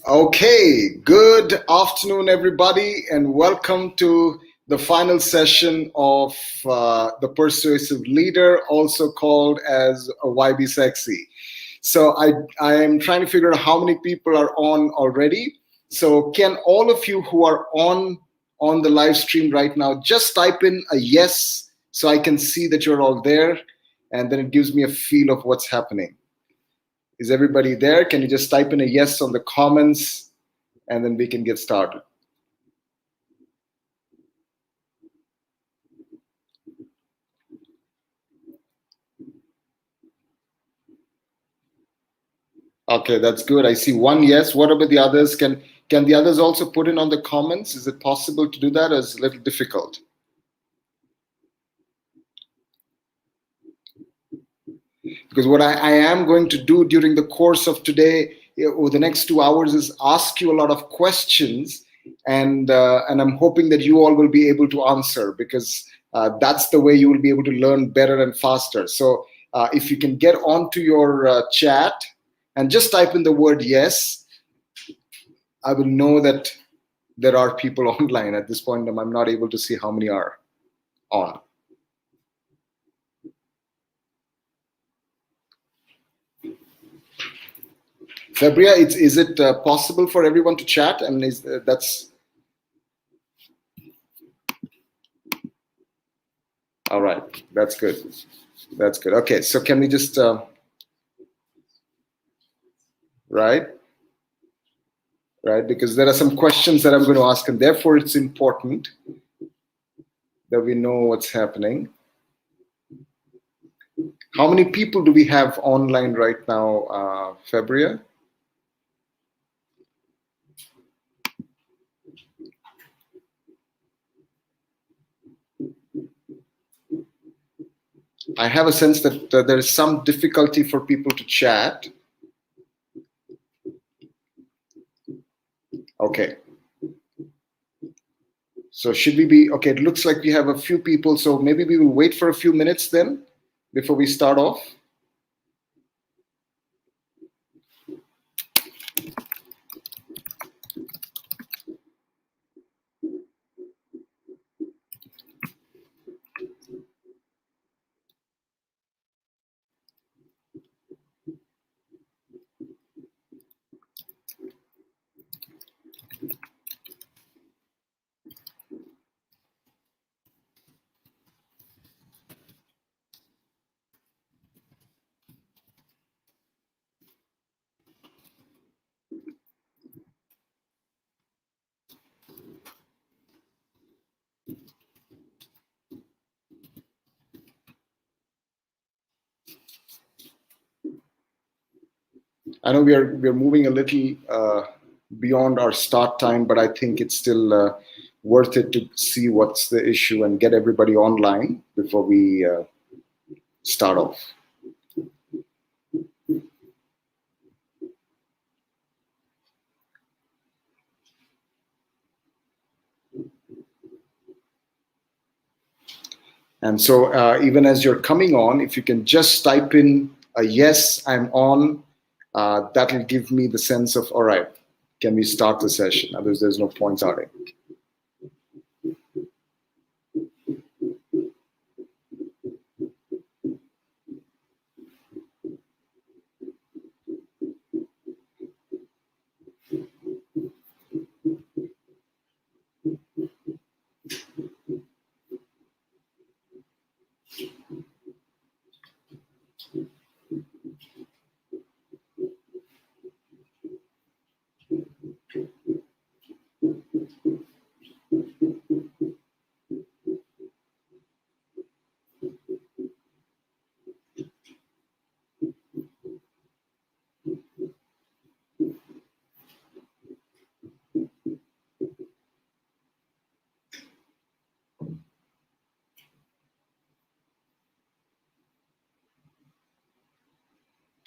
Okay, good afternoon, everybody, and welcome to the final session of the Persuasive Leader, also called as Why Be Sexy. So I am trying to figure out how many people are on already. So can all of you who are on the live stream right now just type in a yes so I can see that you're all there, and then it gives me a feel of what's happening. Is everybody there? Can you just type in a yes on the comments? And then we can get started. Okay, that's good. I see one yes. What about the others? Can the others also put in on the comments? Is it possible to do that, or is it a little difficult? Because what I am going to do during the course of today or the next 2 hours is ask you a lot of questions, and I'm hoping that you all will be able to answer, because that's the way you will be able to learn better and faster. So if you can get onto your chat and just type in the word yes, I will know that there are people online. At this point. I'm not able to see how many are on. Fabria, is it possible for everyone to chat? And that's all right. That's good. That's good. Okay, so can we just right, because there are some questions that I'm going to ask, and therefore it's important that we know what's happening. How many people do we have online right now, Fabria? I have a sense that there is some difficulty for people to chat. Okay. So should we be, okay, it looks like we have a few people, so maybe we will wait for a few minutes then before we start off. I know we're moving a little beyond our start time, but I think it's still worth it to see what's the issue and get everybody online before we start off. And so even as you're coming on, if you can just type in a yes, I'm on, that'll give me the sense of, all right, can we start the session? Otherwise, there's no point starting.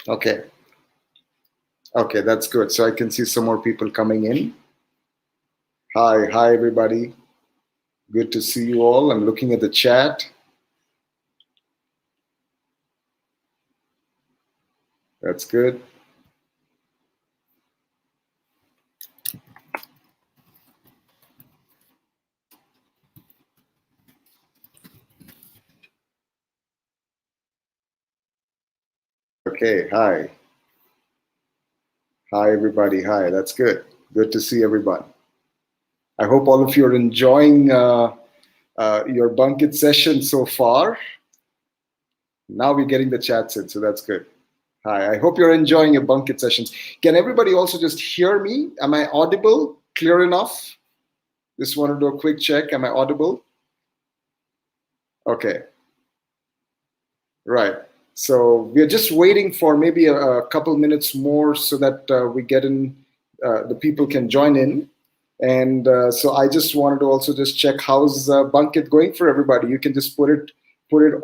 Okay. Okay, that's good. So I can see some more people coming in. Hi, everybody. Good to see you all. I'm looking at the chat. That's good. Okay, hi. Hi, everybody. Hi, that's good. Good to see everyone. I hope all of you are enjoying your Bunkit session so far. Now we're getting the chats in, so that's good. Hi, I hope you're enjoying your Bunkit sessions. Can everybody also just hear me? Am I audible? Clear enough? Just want to do a quick check. Am I audible? Okay, right. So we're just waiting for maybe a couple minutes more so that we get in, the people can join in. And so I just wanted to also just check how's Bunkit going for everybody. You can just put it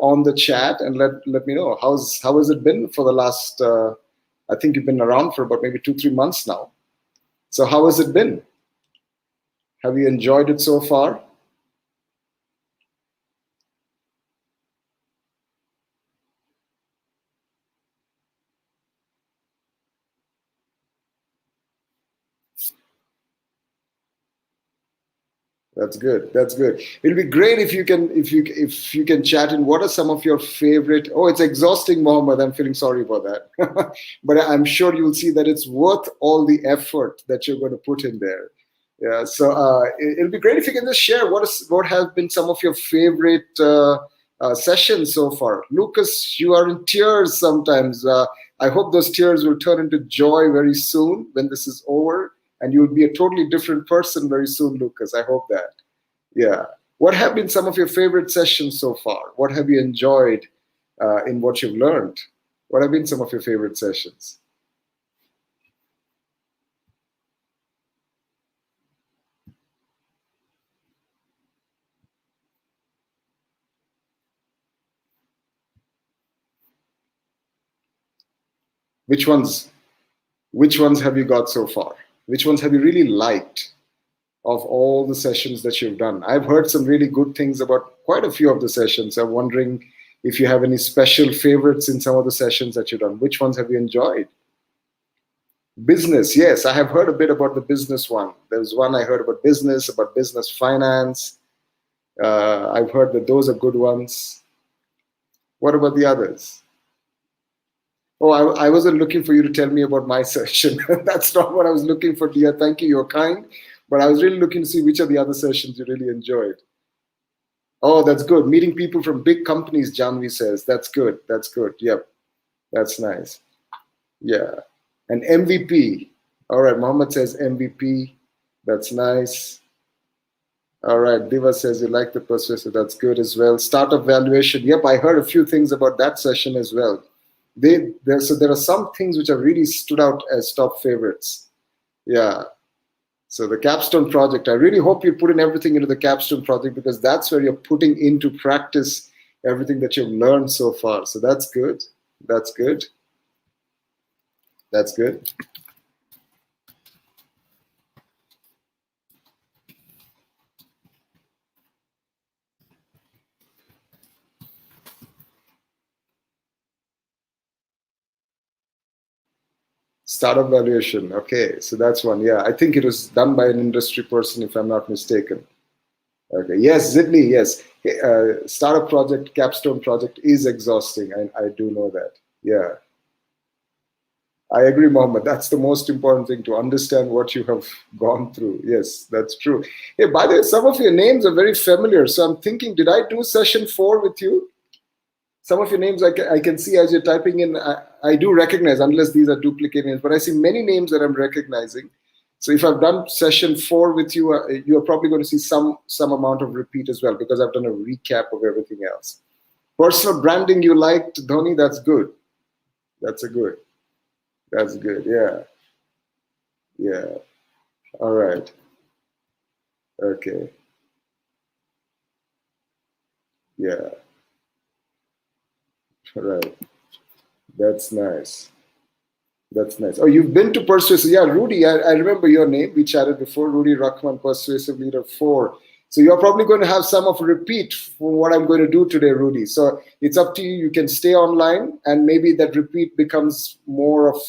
on the chat and let me know how has it been for the last. I think you've been around for about maybe 2-3 months now. So how has it been? Have you enjoyed it so far? That's good. That's good. It'll be great if you can chat in. What are some of your favorite? Oh, it's exhausting, Mohammed. I'm feeling sorry about that, but I'm sure you'll see that it's worth all the effort that you're going to put in there. Yeah. So it'll be great if you can just share what have been some of your favorite sessions so far. Lucas, you are in tears sometimes. I hope those tears will turn into joy very soon when this is over and you'll be a totally different person very soon, Lucas. I hope that. Yeah. What have been some of your favorite sessions so far? What have you enjoyed in what you've learned? What have been some of your favorite sessions? Which ones? Which ones have you got so far? Which ones have you really liked of all the sessions that you've done? I've heard some really good things about quite a few of the sessions. I'm wondering if you have any special favorites in some of the sessions that you've done. Which ones have you enjoyed? Business, yes, I have heard a bit about the business one. There's one I heard about business finance. I've heard that those are good ones. What about the others? Oh, I wasn't looking for you to tell me about my session. That's not what I was looking for, dear. Thank you, you're kind. But I was really looking to see which of the other sessions you really enjoyed. Oh, that's good. Meeting people from big companies, Janvi says. That's good. That's good. Yep. That's nice. Yeah. And MVP. All right. Mohammed says MVP. That's nice. All right. Diva says you like the persuasive. That's good as well. Startup valuation. Yep. I heard a few things about that session as well. So there are some things which have really stood out as top favorites. Yeah. So the capstone project, I really hope you put in everything into the capstone project because that's where you're putting into practice everything that you've learned so far. So that's good. That's good. That's good. Startup valuation. Okay, so that's one. Yeah, I think it was done by an industry person, if I'm not mistaken. Okay. Yes, Zidney. Yes. Startup project, capstone project is exhausting. I do know that. Yeah. I agree, Mohammed. That's the most important thing to understand what you have gone through. Yes, that's true. Hey, by the way, some of your names are very familiar. So I'm thinking, did I do session 4 with you? Some of your names I can see as you're typing in. I do recognize, unless these are duplicate names, but I see many names that I'm recognizing. So if I've done session 4 with you, you're probably going to see some amount of repeat as well because I've done a recap of everything else. Personal branding you liked, Dhoni, that's good. That's a good. That's good. Yeah. Yeah. All right. Okay. Yeah. Right. That's nice. That's nice. Oh, you've been to Persuasive. Yeah, Rudy, I remember your name. We chatted before. Rudy Rahman, Persuasive Leader 4. So you're probably going to have some of a repeat for what I'm going to do today, Rudy. So it's up to you. You can stay online and maybe that repeat becomes more of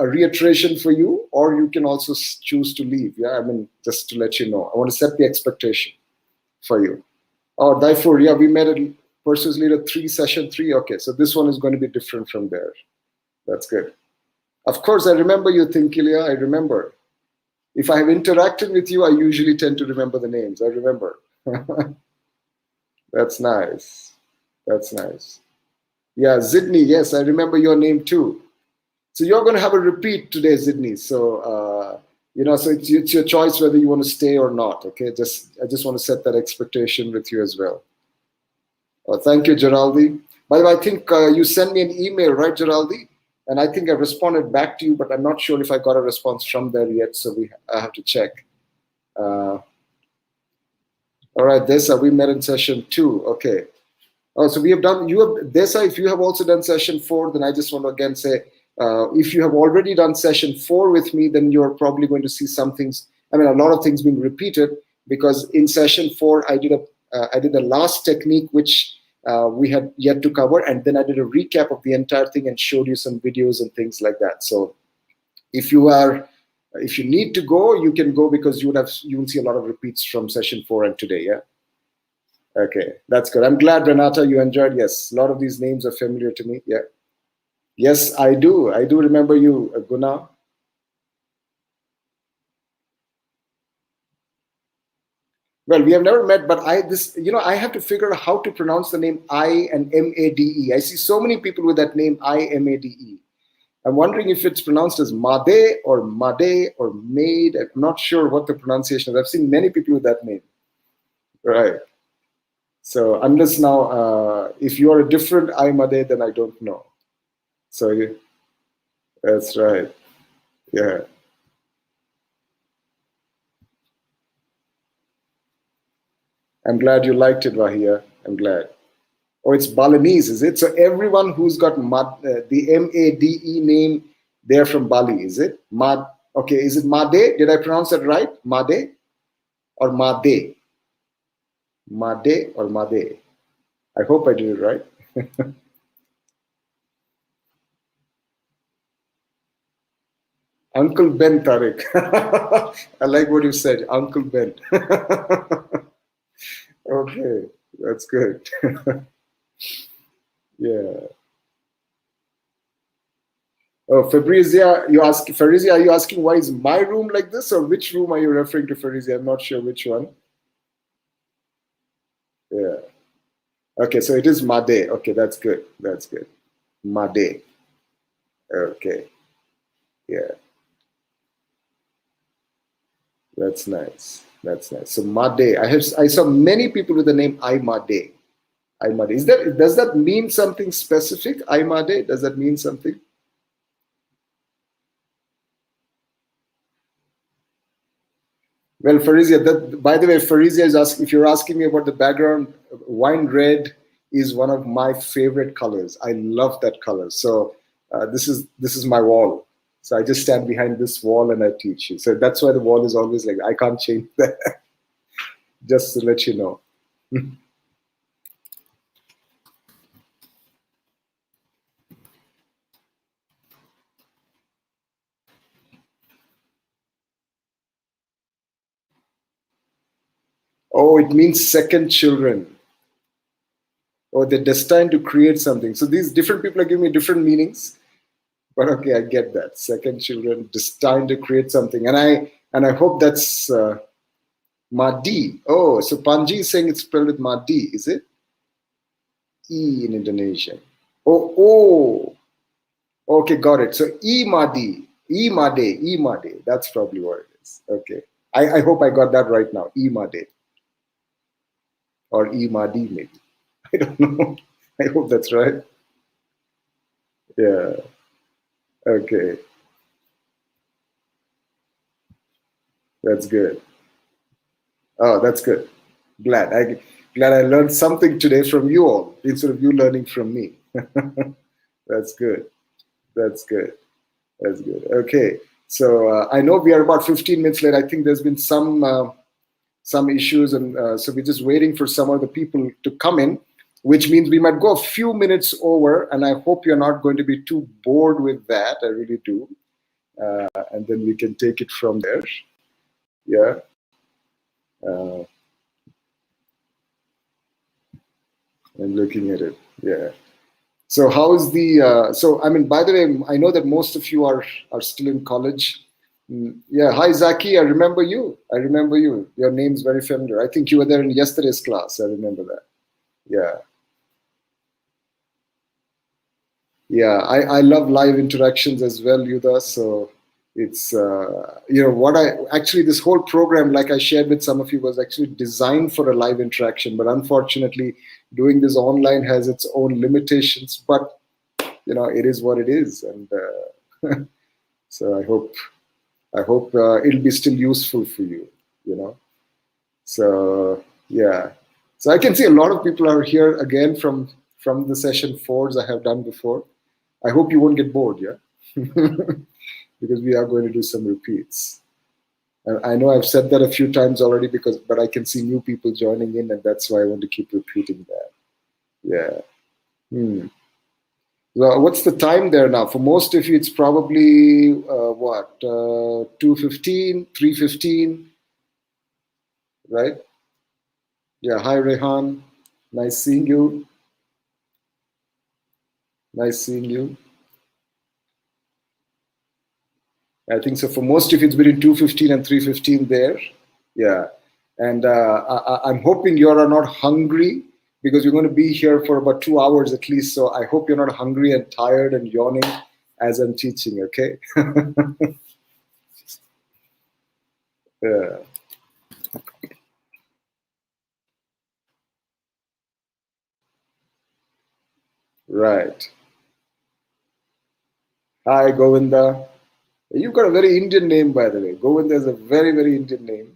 a reiteration for you, or you can also choose to leave. Yeah, I mean, just to let you know. I want to set the expectation for you. Oh, Daifur, yeah, we met at Persuasive Leader 3, session 3. Okay, so this one is going to be different from there. That's good. Of course, I remember you, Thinkilia. I remember. If I have interacted with you, I usually tend to remember the names. I remember. That's nice. That's nice. Yeah, Sydney. Yes, I remember your name too. So you're going to have a repeat today, Sydney. So so it's your choice whether you want to stay or not. Okay, I just want to set that expectation with you as well. Thank you, Geraldi. By the way, I think you sent me an email, right, Geraldi? And I think I responded back to you, but I'm not sure if I got a response from there yet. So I have to check. All right, Desa, we met in session 2. Okay. Oh, so we have done, Desa, if you have also done session 4, then I just want to again say, if you have already done session 4 with me, then you're probably going to see some things, a lot of things being repeated, because in session 4, I did the last technique, which we had yet to cover, and then I did a recap of the entire thing and showed you some videos and things like that. So if you need to go, you can go, because you will see a lot of repeats from session 4 and today. Yeah. Okay, that's good. I'm glad, Renata, you enjoyed. Yes, a lot of these names are familiar to me. Yeah. Yes, I do. I do remember you, Guna. Well, we have never met, but I have to figure out how to pronounce the name I and Made. I see so many people with that name Imade. I'm wondering if it's pronounced as Made or Made or Made. I'm not sure what the pronunciation is. I've seen many people with that name. Right. So unless now, if you are a different Imade, then I don't know. So that's right. Yeah. I'm glad you liked it, Wahia. I'm glad. Oh, it's Balinese, is it? So everyone who's got the Made name, they're from Bali, is it? Okay, is it Made? Did I pronounce that right? Made or Made? Made or Made? I hope I did it right. Uncle Ben Tariq. I like what you said, Uncle Ben. Okay, that's good. Yeah. Oh, Fabrizia, are you asking why is my room like this, or which room are you referring to, Fabrizia? I'm not sure which one. Yeah. Okay, so it is Made. Okay, that's good. That's good. Made. Okay. Yeah, that's nice. That's nice. So Made. I saw many people with the name Imade. Imade. Does that mean something specific? Imade? Does that mean something? Well, Farizia, by the way, Farizia is asking, if you're asking me about the background, wine red is one of my favorite colors. I love that color. So this is my wall. So I just stand behind this wall and I teach you. So that's why the wall is always like, I can't change that. Just to let you know. Oh, it means second children. Or they're destined to create something. So these different people are giving me different meanings. But okay, I get that. Second children destined to create something. And I hope that's Madi. Oh, so Panji is saying it's spelled with Madi, is it? E in Indonesian. Oh. Okay, got it. So Madi. Made. That's probably what it is. Okay. I hope I got that right now. Made. Or Madi, maybe. I don't know. I hope that's right. Yeah. Okay. That's good. Oh, that's good. Glad I learned something today from you all instead of you learning from me. That's good. That's good. That's good. Okay. So I know we are about 15 minutes late. I think there's been some issues, and so we're just waiting for some of the people to come in, which means we might go a few minutes over. And I hope you're not going to be too bored with that. I really do. And then we can take it from there. Yeah. Uh, I'm looking at it. Yeah. So how is the? So I mean, by the way, I know that most of you are still in college. Yeah. Hi, Zaki. I remember you. I remember you. Your name's very familiar. I think you were there in yesterday's class. I remember that. Yeah. Yeah, I love live interactions as well, Yuda. So it's what I actually, this whole program, like I shared with some of you, was actually designed for a live interaction. But unfortunately, doing this online has its own limitations. But it is what it is, and so I hope it'll be still useful for you. You know. So yeah. So I can see a lot of people are here again from the session fours I have done before. I hope you won't get bored, yeah? Because we are going to do some repeats. And I know I've said that a few times already but I can see new people joining in, and that's why I want to keep repeating that. Yeah. Hmm. Well, what's the time there now? For most of you, it's probably what 2:15, 3:15, right? Yeah. Hi, Rehan. Nice seeing you. Nice seeing you. I think so. For most of you, it's between 2:15 and 3:15 there. Yeah. And I'm hoping you are not hungry because you're going to be here for about 2 hours at least. So I hope you're not hungry and tired and yawning as I'm teaching, okay? Yeah. Right. Hi, Govinda. You've got a very Indian name, by the way. Govinda is a very, very Indian name.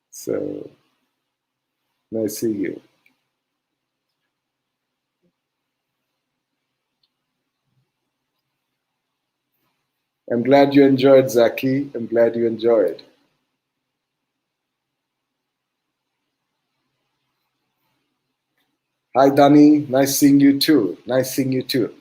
So nice seeing you. I'm glad you enjoyed, Zaki. I'm glad you enjoyed. Hi, Danny. Nice seeing you too. Nice seeing you too.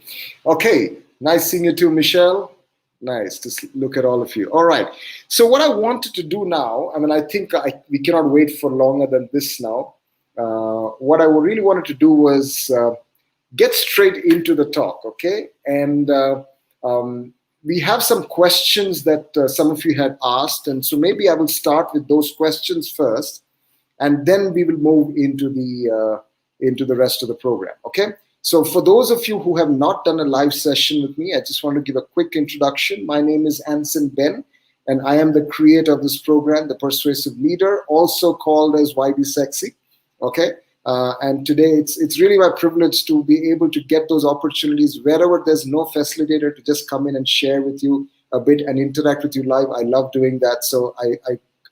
Okay. Nice seeing you too, Michelle. Nice to look at all of you. All right. So what I wanted to do now, I mean, I think we cannot wait for longer than this now. What I really wanted to do was get straight into the talk, okay? And we have some questions that some of you had asked, and so maybe I will start with those questions first, and then we will move into the rest of the program. Okay. So for those of you who have not done a live session with me, I just want to give a quick introduction. My name is Anson Ben, and I am the creator of this program, the Persuasive Leader, also called as YB Sexy. Okay. And today it's really my privilege to be able to get those opportunities wherever there's no facilitator to just come in and share with you a bit and interact with you live. I love doing that. So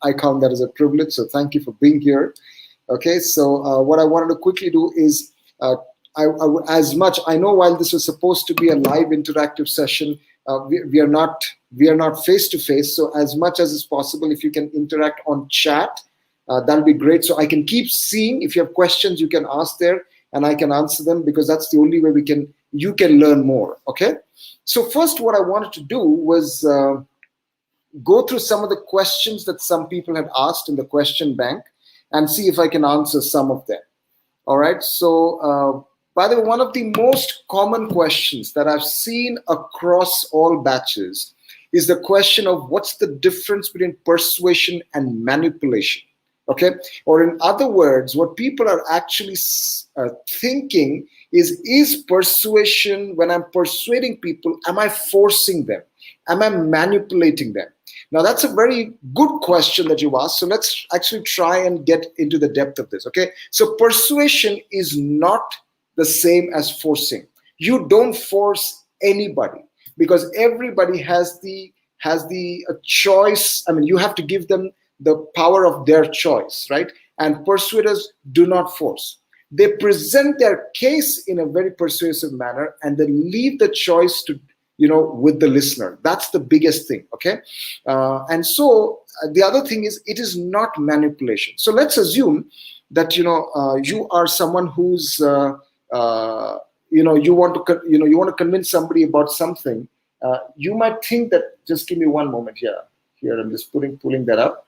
I count that as a privilege. So thank you for being here. Okay, so what I wanted to quickly do is, as much I know, while this was supposed to be a live interactive session, we are not face to face. So as much as is possible, if you can interact on chat, that'll be great. So I can keep seeing if you have questions, you can ask there, and I can answer them, because that's the only way you can learn more. Okay, so first, what I wanted to do was go through some of the questions that some people had asked in the question bank and see if I can answer some of them. All right. So, by the way, one of the most common questions that I've seen across all batches is the question of what's the difference between persuasion and manipulation. Okay. Or in other words, what people are actually thinking is persuasion, when I'm persuading people, am I forcing them? Am I manipulating them? Now, that's a very good question that you asked. So let's actually try and get into the depth of this. Okay. So persuasion is not the same as forcing. You don't force anybody, because everybody has the choice. I mean, you have to give them the power of their choice, right? And persuaders do not force. They present their case in a very persuasive manner, and then leave the choice to with the listener. That's the biggest thing. Okay. And so the other thing is, it is not manipulation. So let's assume that you are someone who's you want to convince somebody about something. You might think that, just give me one moment here. I'm just pulling that up.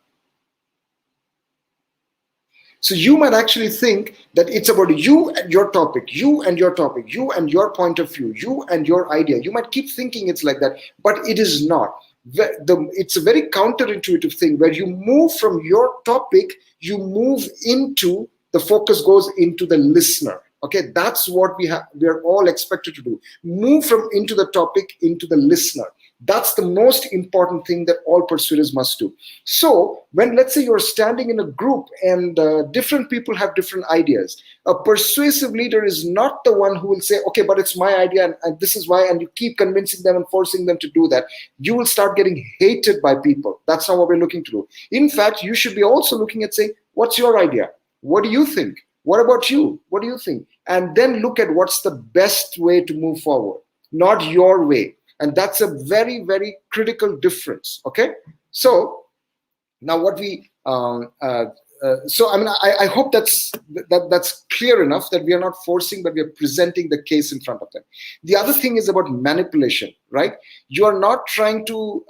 So you might actually think that it's about you and your topic, you and your topic, you and your point of view, you and your idea. You might keep thinking it's like that, but it is not. It's a very counterintuitive thing where you move from your topic, you move into the focus goes into the listener. Okay, that's what we are all expected to do. Move from into the topic into the listener. That's the most important thing that all persuaders must do. So when, let's say, you're standing in a group and different people have different ideas, a persuasive leader is not the one who will say, okay, but it's my idea and this is why, and you keep convincing them and forcing them to do that. You will start getting hated by people. That's not what we're looking to do. In fact, you should be also looking at saying, what's your idea? What do you think? What about you? What do you think? And then look at what's the best way to move forward, not your way. And that's a very, very critical difference. Okay. So now what we, so I mean, I hope that's clear enough that we are not forcing, but we are presenting the case in front of them. The other thing is about manipulation, right? You are not trying to,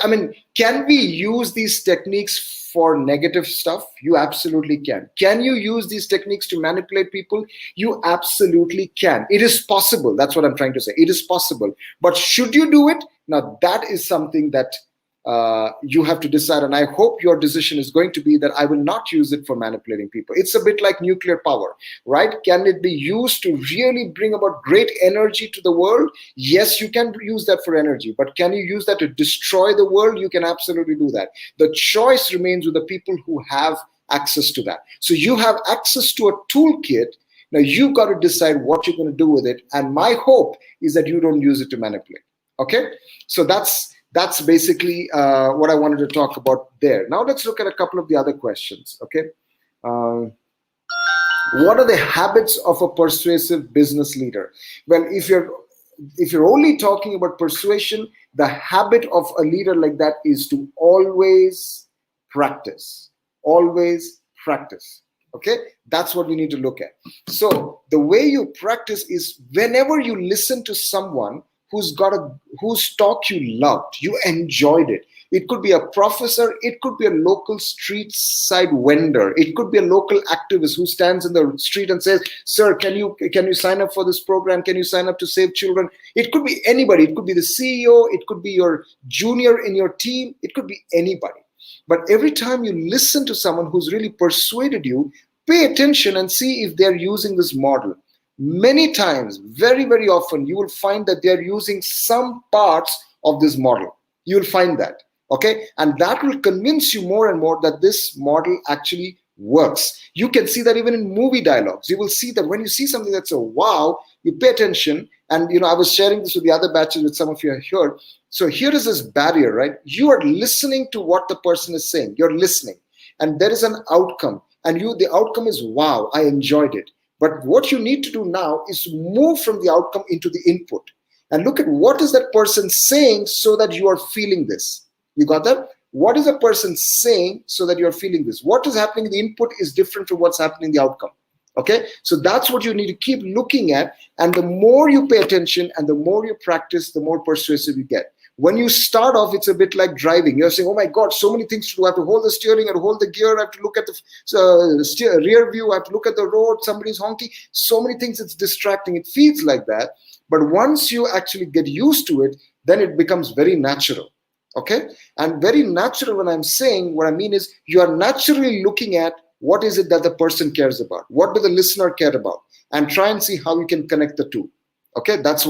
I mean, can we use these techniques for negative stuff? You absolutely can. Can you use these techniques to manipulate people? You absolutely can. It is possible. That's what I'm trying to say. It is possible. But should you do it? Now, that is something that you have to decide. And I hope your decision is going to be that I will not use it for manipulating people. It's a bit like nuclear power, right? Can it be used to really bring about great energy to the world? Yes, you can use that for energy. But can you use that to destroy the world? You can absolutely do that. The choice remains with the people who have access to that. So you have access to a toolkit. Now you've got to decide what you're going to do with it. And my hope is that you don't use it to manipulate. Okay? So that's basically what I wanted to talk about there. Now let's look at a couple of the other questions. Okay, what are the habits of a persuasive business leader? Well, if you're only talking about persuasion, the habit of a leader like that is to always practice. Always practice. Okay, that's what we need to look at. So the way you practice is whenever you listen to someone whose talk you loved, you enjoyed it. It could be a professor, it could be a local street side vendor, it could be a local activist who stands in the street and says, sir, can you sign up for this program? Can you sign up to save children? It could be anybody. It could be the CEO, it could be your junior in your team, it could be anybody. But every time you listen to someone who's really persuaded you, pay attention and see if they're using this model. Many times, very, very often, you will find that they're using some parts of this model. You will find that, okay? And that will convince you more and more that this model actually works. You can see that even in movie dialogues. You will see that when you see something that's a wow, you pay attention. And, I was sharing this with the other batches with some of you here. So here is this barrier, right? You are listening to what the person is saying. You're listening. And there is an outcome. And the outcome is, wow, I enjoyed it. But what you need to do now is move from the outcome into the input and look at what is that person saying so that you are feeling this. You got that? What is a person saying so that you're feeling this? What is happening in the input is different from what's happening in the outcome. Okay? So that's what you need to keep looking at. And the more you pay attention and the more you practice, the more persuasive you get. When you start off, it's a bit like driving. You're saying, oh my God, so many things to do. I have to hold the steering, I have to hold the gear, I have to look at the rear view, I have to look at the road, somebody's honking. So many things, it's distracting. It feels like that. But once you actually get used to it, then it becomes very natural. Okay? And very natural, when I'm saying, what I mean is you are naturally looking at what is it that the person cares about? What do the listener care about? And try and see how you can connect the two. Okay, that's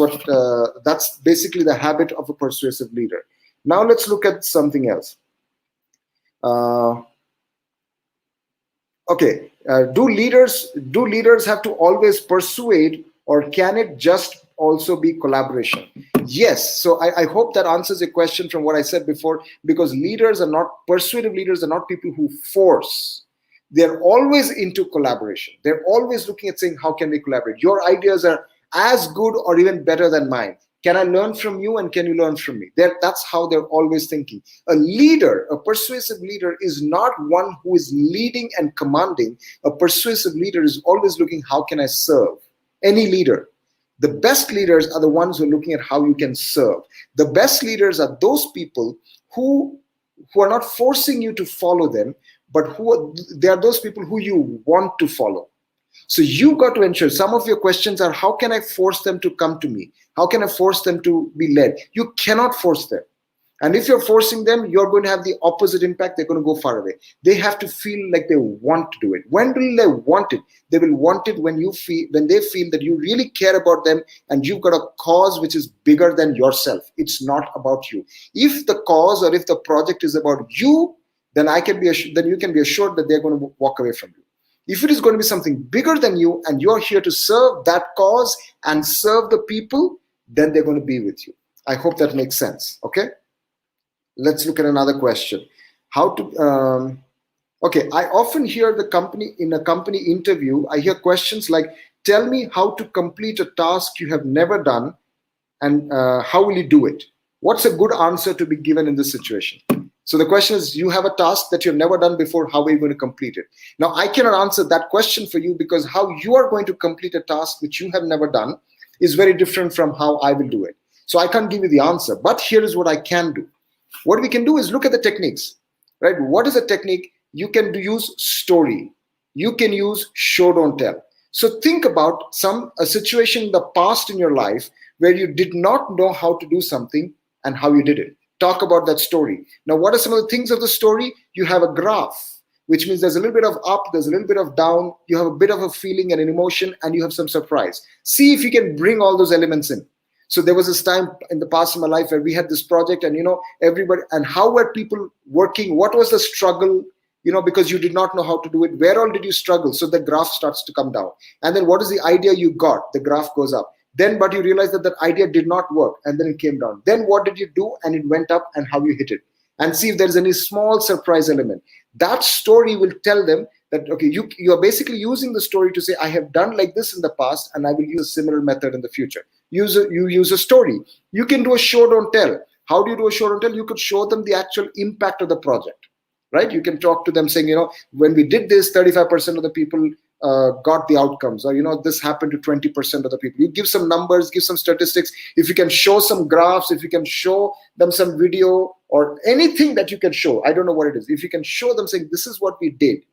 basically the habit of a persuasive leader. Now let's look at something else. Do leaders have to always persuade, or can it just also be collaboration? Yes. So I hope that answers your question from what I said before, because persuasive leaders are not people who force. They're always into collaboration. They're always looking at saying, how can we collaborate? Your ideas are as good or even better than mine. Can I learn from you and can you learn from me? That's how they're always thinking. A persuasive leader is not one who is leading and commanding. A persuasive leader is always looking, how can I serve? Any leader. The best leaders are the ones who are looking at how you can serve. The best leaders are those people who are not forcing you to follow them, but they are those people who you want to follow. So you got to ensure. Some of your questions are, how can I force them to come to me? How can I force them to be led? You cannot force them. And if you're forcing them, you're going to have the opposite impact. They're going to go far away. They have to feel like they want to do it. When will they want it? They will want it when they feel that you really care about them and you've got a cause which is bigger than yourself. It's not about you. If the cause or if the project is about you, then you can be assured that they're going to walk away from you. If it is going to be something bigger than you and you're here to serve that cause and serve the people, then they're going to be with you. I hope that makes sense. Okay. Let's look at another question. Okay, I often hear in a company interview, I hear questions like, tell me how to complete a task you have never done and how will you do it? What's a good answer to be given in this situation? So the question is, you have a task that you've never done before, how are you going to complete it? Now, I cannot answer that question for you because how you are going to complete a task which you have never done is very different from how I will do it. So I can't give you the answer, but here is what I can do. What we can do is look at the techniques, right? What is a technique? You can use story. You can use show, don't tell. So think about a situation in the past in your life where you did not know how to do something and how you did it. Talk about that story. Now, what are some of the things of the story? You have a graph, which means there's a little bit of up, there's a little bit of down, you have a bit of a feeling and an emotion, and you have some surprise. See if you can bring all those elements in. So there was this time in the past of my life where we had this project and, everybody, and how were people working? What was the struggle? Because you did not know how to do it. Where all did you struggle? So the graph starts to come down. And then what is the idea you got? The graph goes up. Then, but you realize that idea did not work. And then it came down. Then what did you do? And it went up, and how you hit it. And see if there's any small surprise element. That story will tell them that, okay, you are basically using the story to say, I have done like this in the past, and I will use a similar method in the future. You use a story. You can do a show, don't tell. How do you do a show, don't tell? You could show them the actual impact of the project, right? You can talk to them saying, when we did this, 35% of the people got the outcomes, or, this happened to 20% of the people. You give some numbers, give some statistics. If you can show some graphs, if you can show them some video or anything that you can show, I don't know what it is. If you can show them saying, this is what we did,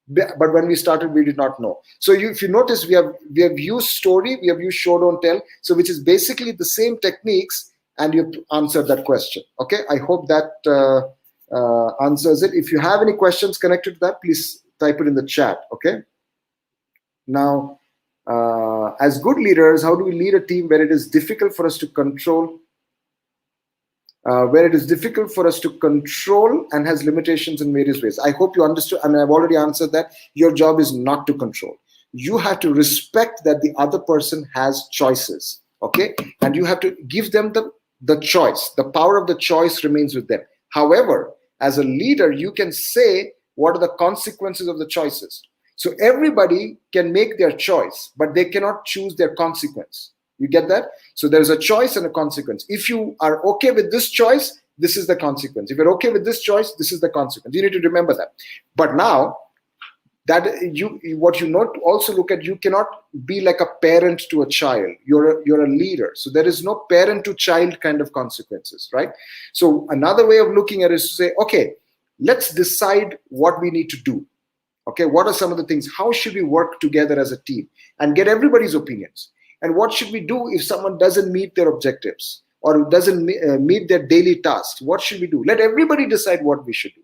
but when we started, we did not know. So if you notice, we have used story, we have used show, don't tell. So which is basically the same techniques, and you answered that question. Okay, I hope that answers it. If you have any questions connected to that, please type it in the chat. Okay. Now, as good leaders, how do we lead a team where it is difficult for us to control? Where it is difficult for us to control and has limitations in various ways. I hope you understood, and I've already answered that. Your job is not to control. You have to respect that the other person has choices, okay? And you have to give them the choice. The power of the choice remains with them. However, as a leader, you can say, what are the consequences of the choices? So everybody can make their choice, but they cannot choose their consequence. You get that? So there's a choice and a consequence. If you are okay with this choice, this is the consequence. If you're okay with this choice, this is the consequence. You need to remember that. But now, what you not also look at, you cannot be like a parent to a child. You're a leader. So there is no parent to child kind of consequences, right? So another way of looking at it is to say, okay, let's decide what we need to do. Okay, what are some of the things? How should we work together as a team and get everybody's opinions? And what should we do if someone doesn't meet their objectives or doesn't meet their daily tasks? What should we do? Let everybody decide what we should do,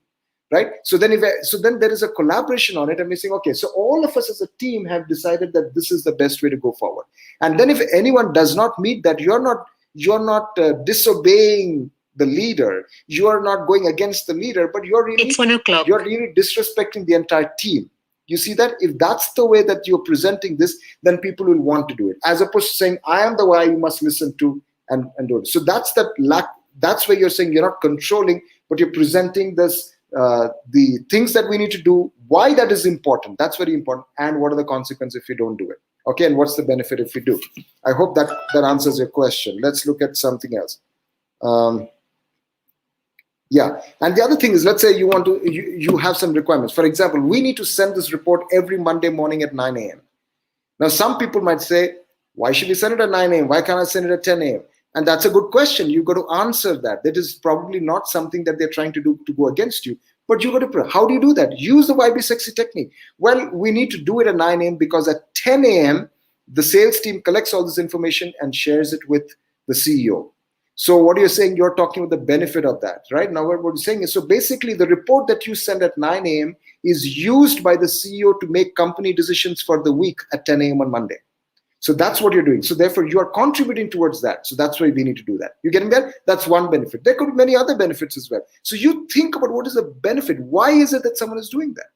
right? So then there is a collaboration on it, and we're saying, okay, so all of us as a team have decided that this is the best way to go forward. And then if anyone does not meet that, you're not disobeying the leader. You are not going against the leader, but you're really disrespecting the entire team. You see that? If that's the way that you're presenting this, then people will want to do it. As opposed to saying, I am the one you must listen to and do it. So that's where you're saying you're not controlling, but you're presenting this, the things that we need to do, why that is important. That's very important. And what are the consequences if you don't do it? Okay, and what's the benefit if you do? I hope that answers your question. Let's look at something else. Yeah, and the other thing is, let's say you have some requirements. For example, we need to send this report every Monday morning at 9 a.m. Now, some people might say, why should we send it at 9 a.m.? Why can't I send it at 10 a.m.? And that's a good question. You've got to answer that. That is probably not something that they're trying to do to go against you. But you got to, how do you do that? Use the YB Sexy technique. Well, we need to do it at 9 a.m. because at 10 a.m., the sales team collects all this information and shares it with the CEO. So what you're saying, you're talking about the benefit of that, right? Now what you're saying is, so basically the report that you send at 9 a.m. is used by the CEO to make company decisions for the week at 10 a.m. on Monday. So that's what you're doing. So therefore, you are contributing towards that. So that's why we need to do that. You getting that? That's one benefit. There could be many other benefits as well. So you think about what is the benefit. Why is it that someone is doing that,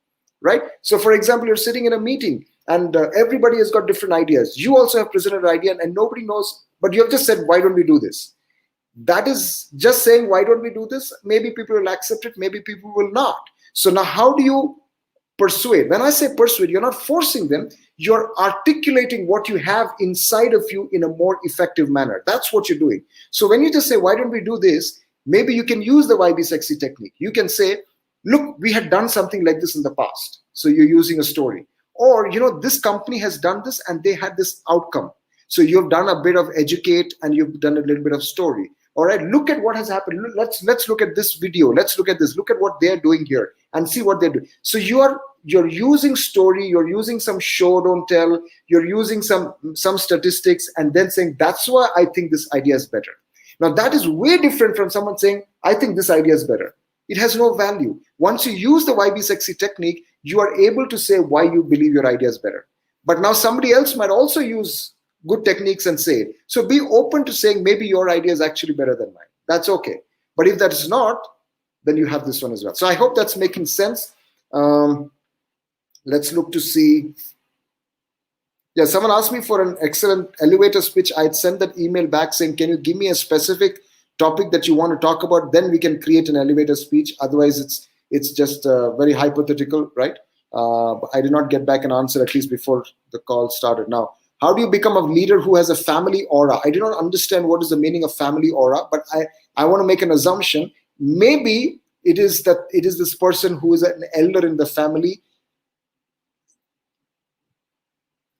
right? So for example, you're sitting in a meeting and everybody has got different ideas. You also have presented an idea and nobody knows, but you have just said, why don't we do this? That is just saying, why don't we do this? Maybe people will accept it. Maybe people will not. So now how do you persuade? When I say persuade, you're not forcing them. You're articulating what you have inside of you in a more effective manner. That's what you're doing. So when you just say, why don't we do this? Maybe you can use the YB Sexy technique. You can say, look, we had done something like this in the past. So you're using a story. Or, this company has done this and they had this outcome. So you've done a bit of educate and you've done a little bit of story. All right, look at what has happened. Let's look at this video. Let's look at this. Look at what they're doing here and see what they're doing. So you're using story, you're using some show, don't tell, you're using some statistics and then saying, that's why I think this idea is better. Now that is way different from someone saying, I think this idea is better. It has no value. Once you use the YB Sexy technique, you are able to say why you believe your idea is better. But now somebody else might also use good techniques and say it. So be open to saying maybe your idea is actually better than mine. That's okay. But if that is not, then you have this one as well. So I hope that's making sense. Let's look to see. Yeah, someone asked me for an excellent elevator speech. I'd send that email back saying, can you give me a specific topic that you want to talk about? Then we can create an elevator speech. Otherwise, it's just very hypothetical, right? I did not get back an answer, at least before the call started. Now, how do you become a leader who has a family aura? I do not understand what is the meaning of family aura, but I want to make an assumption. Maybe it is this person who is an elder in the family.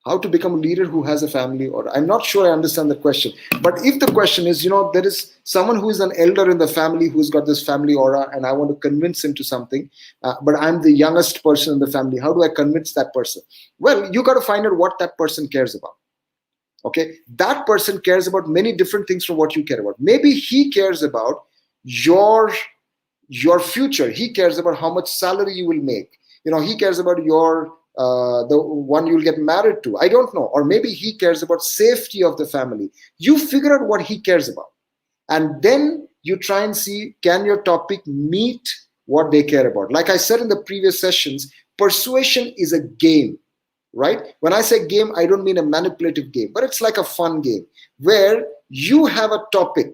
How to become a leader who has a family aura? I'm not sure I understand the question. But if the question is, there is someone who is an elder in the family who's got this family aura and I want to convince him to something, but I'm the youngest person in the family. How do I convince that person? Well, you got to find out what that person cares about. Okay, that person cares about many different things from what you care about. Maybe he cares about your future. He cares about how much salary you will make. He cares about the one you'll get married to. I don't know. Or maybe he cares about safety of the family. You figure out what he cares about. And then you try and see, can your topic meet what they care about? Like I said in the previous sessions, persuasion is a game. Right? When I say game, I don't mean a manipulative game, but it's like a fun game where you have a topic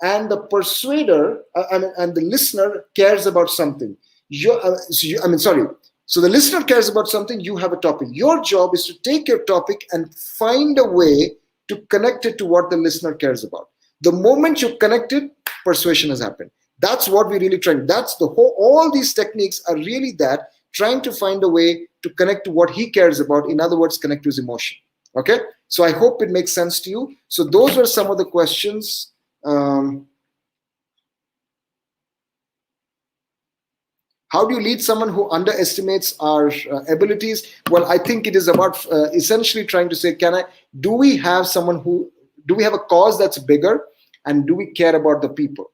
and the persuader and the listener cares about something. So the listener cares about something, you have a topic. Your job is to take your topic and find a way to connect it to what the listener cares about. The moment you connect it, persuasion has happened. That's what we really try. That's all these techniques are really that, trying to find a way to connect to what he cares about. In other words, connect to his emotion. Okay? So I hope it makes sense to you. So those were some of the questions. How do you lead someone who underestimates our abilities? Well, I think it is about essentially trying to say, do we have a cause that's bigger, and do we care about the people?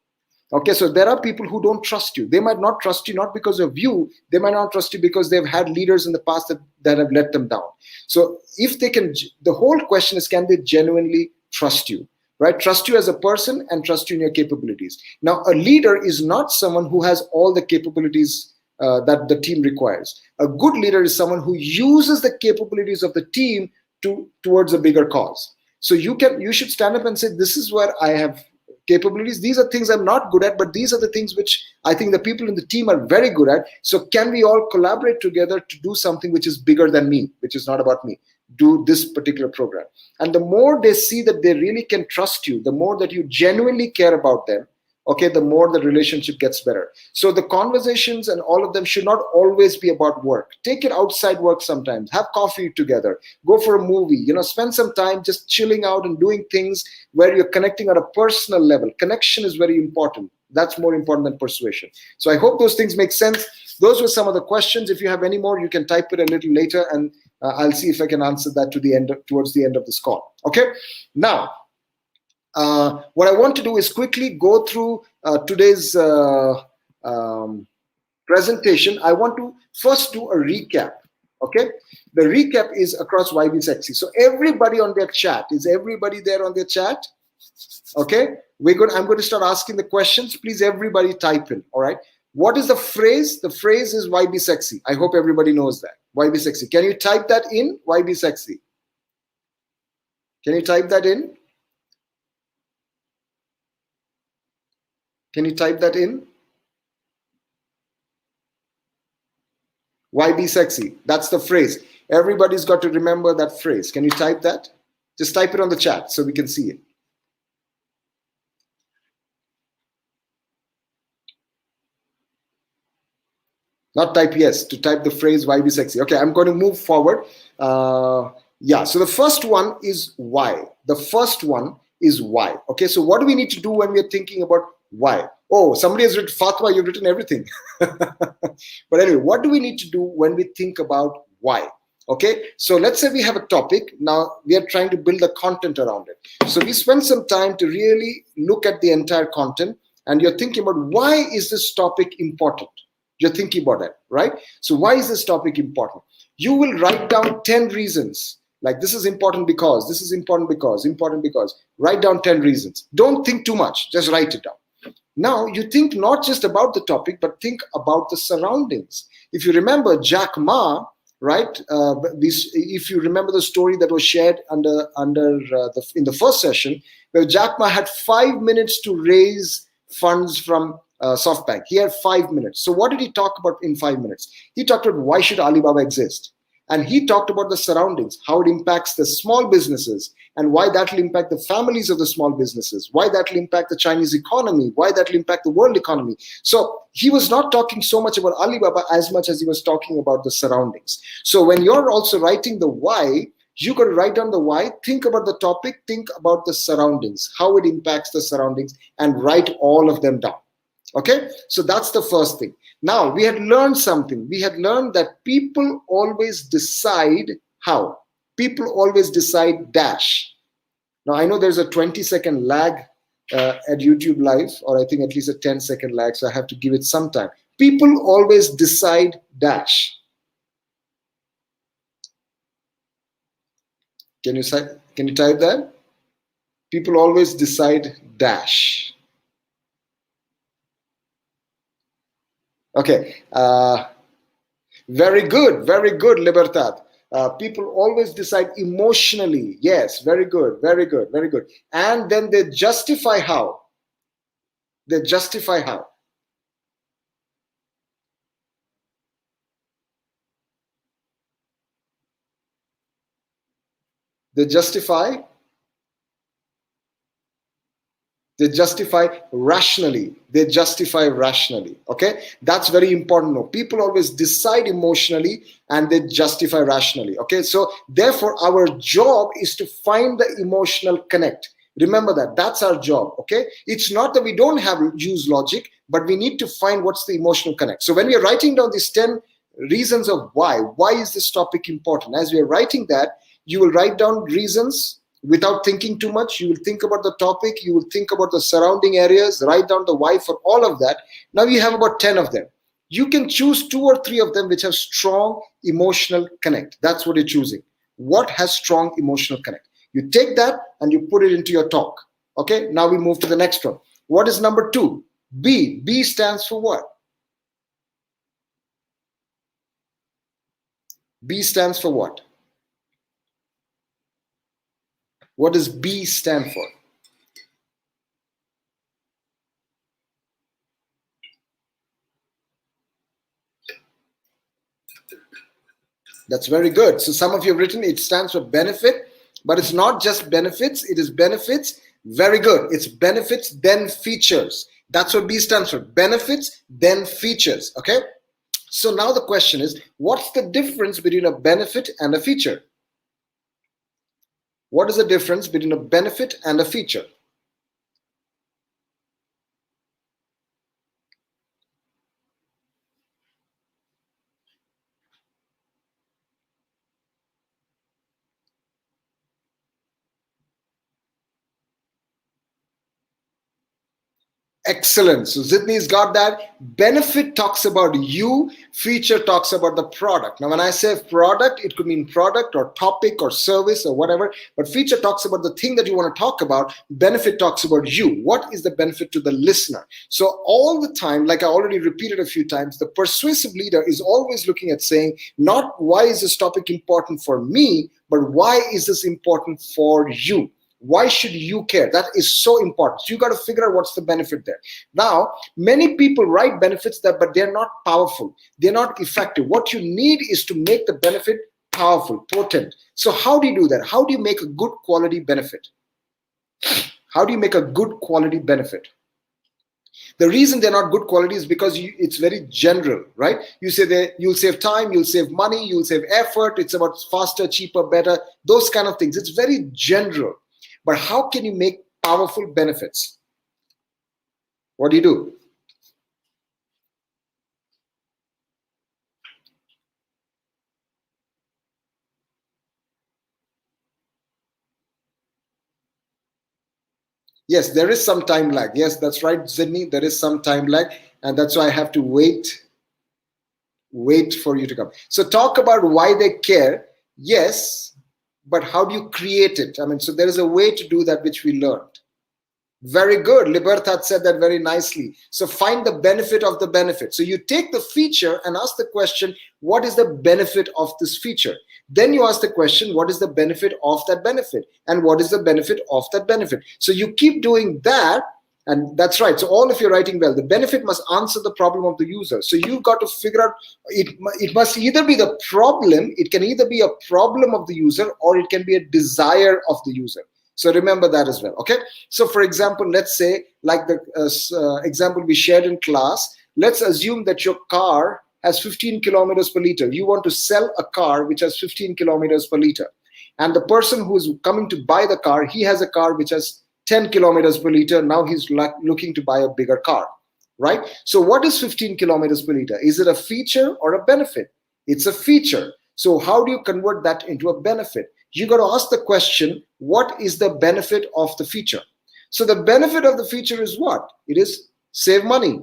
Okay, so there are people who don't trust you. They might not trust you, not because of you. They might not trust you because they've had leaders in the past that have let them down. So if they can, the whole question is, can they genuinely trust you, right? Trust you as a person and trust you in your capabilities. Now, a leader is not someone who has all the capabilities that the team requires. A good leader is someone who uses the capabilities of the team towards a bigger cause. So you should stand up and say, this is where I have capabilities. These are things I'm not good at, but these are the things which I think the people in the team are very good at. So can we all collaborate together to do something which is bigger than me, which is not about me, do this particular program? And the more they see that they really can trust you, the more that you genuinely care about them, okay, the more the relationship gets better. So the conversations and all of them should not always be about work. Take it outside work sometimes. Have coffee together. Go for a movie. Spend some time just chilling out and doing things where you're connecting at a personal level. Connection is very important. That's more important than persuasion. So I hope those things make sense. Those were some of the questions. If you have any more, you can type it a little later, and I'll see if I can answer that towards the end of this call. Okay. Now, what I want to do is quickly go through today's presentation. I want to first do a recap. Okay, the recap is across YB Sexy. So everybody on their chat, is everybody there on their chat? Okay, I'm going to start asking the questions. Please, everybody type in. All right. What is the phrase? The phrase is YB Sexy. I hope everybody knows that. YB Sexy. Can you type that in? YB Sexy. Can you type that in? Can you type that in? YB Sexy. That's the phrase. Everybody's got to remember that phrase. Can you type that? Just type it on the chat so we can see it. Not type yes, to type the phrase YB Sexy. Okay, I'm going to move forward. Yeah, so the first one is why. The first one is why. Okay, so what do we need to do when we're thinking about why? Oh, somebody has written, Fatwa, you've written everything. But anyway, what do we need to do when we think about why? Okay, so let's say we have a topic. Now we are trying to build the content around it. So we spend some time to really look at the entire content, and you're thinking about why is this topic important? You're thinking about that, right? So why is this topic important? You will write down 10 reasons. Like, this is important because, this is important because, important because. Write down 10 reasons. Don't think too much. Just write it down. Now, you think not just about the topic, but think about the surroundings. If you remember Jack Ma, right? If you remember the story that was shared in the first session, where Jack Ma had 5 minutes to raise funds from SoftBank. He had 5 minutes. So what did he talk about in 5 minutes? He talked about why should Alibaba exist? And he talked about the surroundings, how it impacts the small businesses, and why that will impact the families of the small businesses, why that will impact the Chinese economy, why that will impact the world economy. So he was not talking so much about Alibaba as much as he was talking about the surroundings. So when you're also writing the why, you got to write down the why, think about the topic, think about the surroundings, how it impacts the surroundings, and write all of them down. Okay, so that's the first thing. Now, we had learned something. We had learned that people always decide how. People always decide dash. Now, I know there's a 20-second lag at YouTube Live, or I think at least a 10-second lag, so I have to give it some time. People always decide dash. Can you type that? People always decide dash. Okay, very good, Libertad. People always decide emotionally. Yes, very good, very good, very good. And then they justify how. They justify how. They justify rationally. They justify rationally. Okay, that's very important. No, people always decide emotionally and they justify rationally. Okay, so therefore our job is to find the emotional connect. Remember that. That's our job. Okay, it's not that we don't use logic, but we need to find what's the emotional connect. So when we are writing down these 10 reasons of why is this topic important, as we are writing that, you will write down reasons. Without thinking too much, you will think about the topic, you will think about the surrounding areas, write down the why for all of that. Now you have about 10 of them. You can choose 2 or 3 of them which have strong emotional connect. That's what you're choosing. What has strong emotional connect? You take that and you put it into your talk. Okay, now we move to the next one. What is number 2? B. B stands for what? B stands for what? What does B stand for? That's very good. So some of you have written it stands for benefit, but it's not just benefits. It is benefits. Very good. It's benefits, then features. That's what B stands for. Benefits, then features. Okay. So now the question is, what's the difference between a benefit and a feature? What is the difference between a benefit and a feature? Excellent. So Zidni's got that. Benefit talks about you, feature talks about the product. Now, when I say product, it could mean product or topic or service or whatever, but feature talks about the thing that you want to talk about. Benefit talks about you. What is the benefit to the listener? So all the time, like I already repeated a few times, the persuasive leader is always looking at saying, not why is this topic important for me, but why is this important for you? Why should you care? That is so important. So you got to figure out what's the benefit there. Now, many people write benefits that, but they're not powerful. They're not effective. What you need is to make the benefit powerful, potent. So how do you do that? How do you make a good quality benefit? How do you make a good quality benefit? The reason they're not good quality is because it's very general, right? You say that you'll save time, you'll save money, you'll save effort. It's about faster, cheaper, better, those kind of things. It's very general. But how can you make powerful benefits? What do you do? Yes, there is some time lag. Yes, that's right, Sydney. There is some time lag, and that's why I have to wait for you to come. So talk about why they care. Yes, but how do you create it? I mean, so there is a way to do that which we learned. Very good. Libertad said that very nicely. So find the benefit of the benefit. So you take the feature and ask the question, what is the benefit of this feature? Then you ask the question, what is the benefit of that benefit? And what is the benefit of that benefit? So you keep doing that. And that's right. So all of you are writing well. The benefit must answer the problem of the user. So you've got to figure out, it must either be the problem, it can either be a problem of the user, or it can be a desire of the user. So remember that as well, okay? So for example, let's say, like the example we shared in class, let's assume that your car has 15 kilometers per liter. You want to sell a car which has 15 kilometers per liter. And the person who is coming to buy the car, he has a car which has 10 kilometers per liter. Now he's looking to buy a bigger car, right? So what is 15 kilometers per liter? Is it a feature or a benefit? It's a feature. So how do you convert that into a benefit? You got to ask the question, what is the benefit of the feature? So the benefit of the feature is what? It is save money.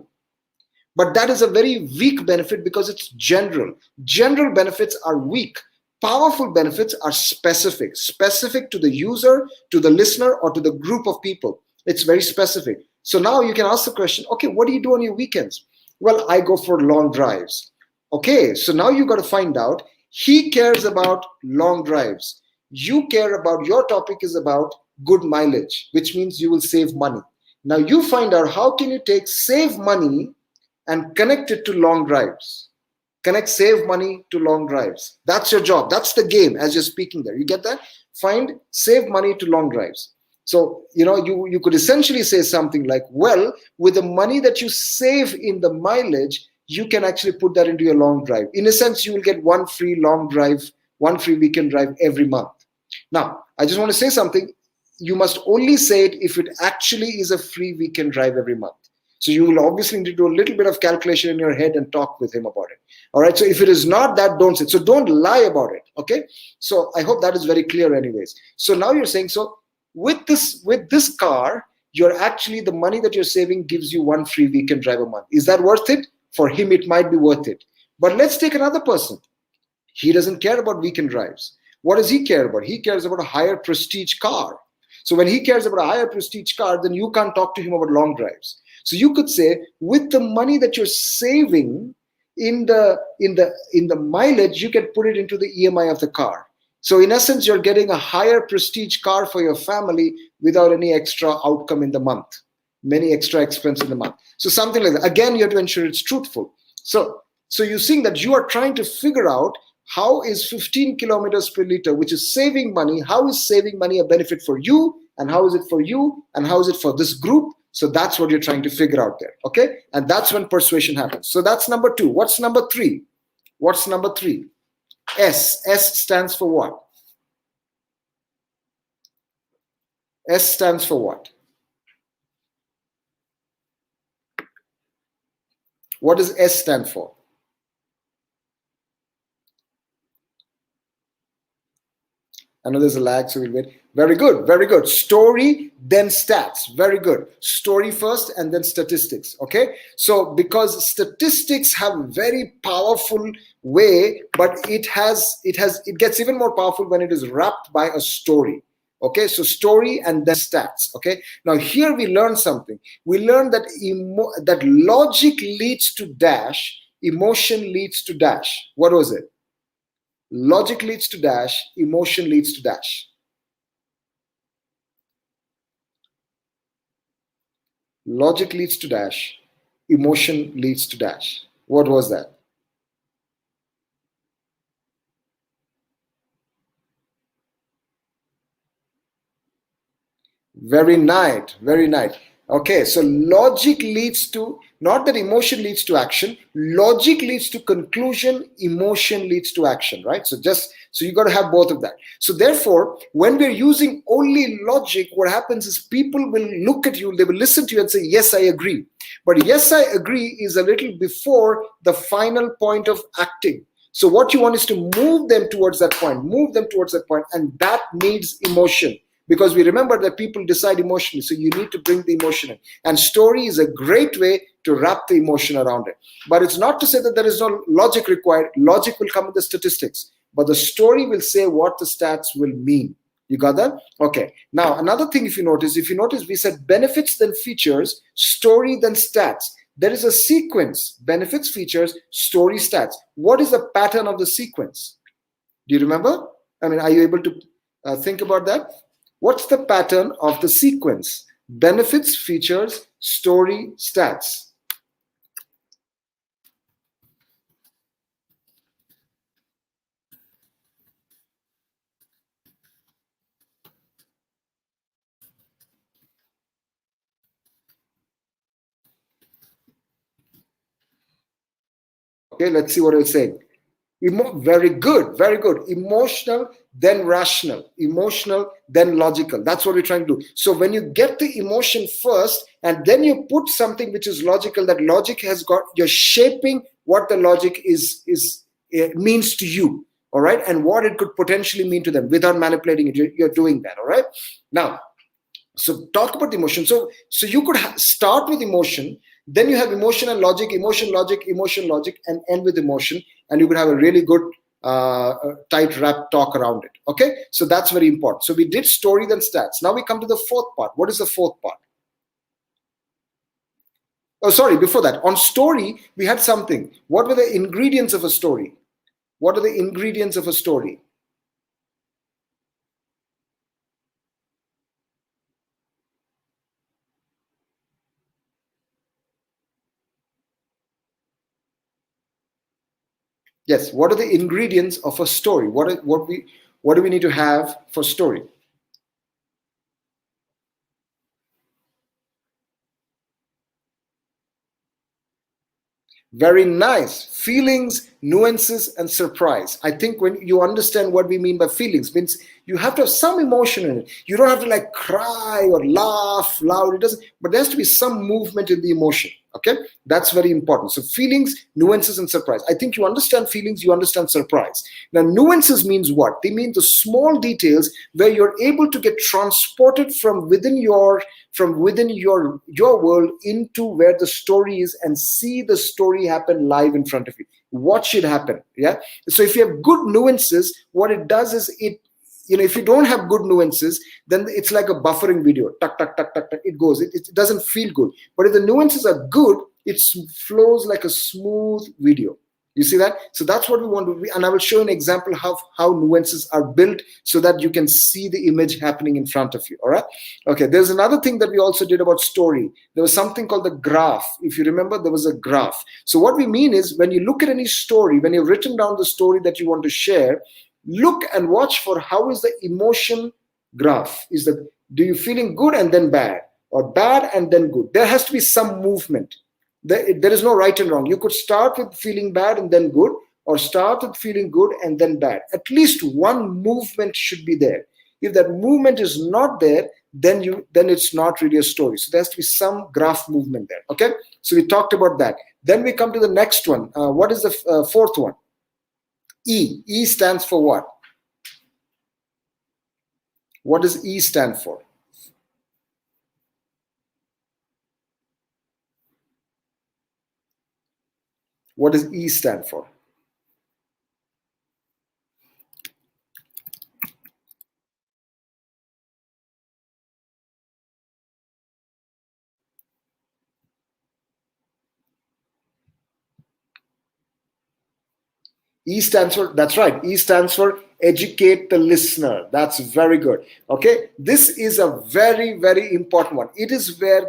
But that is a very weak benefit because it's general. General benefits are weak. Powerful benefits are specific to the user, to the listener, or to the group of people. It's very specific. So now you can ask the question, okay, what do you do on your weekends? Well, I go for long drives. Okay, so now you got to find out, he cares about long drives. You care about, your topic is about good mileage, which means you will save money. Now you find out, how can you take save money and connect it to long drives? Connect save money to long drives. That's your job. That's the game as you're speaking there. You get that? Find save money to long drives. So, you could essentially say something like, well, with the money that you save in the mileage, you can actually put that into your long drive. In a sense, you will get one free long drive, one free weekend drive every month. Now, I just want to say something. You must only say it if it actually is a free weekend drive every month. So you will obviously need to do a little bit of calculation in your head and talk with him about it. All right. So if it is not that, don't say it. So don't lie about it. Okay. So I hope that is very clear anyways. So now you're saying, so with this car, you're actually, the money that you're saving gives you one free weekend drive a month. Is that worth it? For him, it might be worth it. But let's take another person. He doesn't care about weekend drives. What does he care about? He cares about a higher prestige car. So when he cares about a higher prestige car, then you can't talk to him about long drives. So you could say, with the money that you're saving in the mileage, you can put it into the EMI of the car. So in essence, you're getting a higher prestige car for your family without any extra outcome in the month, many extra expense in the month. So something like that. Again, you have to ensure it's truthful. So you're seeing that you are trying to figure out, how is 15 kilometers per liter, which is saving money, how is saving money a benefit for you, and how is it for you, and how is it for this group? So that's what you're trying to figure out there, okay? And that's when persuasion happens. So that's number 2. What's number 3? What's number 3? S. S stands for what? S stands for what? What does S stand for? I know there's a lag, so we'll wait. Very good, very good. Story, then stats. Very good. Story first and then statistics. Okay. So because statistics have a very powerful way, but it gets even more powerful when it is wrapped by a story. Okay, so story and then stats. Okay, now here we learn something. We learn that that logic leads to dash, emotion leads to dash. What was it? Logic leads to dash, emotion leads to dash. Logic leads to dash, emotion leads to dash. What was that? Very nice, very nice. Okay, so logic leads to, not that emotion leads to action, logic leads to conclusion, emotion leads to action, right? So you got to have both of that. So therefore, when we're using only logic, what happens is people will look at you, they will listen to you and say, yes, I agree. But yes, I agree is a little before the final point of acting. So what you want is to move them towards that point, and that needs emotion. Because we remember that people decide emotionally, so you need to bring the emotion in. And story is a great way to wrap the emotion around it. But it's not to say that there is no logic required. Logic will come with the statistics, but the story will say what the stats will mean. You got that? Okay. Now, another thing, if you notice, we said benefits, then features, story, then stats. There is a sequence: benefits, features, story, stats. What is the pattern of the sequence? Do you remember? I mean, are you able to think about that? What's the pattern of the sequence? Benefits, features, story, stats. Okay, let's see what it's saying. Very good, very good. Emotional, then rational. Emotional, then logical. That's what we're trying to do. So when you get the emotion first, and then you put something which is logical, that logic has got, you're shaping what the logic means to you, all right, and what it could potentially mean to them without manipulating it. You're doing that, all right. Now, so talk about the emotion. So you could start with emotion, then you have emotion and logic, emotion, logic, and end with emotion, and you could have a really good tight wrap talk around it. Okay, so that's very important. So we did story, then stats. Now we come to the fourth part. What is the fourth part? Oh, sorry, before that, on story we had something. What were the ingredients of a story? What are the ingredients of a story? Yes, what are the ingredients of a story? What do we need to have for story? Very nice. Feelings, nuances, and surprise. I think when you understand what we mean by feelings, means you have to have some emotion in it. You don't have to like cry or laugh loud. It doesn't, but there has to be some movement in the emotion. Okay, that's very important. So feelings, nuances, and surprise. I think you understand feelings, you understand surprise. Now nuances means what? They mean the small details where you're able to get transported from within your world into where the story is and see the story happen live in front of you. What should happen? Yeah. So if you have good nuances, what it does is if you don't have good nuances, then it's like a buffering video. Tuck, tuck, tuck, tuck, tuck. It goes. It doesn't feel good. But if the nuances are good, it flows like a smooth video. You see that? So that's what we want to be. And I will show you an example of how nuances are built so that you can see the image happening in front of you. All right. Okay. There's another thing that we also did about story. There was something called the graph. If you remember, there was a graph. So what we mean is when you look at any story, when you've written down the story that you want to share, look and watch for how is the emotion graph. Do you feeling good and then bad, or bad and then good? There has to be some movement. There is no right and wrong. You could start with feeling bad and then good, or start with feeling good and then bad. At least one movement should be there. If that movement is not there, then it's not really a story. So there has to be some graph movement there. Okay, so we talked about that. Then we come to the next one. What is the fourth one? E stands for what? What does E stand for? What does E stand for? E stands for, that's right, E stands for educate the listener. That's very good. Okay, this is a very, very important one. It is where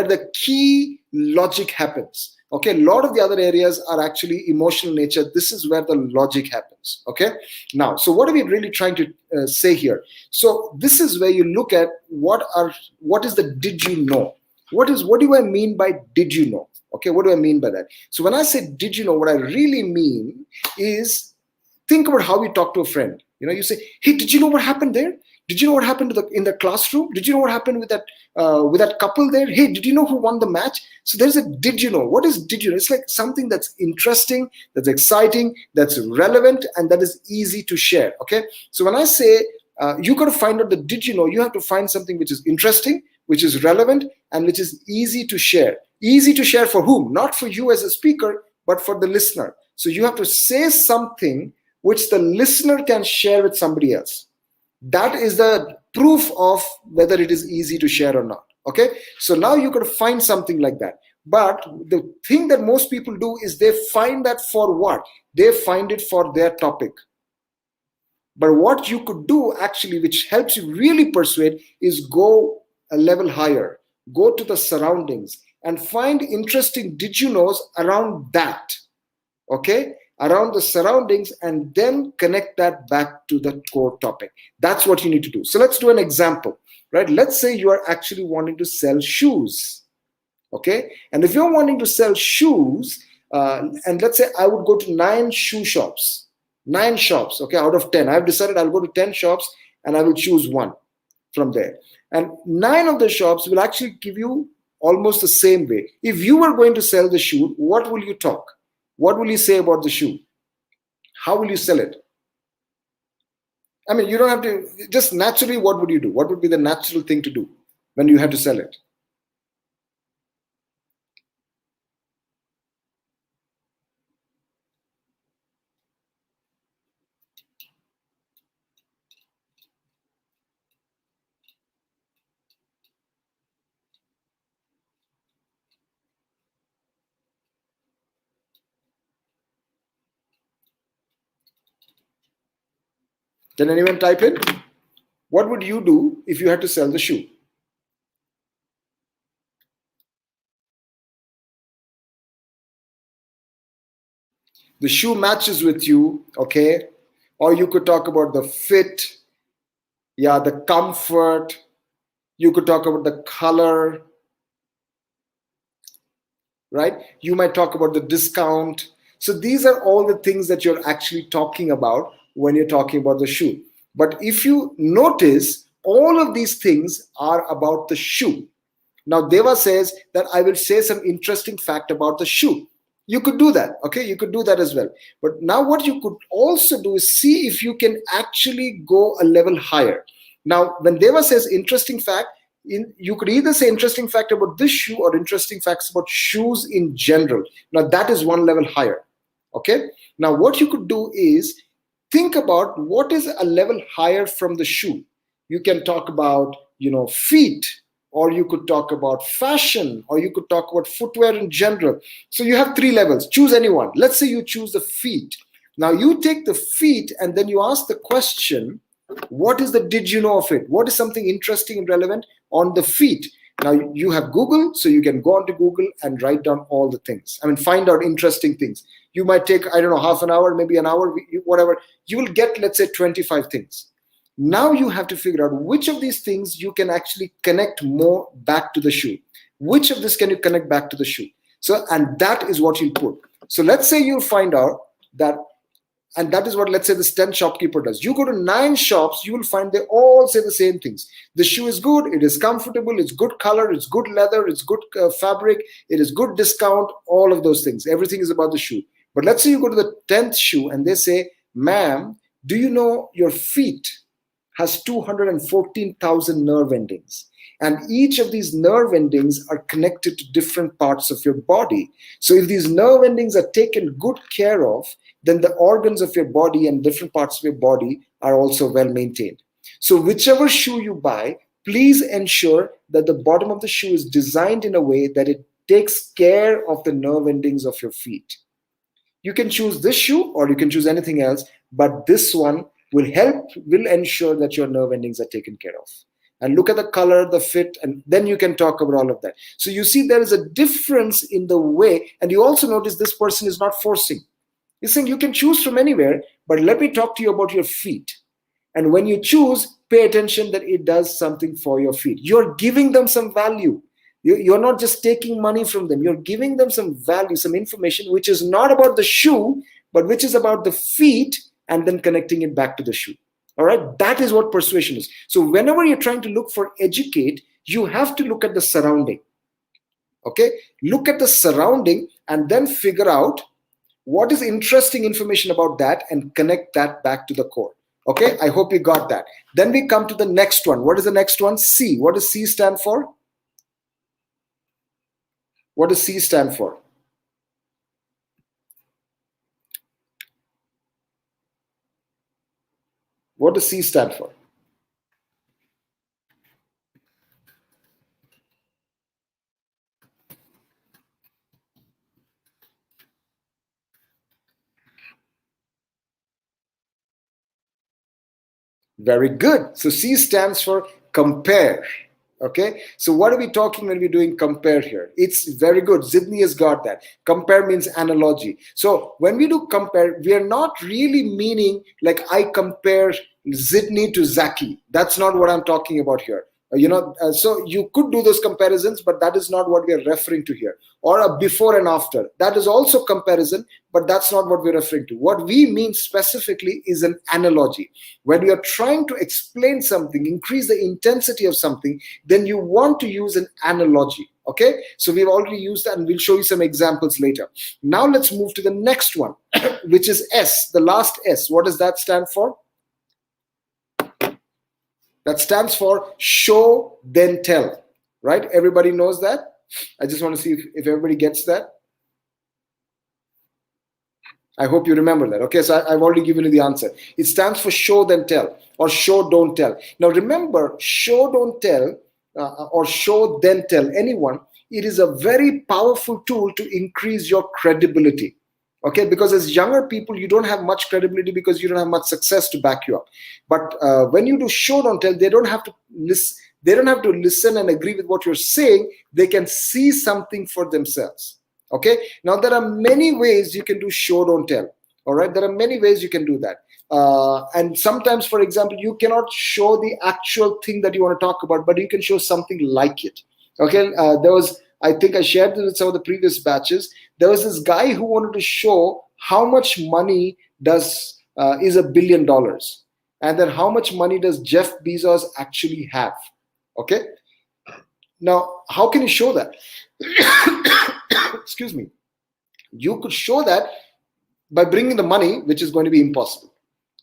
the key logic happens. Okay, a lot of the other areas are actually emotional nature. This is where the logic happens. Okay, now, so what are we really trying to say here? So this is where you look at what is the did you know? What do I mean by did you know? Okay, what do I mean by that? So when I say did you know, what I really mean is, think about how you talk to a friend. You say, hey, did you know what happened there? Did you know what happened in the classroom? Did you know what happened with that couple there? Hey, did you know who won the match? So there's a did you know. What is did you know? It's like something that's interesting, that's exciting, that's relevant, and that is easy to share. Okay, so when I say you got to find out the did you know, you have to find something which is interesting, which is relevant, and which is easy to share. Easy to share for whom? Not for you as a speaker, but for the listener. So you have to say something which the listener can share with somebody else. That is the proof of whether it is easy to share or not. Okay, so now you got to find something like that. But the thing that most people do is they find that for what? They find it for their topic. But what you could do actually, which helps you really persuade, is go a level higher. Go to the surroundings and find interesting did you knows around that. Okay? Around the surroundings, and then connect that back to the core topic. That's what you need to do. So let's do an example, right? Let's say you are actually wanting to sell shoes. Okay? And if you're wanting to sell shoes, and let's say I would go to 9 shoe shops. 9 shops, okay, out of 10. I've decided I'll go to 10 shops and I will choose one from there. And 9 of the shops will actually give you almost the same way. If you were going to sell the shoe, what will you talk? What will you say about the shoe? How will you sell it? I mean, you don't have to, just naturally, what would you do? What would be the natural thing to do when you have to sell it? Can anyone type in? What would you do if you had to sell the shoe? The shoe matches with you, okay? Or you could talk about the fit, yeah, the comfort. You could talk about the color, right? You might talk about the discount. So these are all the things that you're actually talking about when you're talking about the shoe. But if you notice, all of these things are about the shoe. Now, Deva says that I will say some interesting fact about the shoe. You could do that, okay? You could do that as well. But now what you could also do is see if you can actually go a level higher. Now, when Deva says interesting fact, you could either say interesting fact about this shoe or interesting facts about shoes in general. Now, that is one level higher, okay? Now, what you could do is think about what is a level higher from the shoe. You can talk about, feet, or you could talk about fashion, or you could talk about footwear in general. So you have 3 levels. Choose any one. Let's say you choose the feet. Now you take the feet and then you ask the question, what is the did you know of it? What is something interesting and relevant on the feet? Now you have Google, so you can go onto Google and write down all the things. I mean, find out interesting things. You might take, I don't know, half an hour, maybe an hour, whatever. You will get, let's say, 25 things. Now you have to figure out which of these things you can actually connect more back to the shoe. Which of this can you connect back to the shoe? So, and that is what you put. So let's say you'll find out that, and that is what, let's say, this 10 shopkeeper does. You go to 9 shops, you will find they all say the same things. The shoe is good, it is comfortable, it's good color, it's good leather, it's good fabric, it is good discount, all of those things. Everything is about the shoe. But let's say you go to the 10th shoe and they say, ma'am, do you know your feet? has 214,000 nerve endings. And each of these nerve endings are connected to different parts of your body. So if these nerve endings are taken good care of, then the organs of your body and different parts of your body are also well maintained. So whichever shoe you buy, please ensure that the bottom of the shoe is designed in a way that it takes care of the nerve endings of your feet. You can choose this shoe or you can choose anything else, but this one will ensure that your nerve endings are taken care of. And look at the color, the fit, and then you can talk about all of that. So you see there is a difference in the way, and you also notice this person is not forcing. He's saying you can choose from anywhere, but let me talk to you about your feet. And when you choose, pay attention that it does something for your feet. You're giving them some value. You're not just taking money from them. You're giving them some value, some information, which is not about the shoe, but which is about the feet, and then connecting it back to the shoe. All right. That is what persuasion is. So whenever you're trying to look for educate, you have to look at the surrounding. Okay. Look at the surrounding and then figure out what is interesting information about that and connect that back to the core. Okay, I hope you got that. Then we come to the next one. What is the next one? C. What does C stand for? What does C stand for? What does C stand for? Very good. So C stands for compare. Okay, so what are we talking when we're doing compare here? It's very good. Zidni has got that. Compare means analogy. So when we do compare, we are not really meaning like I compare Zidni to Zaki. That's not what I'm talking about here. So you could do those comparisons, but that is not what we are referring to here. Or a before and after. That is also comparison, but that's not what we're referring to. What we mean specifically is an analogy. When you're trying to explain something, increase the intensity of something, then you want to use an analogy. Okay, so we've already used that and we'll show you some examples later. Now let's move to the next one, which is S, the last S. What does that stand for? That stands for show, then tell, right? Everybody knows that. I just want to see if everybody gets that. I hope you remember that. Okay, so I've already given you the answer. It stands for show, then tell, or show, don't tell. Now remember, show, don't tell, or show, then tell anyone, it is a very powerful tool to increase your credibility. Okay, because as younger people, you don't have much credibility because you don't have much success to back you up. But when you do show, don't tell, they don't have to listen. They don't have to listen and agree with what you're saying. They can see something for themselves. Okay, now there are many ways you can do show, don't tell. All right, there are many ways you can do that. And sometimes, for example, you cannot show the actual thing that you want to talk about, but you can show something like it. Okay, I think I shared this with some of the previous batches. There was this guy who wanted to show how much money is $1 billion, and then how much money does Jeff Bezos actually have. Okay, now how can you show that? Excuse me. You could show that by bringing the money, which is going to be impossible.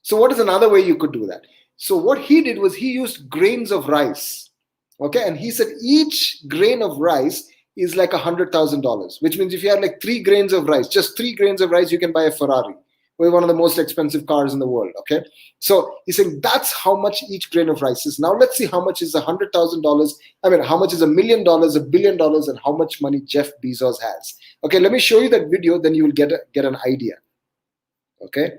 So what is another way you could do that? So what he did was he used grains of rice. Okay, and he said each grain of rice is like $100,000, which means if you have like 3 grains of rice, just 3 grains of rice, you can buy a Ferrari or one of the most expensive cars in the world. Okay, so he's saying that's how much each grain of rice is. Now let's see how much is $100,000. I mean, how much is $1 million, $1 billion, and how much money Jeff Bezos has. Okay, let me show you that video, then you will get an idea. Okay.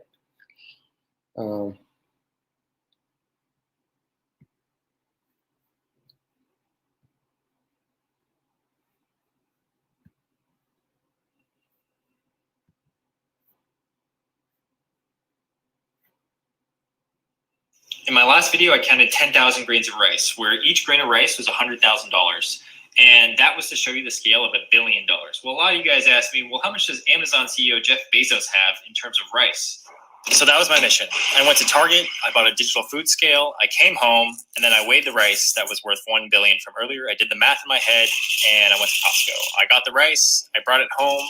In my last video, I counted 10,000 grains of rice, where each grain of rice was $100,000. And that was to show you the scale of $1 billion. Well, a lot of you guys asked me, well, how much does Amazon CEO Jeff Bezos have in terms of rice? So that was my mission. I went to Target, I bought a digital food scale, I came home, and then I weighed the rice that was worth $1 billion from earlier. I did the math in my head, and I went to Costco. I got the rice, I brought it home,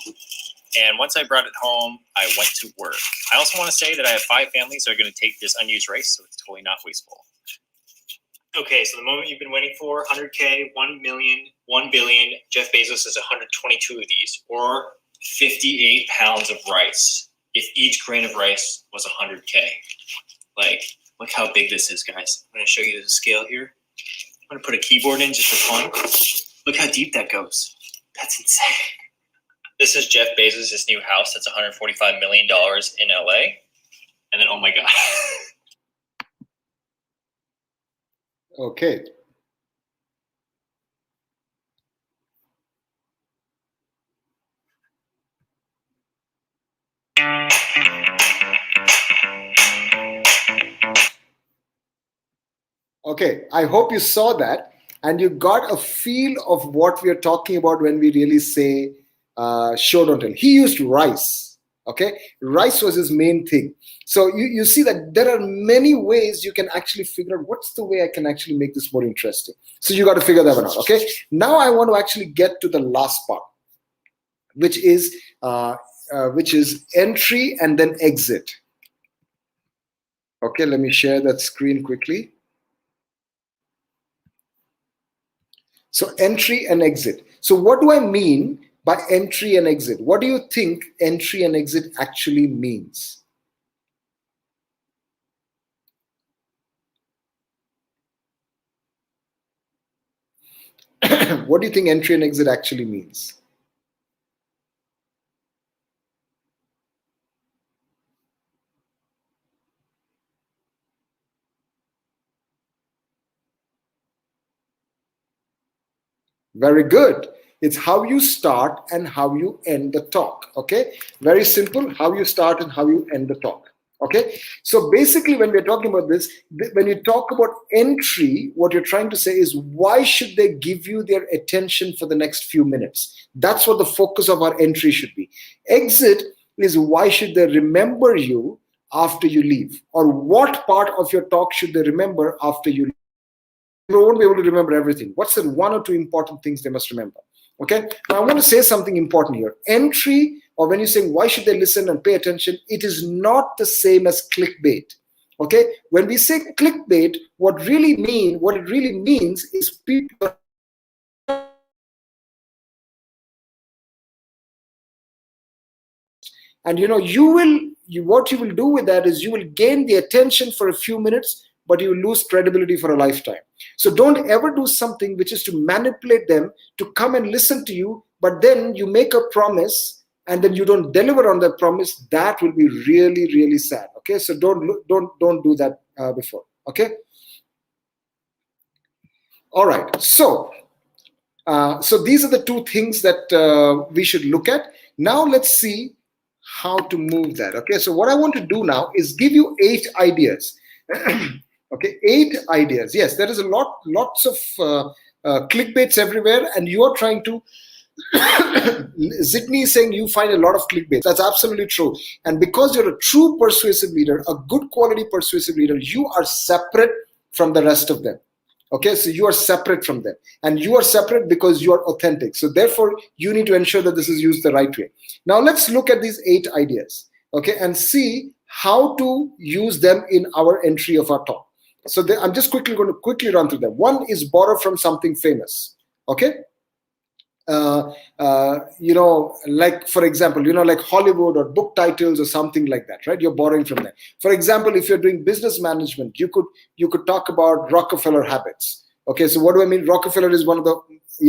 And once I brought it home, I went to work. I also want to say that I have 5 families that are going to take this unused rice, so it's totally not wasteful. Okay, so the moment you've been waiting for, 100K, 1 million, 1 billion. Jeff Bezos has 122 of these, or 58 pounds of rice. If each grain of rice was 100K. Like, look how big this is, guys. I'm going to show you the scale here. I'm going to put a keyboard in just for fun. Look how deep that goes. That's insane. This is Jeff Bezos' new house. That's $145 million in LA. And then, oh my God. Okay. Okay, I hope you saw that and you got a feel of what we are talking about when we really say show don't tell. He used rice. Okay, rice was his main thing. So you see that there are many ways you can actually figure out what's the way I can actually make this more interesting. So you got to figure that one out. Okay, now I want to actually get to the last part, which is entry and then exit. Okay, let me share that screen quickly. So entry and exit. So what do I mean by entry and exit? What do you think entry and exit actually means? What do you think entry and exit actually means? Very good. It's how you start and how you end the talk. Okay, very simple. How you start and how you end the talk. Okay, so basically when we're talking about this, when you talk about entry, what you're trying to say is why should they give you their attention for the next few minutes? That's what the focus of our entry should be. Exit is why should they remember you after you leave, or what part of your talk should they remember after you leave? They won't be able to remember everything. What's the 1 or 2 important things they must remember? Okay, now I want to say something important here. Entry, or when you're saying why should they listen and pay attention, it is not the same as clickbait. Okay, when we say clickbait, what it really means is people. And what you will do with that is you will gain the attention for a few minutes, but you will lose credibility for a lifetime. So don't ever do something which is to manipulate them to come and listen to you, but then you make a promise and then you don't deliver on that promise. That will be really, really sad. Okay, so don't do that before. Okay. All right. So these are the 2 things that we should look at. Now let's see how to move that. Okay, so what I want to do now is give you 8 ideas. Okay, 8 ideas. Yes, there is lots of clickbaits everywhere, and you are trying to. Zidney is saying you find a lot of clickbaits. That's absolutely true. And because you're a true persuasive leader, a good quality persuasive leader, you are separate from the rest of them. Okay, so you are separate from them, and you are separate because you are authentic. So therefore, you need to ensure that this is used the right way. Now let's look at these 8 ideas, okay, and see how to use them in our entry of our talk. So I'm just going to run through them. One is borrow from something famous. Okay. Like for example, like Hollywood or book titles or something like that, right? You're borrowing from that. For example, if you're doing business management, you could talk about Rockefeller habits. Okay, so what do I mean? Rockefeller is one of the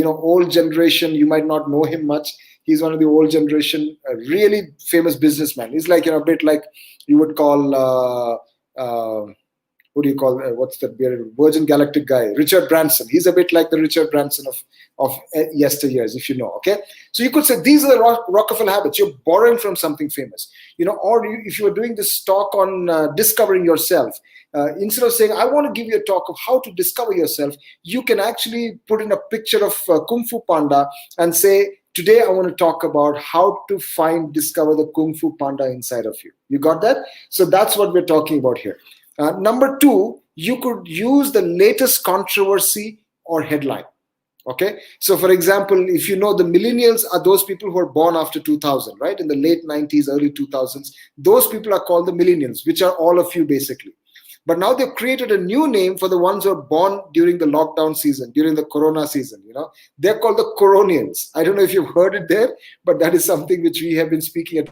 old generation. You might not know him much. He's one of the old generation, really famous businessman. He's like a bit like you would call. Who do you call what's the Virgin Galactic guy, Richard Branson. He's a bit like the Richard Branson of yesteryears, if you know. Okay, so you could say these are the Rockefeller habits. You're borrowing from something famous, or if you are doing this talk on discovering yourself, instead of saying I want to give you a talk of how to discover yourself, you can actually put in a picture of Kung Fu Panda and say, today I want to talk about how to discover the Kung Fu Panda inside of you. You got that? So that's what we're talking about here. Number 2, you could use the latest controversy or headline. Okay, so for example, if you know, the millennials are those people who are born after 2000, right? In the late 90s, early 2000s, those people are called the millennials, which are all of you basically. But now they've created a new name for the ones who are born during the lockdown season, during the corona season. They're called the coronials. I don't know if you've heard it there, but that is something which we have been speaking at.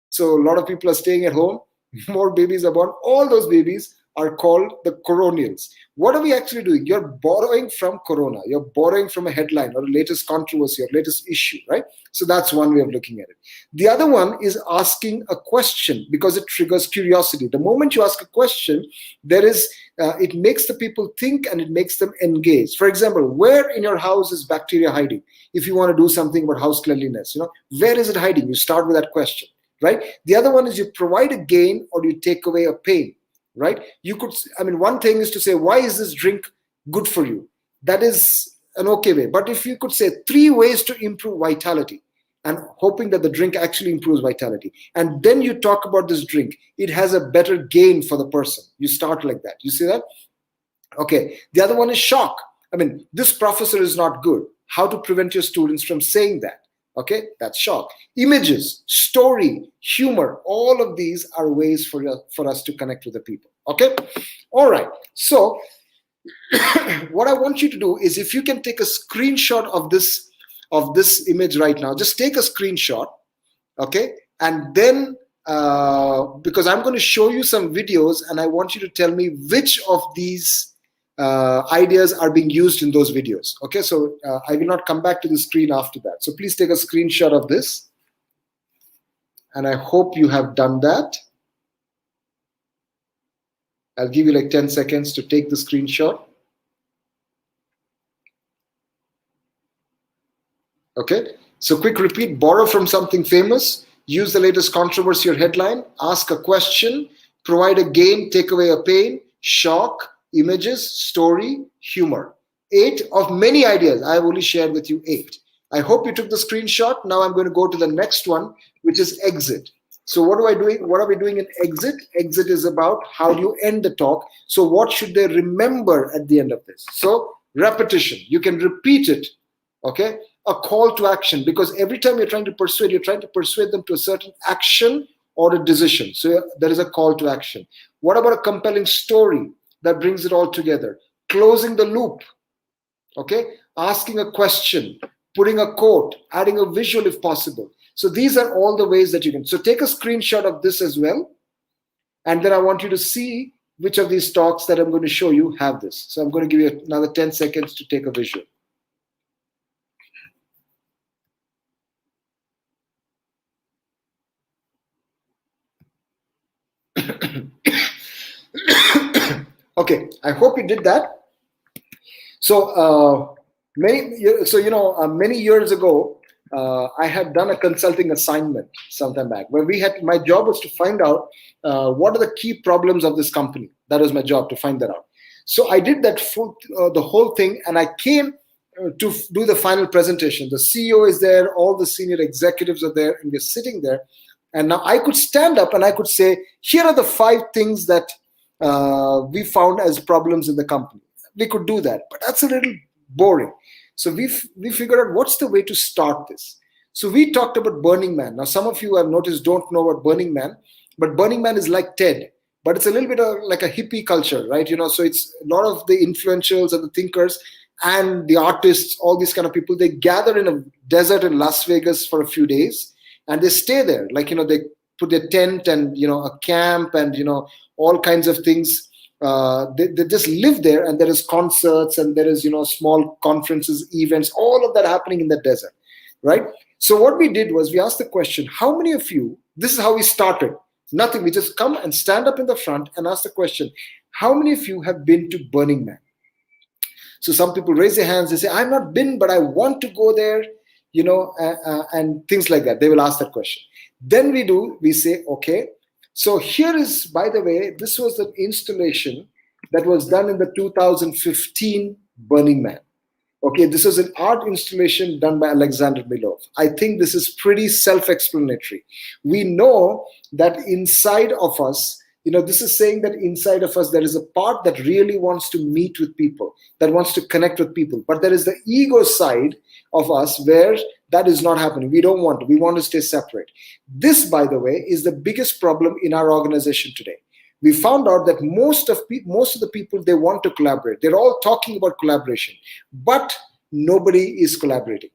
So a lot of people are staying at home. More babies are born. All those babies are called the coronials. What are we actually doing? You're borrowing from corona. You're borrowing from a headline or a latest controversy or latest issue, right? So that's one way of looking at it. The other one is asking a question, because it triggers curiosity. The moment you ask a question, it makes the people think and it makes them engage. For example, where in your house is bacteria hiding? If you want to do something about house cleanliness, where is it hiding? You start with that question. Right? The other one is you provide a gain or you take away a pain, right? One thing is to say, why is this drink good for you? That is an okay way. But if you could say 3 ways to improve vitality, and hoping that the drink actually improves vitality, and then you talk about this drink, it has a better gain for the person. You start like that. You see that? Okay. The other one is shock. This professor is not good. How to prevent your students from saying that? Okay, that's shock. Images, story, humor, all of these are ways for us to connect with the people. Okay, all right. So what I want you to do is, if you can take a screenshot of this image right now, just take a screenshot, okay, and then because I'm going to show you some videos, and I want you to tell me which of these ideas are being used in those videos. Okay, so I will not come back to the screen after that. So please take a screenshot of this. And I hope you have done that. I'll give you like 10 seconds to take the screenshot. Okay, so quick repeat: borrow from something famous, use the latest controversy or headline, ask a question, provide a gain, take away a pain, shock, images, story, humor. 8 of many ideas. I have only shared with you 8. I hope you took the screenshot. Now I'm going to go to the next one, which is exit. So what are we doing in exit? Exit is about how do you end the talk. So what should they remember at the end of this? So repetition. You can repeat it. Okay. A call to action, because every time you're trying to persuade them to a certain action or a decision. So there is a call to action. What about a compelling story that brings it all together? Closing the loop, okay? Asking a question, putting a quote, adding a visual if possible. So these are all the ways that you can. So take a screenshot of this as well. And then I want you to see which of these talks that I'm going to show you have this. So I'm going to give you another 10 seconds to take a visual. Okay, I hope you did that. So many years ago, I had done a consulting assignment sometime back, where my job was to find out what are the key problems of this company. That was my job, to find that out. So I did that the whole thing, and I came to do the final presentation. The CEO is there, all the senior executives are there, and we're sitting there. And now I could stand up and I could say, here are the 5 things that we found as problems in the company. We could do that, but that's a little boring. So we figured out what's the way to start this. So we talked about Burning Man. Now, some of you I've noticed don't know about Burning Man, but Burning Man is like TED, but it's a little bit like a hippie culture, right? So it's a lot of the influentials and the thinkers and the artists, all these kind of people, they gather in a desert in Las Vegas for a few days, and they stay there. Like, they put their tent and, a camp and, all kinds of things. They just live there, and there is concerts and there is, small conferences, events, all of that happening in the desert, right? So what we did was we asked the question, how many of you, this is how we started. Nothing, we just come and stand up in the front and ask the question, how many of you have been to Burning Man? So some people raise their hands, they say, I've not been, but I want to go there, and things like that. They will ask that question. Then we say, okay, so here is, by the way, this was an installation that was done in the 2015 Burning Man. Okay, this was an art installation done by Alexander Milov. I think this is pretty self-explanatory. We know that inside of us, This is saying that inside of us there is a part that really wants to meet with people, that wants to connect with people, but there is the ego side of us where that is not happening. We don't want to. We want to stay separate. This, by the way, is the biggest problem in our organization today. We found out that most of the people, they want to collaborate. They're all talking about collaboration, but nobody is collaborating.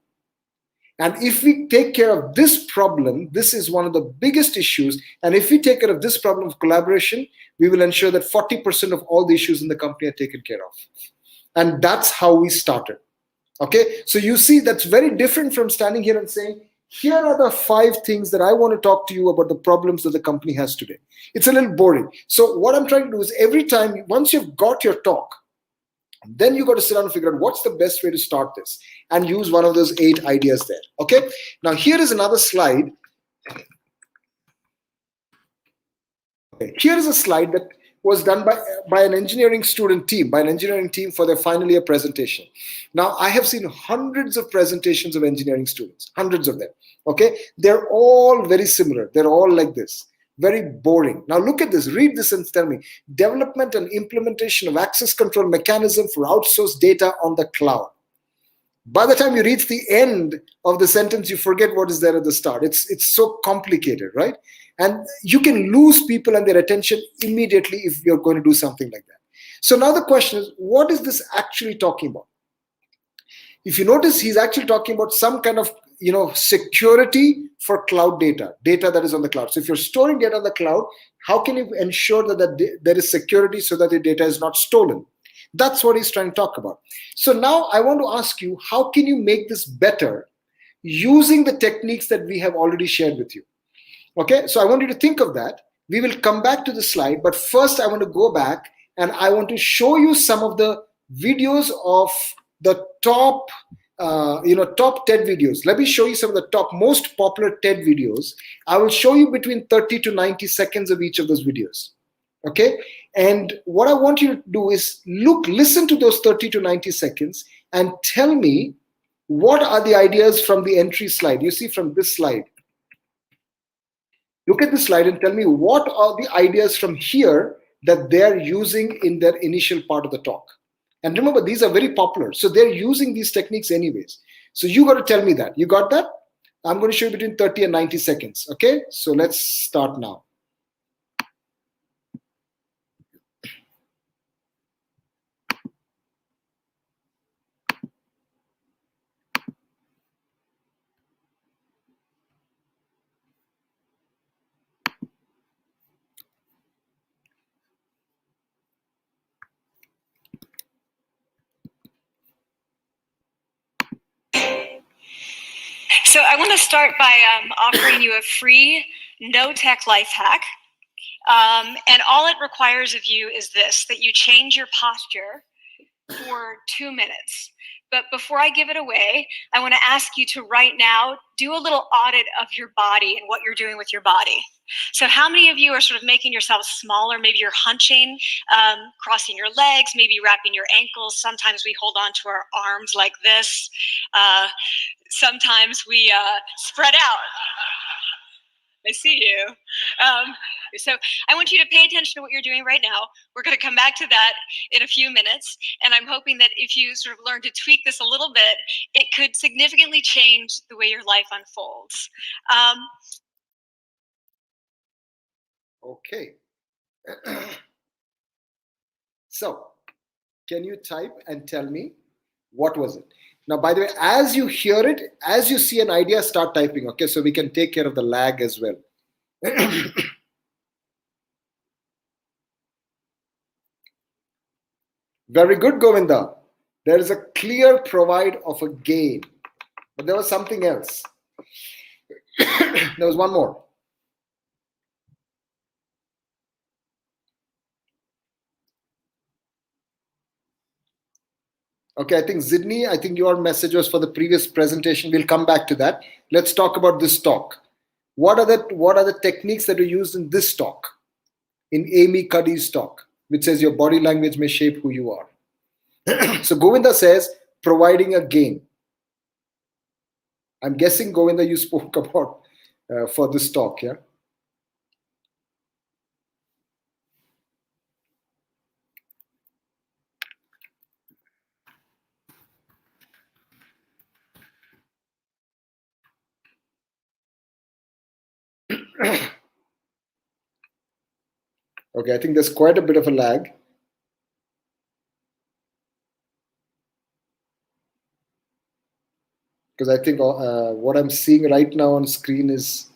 And if we take care of this problem, this is one of the biggest issues. And if we take care of this problem of collaboration, we will ensure that 40% of all the issues in the company are taken care of. And that's how we started. Okay, so you see, that's very different from standing here and saying, here are the 5 things that I want to talk to you about the problems that the company has today. It's a little boring. So what I'm trying to do is every time, once you've got your talk, then you got to sit down and figure out what's the best way to start this and use one of those 8 ideas there. Okay, now here is another slide. Okay. Here is a slide that was done by an engineering team for their final year presentation. Now, I have seen hundreds of presentations of engineering students, hundreds of them. Okay, they're all very similar. They're all like this. Very boring. Now look at this, read this and tell me. Development and implementation of access control mechanism for outsourced data on the cloud. By the time you reach the end of the sentence, you forget what is there at the start. It's so complicated, right? And you can lose people and their attention immediately if you're going to do something like that. So now the question is, what is this actually talking about? If you notice, he's actually talking about some kind of security for cloud data that is on the cloud. So if you're storing data on the cloud, how can you ensure that there is security so that the data is not stolen? That's what he's trying to talk about. So now I want to ask you, how can you make this better using the techniques that we have already shared with you? Okay, so I want you to think of that. We will come back to the slide, but first I want to go back and I want to show you some of the videos of the top TED videos. Let me show you some of the top most popular TED videos. I will show you between 30 to 90 seconds of each of those videos. Okay, and what I want you to do is listen to those 30 to 90 seconds and tell me what are the ideas from the entry slide. You see from this slide. Look at the slide and tell me what are the ideas from here that they're using in their initial part of the talk. And remember, these are very popular. So they're using these techniques anyways. So you got to tell me that. You got that? I'm going to show you between 30 and 90 seconds. Okay, so let's start now. So I want to start by offering you a free no-tech life hack. And all it requires of you is this, that you change your posture for 2 minutes. But before I give it away, I want to ask you to right now do a little audit of your body and what you're doing with your body. So how many of you are sort of making yourself smaller? Maybe you're hunching, crossing your legs, maybe wrapping your ankles. Sometimes we hold on to our arms like this. Sometimes we spread out. I see you. So I want you to pay attention to what you're doing right now. We're going to come back to that in a few minutes. And I'm hoping that if you sort of learn to tweak this a little bit, it could significantly change the way your life unfolds. Okay. So can you type and tell me what was it? Now, by the way, as you hear it, as you see an idea, start typing, okay? So we can take care of the lag as well. Very good, Govinda. There is a clear provide of a gain. But there was something else. There was one more. Okay, I think Zidney, I think your message was for the previous presentation. We'll come back to that. Let's talk about this talk. What are the techniques that are used in this talk? In Amy Cuddy's talk, which says your body language may shape who you are. So Govinda says, providing a gain. I'm guessing, Govinda, you spoke about for this talk, yeah? Okay, I think there's quite a bit of a lag. Because I think what I'm seeing right now on screen is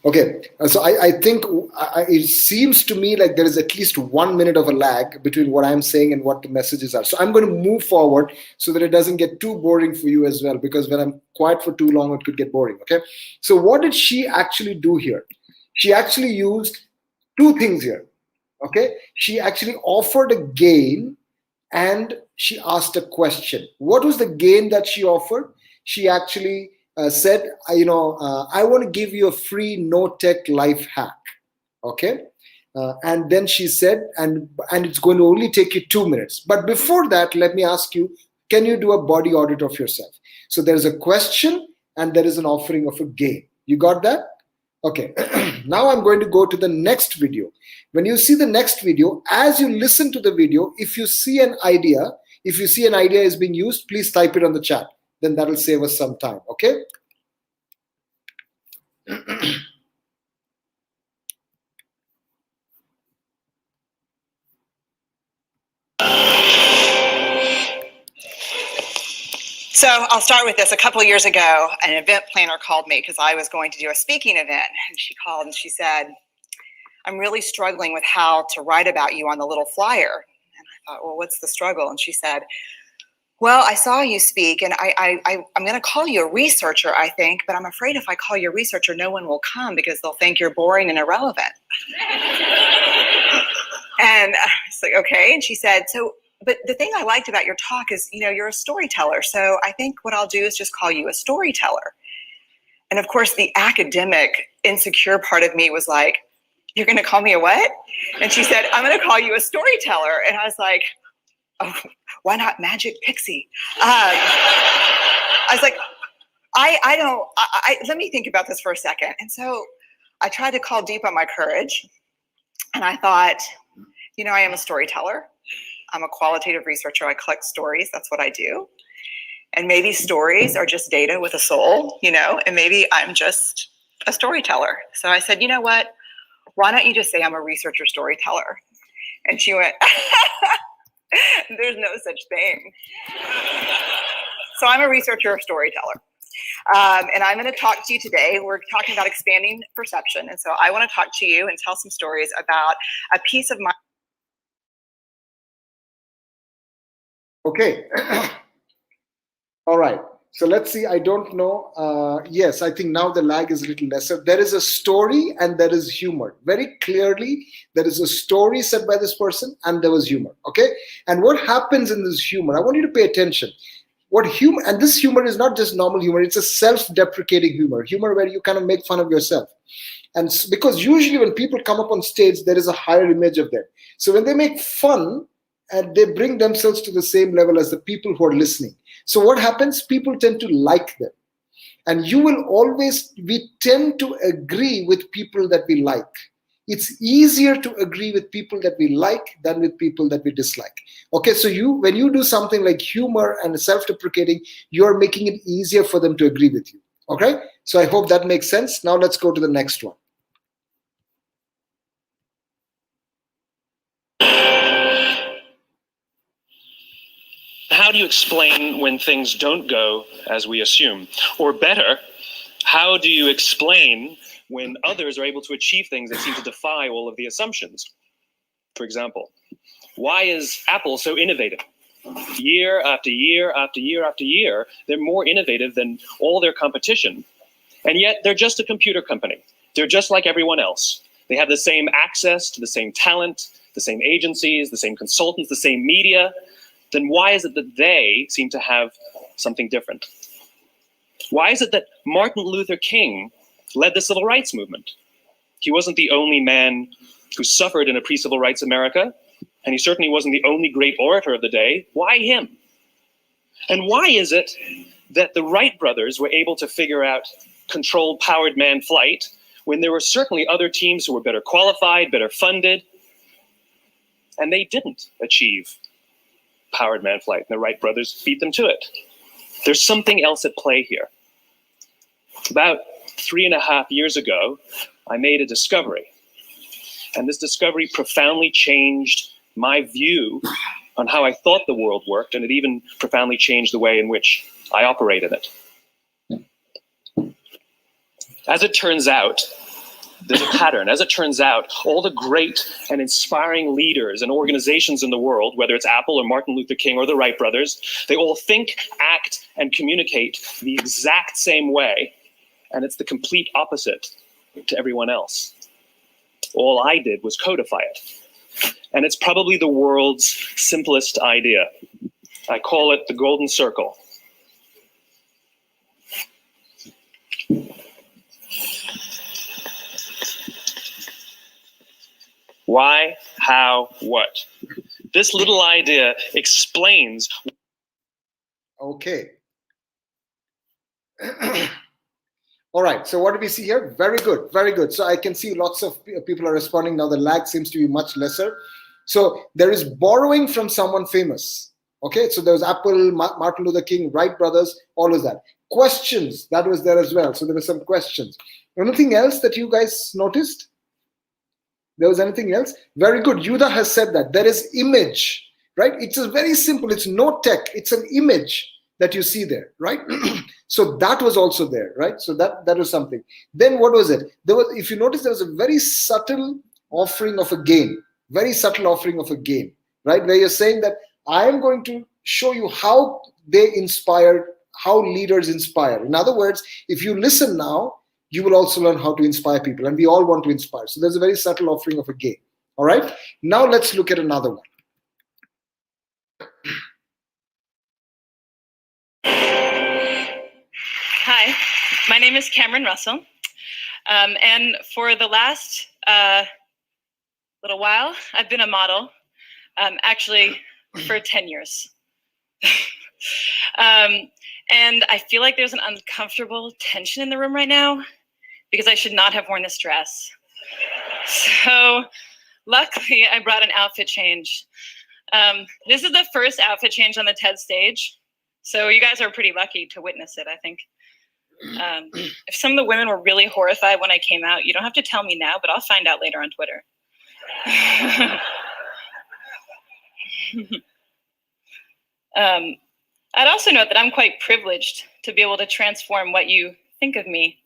okay, so I think it seems to me like there is at least 1 minute of a lag between what I'm saying and what the messages are. So I'm going to move forward so that it doesn't get too boring for you as well, because when I'm quiet for too long, it could get boring. Okay, so what did she actually do here? She actually used two things here. Okay, she actually offered a gain and she asked a question. What was the gain that she offered? She actually said, I want to give you a free no tech life hack. Okay. And then she said, and it's going to only take you 2 minutes. But before that, let me ask you, can you do a body audit of yourself? So there's a question and there is an offering of a gain. You got that? Okay, now I'm going to go to the next video. When you see the next video, as you listen to the video, if you see an idea is being used, please type it on the chat. Then that'll save us some time, okay? So I'll start with this. A couple of years ago, an event planner called me because I was going to do a speaking event. And she called and she said, I'm really struggling with how to write about you on the little flyer. And I thought, well, what's the struggle? And she said, well, I saw you speak and I'm going to call you a researcher, I think, but I'm afraid if I call you a researcher, no one will come because they'll think you're boring and irrelevant. And I was like, okay. And she said, but the thing I liked about your talk is, you're a storyteller. So I think what I'll do is just call you a storyteller. And of course, the academic, insecure part of me was like, you're going to call me a what? And she said, I'm going to call you a storyteller. And I was like, oh, why not Magic Pixie? I was like, let me think about this for a second. And so I tried to call deep on my courage. And I thought, I am a storyteller. I'm a qualitative researcher. I collect stories. That's what I do. And maybe stories are just data with a soul, and maybe I'm just a storyteller. So I said, you know what? Why don't you just say I'm a researcher storyteller? And she went, there's no such thing. So I'm a researcher storyteller. And I'm going to talk to you today. We're talking about expanding perception. And so I want to talk to you and tell some stories about a piece of my. Okay. All right. So let's see. I don't know. Yes, I think now the lag is a little lesser. There is a story and there is humor. Very clearly, there is a story said by this person and there was humor. Okay. And what happens in this humor? I want you to pay attention. And this humor is not just normal humor. It's a self-deprecating humor where you kind of make fun of yourself. And because usually when people come up on stage, there is a higher image of them. So when they make fun, and they bring themselves to the same level as the people who are listening. So what happens? People tend to like them. And we tend to agree with people that we like. It's easier to agree with people that we like than with people that we dislike. Okay, so when you do something like humor and self-deprecating, you're making it easier for them to agree with you. Okay, so I hope that makes sense. Now let's go to the next one. How do you explain when things don't go as we assume? Or better, how do you explain when others are able to achieve things that seem to defy all of the assumptions? For example, why is Apple so innovative? Year after year after year after year, they're more innovative than all their competition. And yet they're just a computer company. They're just like everyone else. They have the same access to the same talent, the same agencies, the same consultants, the same media. Then why is it that they seem to have something different? Why is it that Martin Luther King led the civil rights movement? He wasn't the only man who suffered in a pre-civil rights America, and he certainly wasn't the only great orator of the day. Why him? And why is it that the Wright brothers were able to figure out controlled powered manned flight when there were certainly other teams who were better qualified, better funded? and they didn't achieve powered man flight, and the Wright brothers beat them to it. There's something else at play here. About 3.5 years ago, I made a discovery, and this discovery profoundly changed my view on how I thought the world worked, and it even profoundly changed the way in which I operate in it. As it turns out, there's a pattern. As it turns out, all the great and inspiring leaders and organizations in the world, whether it's Apple or Martin Luther King or the Wright brothers, they all think, act, and communicate the exact same way, and it's the complete opposite to everyone else. All I did was codify it. And it's probably the world's simplest idea. I call it the golden circle. Why, how, what? This little idea explains. Okay. All right, so what do we see here? Very good, very good. So I can see lots of people are responding now. The lag seems to be much lesser. So there is borrowing from someone famous. Okay, so there was Apple, Martin Luther King, Wright brothers, all of that. Questions, that was there as well. So there were some questions. Anything else that you guys noticed? There was anything else? Very good. Yuda has said that. There is image, right? It's a very simple, it's no tech. It's an image that you see there, right? So that was also there, right? So that was something. Then what was it? There was, if you notice, there was a very subtle offering of a game, very subtle offering of a game, right? Where you're saying that I am going to show you how they inspired, how leaders inspire. In other words, if you listen now, you will also learn how to inspire people, and we all want to inspire. So there's a very subtle offering of a game. All right. Now let's look at another one. Hi, my name is Cameron Russell, and for the last little while, I've been a model, actually for 10 years. And I feel like there's an uncomfortable tension in the room right now because I should not have worn this dress. So luckily, I brought an outfit change. This is the first outfit change on the TED stage. So you guys are pretty lucky to witness it, I think. If some of the women were really horrified when I came out, you don't have to tell me now, but I'll find out later on Twitter. I'd also note that I'm quite privileged to be able to transform what you think of me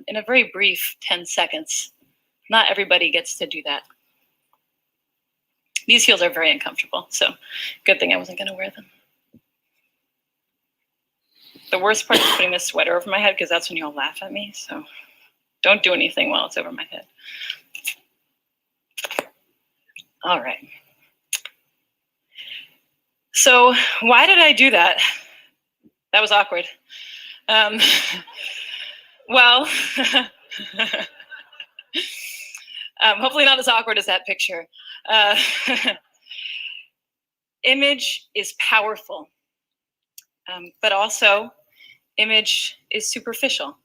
in a very brief 10 seconds. Not everybody gets to do that. These heels are very uncomfortable, so good thing I wasn't going to wear them. The worst part is putting this sweater over my head because that's when you'll laugh at me, so don't do anything while it's over my head. All right. So why did I do that? That was awkward. Well, hopefully not as awkward as that picture. Image is powerful, but also image is superficial.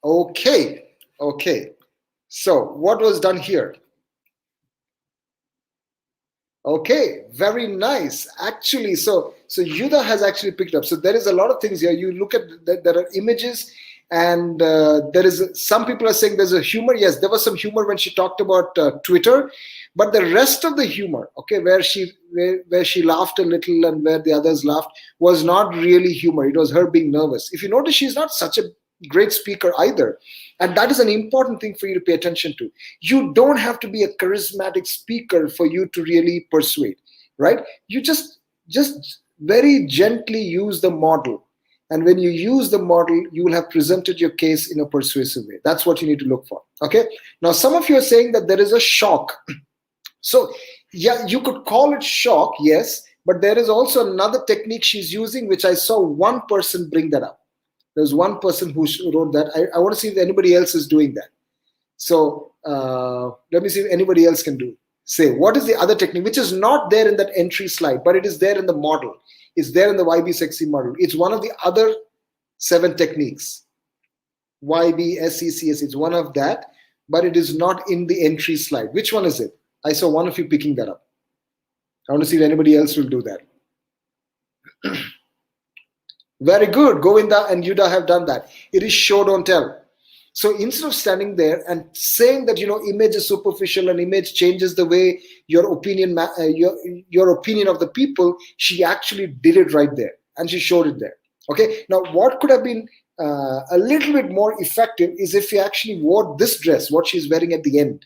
Okay, okay. So what was done here? Okay, very nice. Actually, so Yuda has actually picked up. So there is a lot of things here. You look at there are images, and there is some people are saying there's a humor. Yes, there was some humor when she talked about Twitter, but the rest of the humor, okay, where she laughed a little and where the others laughed, was not really humor. It was her being nervous. If you notice, she's not such a great speaker either. And that is an important thing for you to pay attention to. You don't have to be a charismatic speaker for you to really persuade, right? You just very gently use the model. And when you use the model, you will have presented your case in a persuasive way. That's what you need to look for, okay? Now, some of you are saying that there is a shock. So, yeah, you could call it shock, yes, but there is also another technique she's using, which I saw one person bring that up. There's one person who wrote that. I want to see if anybody else is doing that. So let me see if anybody else can say, what is the other technique, which is not there in that entry slide, but it is there in the model. It's there in the YB Sexy model. It's one of the other 7 techniques. YB, SECS, it's one of that. but it is not in the entry slide. Which one is it? I saw one of you picking that up. I want to see if anybody else will do that. Very good. Govinda and Yuda have done that. It is show, don't tell. So instead of standing there and saying that, image is superficial and image changes the way your opinion, your opinion of the people, she actually did it right there and she showed it there. Okay. Now, what could have been a little bit more effective is if she actually wore this dress, what she's wearing at the end.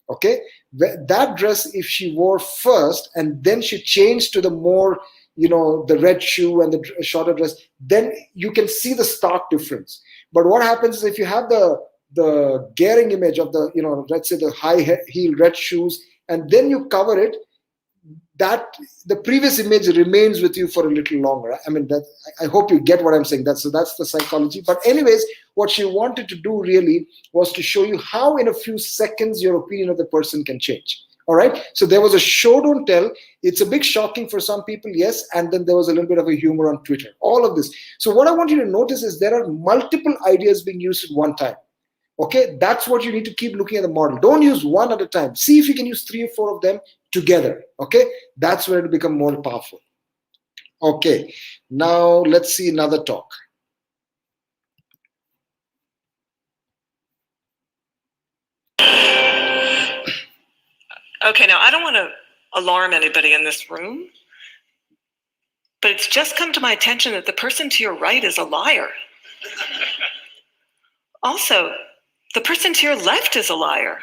Okay. That dress, if she wore first and then she changed to the more, the red shoe and the shorter dress, then you can see the stark difference. But what happens is if you have the gearing image of the, let's say the high heel red shoes, and then you cover it, that the previous image remains with you for a little longer. I mean, I hope you get what I'm saying. That's the psychology. But anyways, what she wanted to do really was to show you how in a few seconds your opinion of the person can change. All right. So there was a show, don't tell. It's a bit shocking for some people, yes. And then there was a little bit of a humor on Twitter. All of this. So what I want you to notice is there are multiple ideas being used at one time. Okay. That's what you need to keep looking at the model. Don't use one at a time. See if you can use 3 or 4 of them together. Okay. That's where it will become more powerful. Okay. Now let's see another talk. Okay, now I don't want to alarm anybody in this room, but it's just come to my attention that the person to your right is a liar. Also, the person to your left is a liar.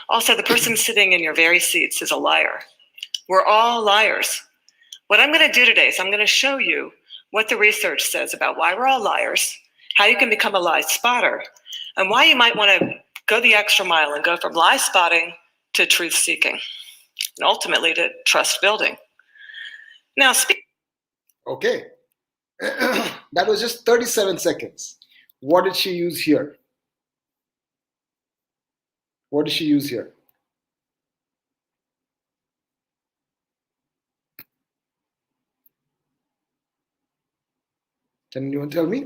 Also, the person sitting in your very seats is a liar. We're all liars. What I'm going to do today is I'm going to show you what the research says about why we're all liars, how you can become a lie spotter, and why you might want to go the extra mile and go from lie spotting to truth seeking, and ultimately to trust building. Now, okay, that was just 37 seconds. What did she use here? What did she use here? Can anyone tell me?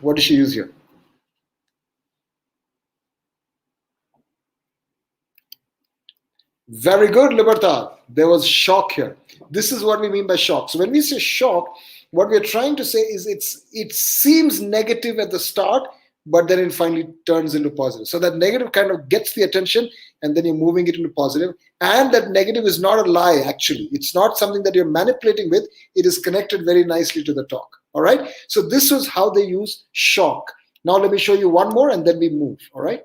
What did she use here? Very good, Libertad. There was shock here. This is what we mean by shock. So when we say shock, what we're trying to say is it seems negative at the start, but then it finally turns into positive. So that negative kind of gets the attention, and then you're moving it into positive. And that negative is not a lie, actually. It's not something that you're manipulating with. It is connected very nicely to the talk. All right? So this is how they use shock. Now let me show you one more, and then we move. All right?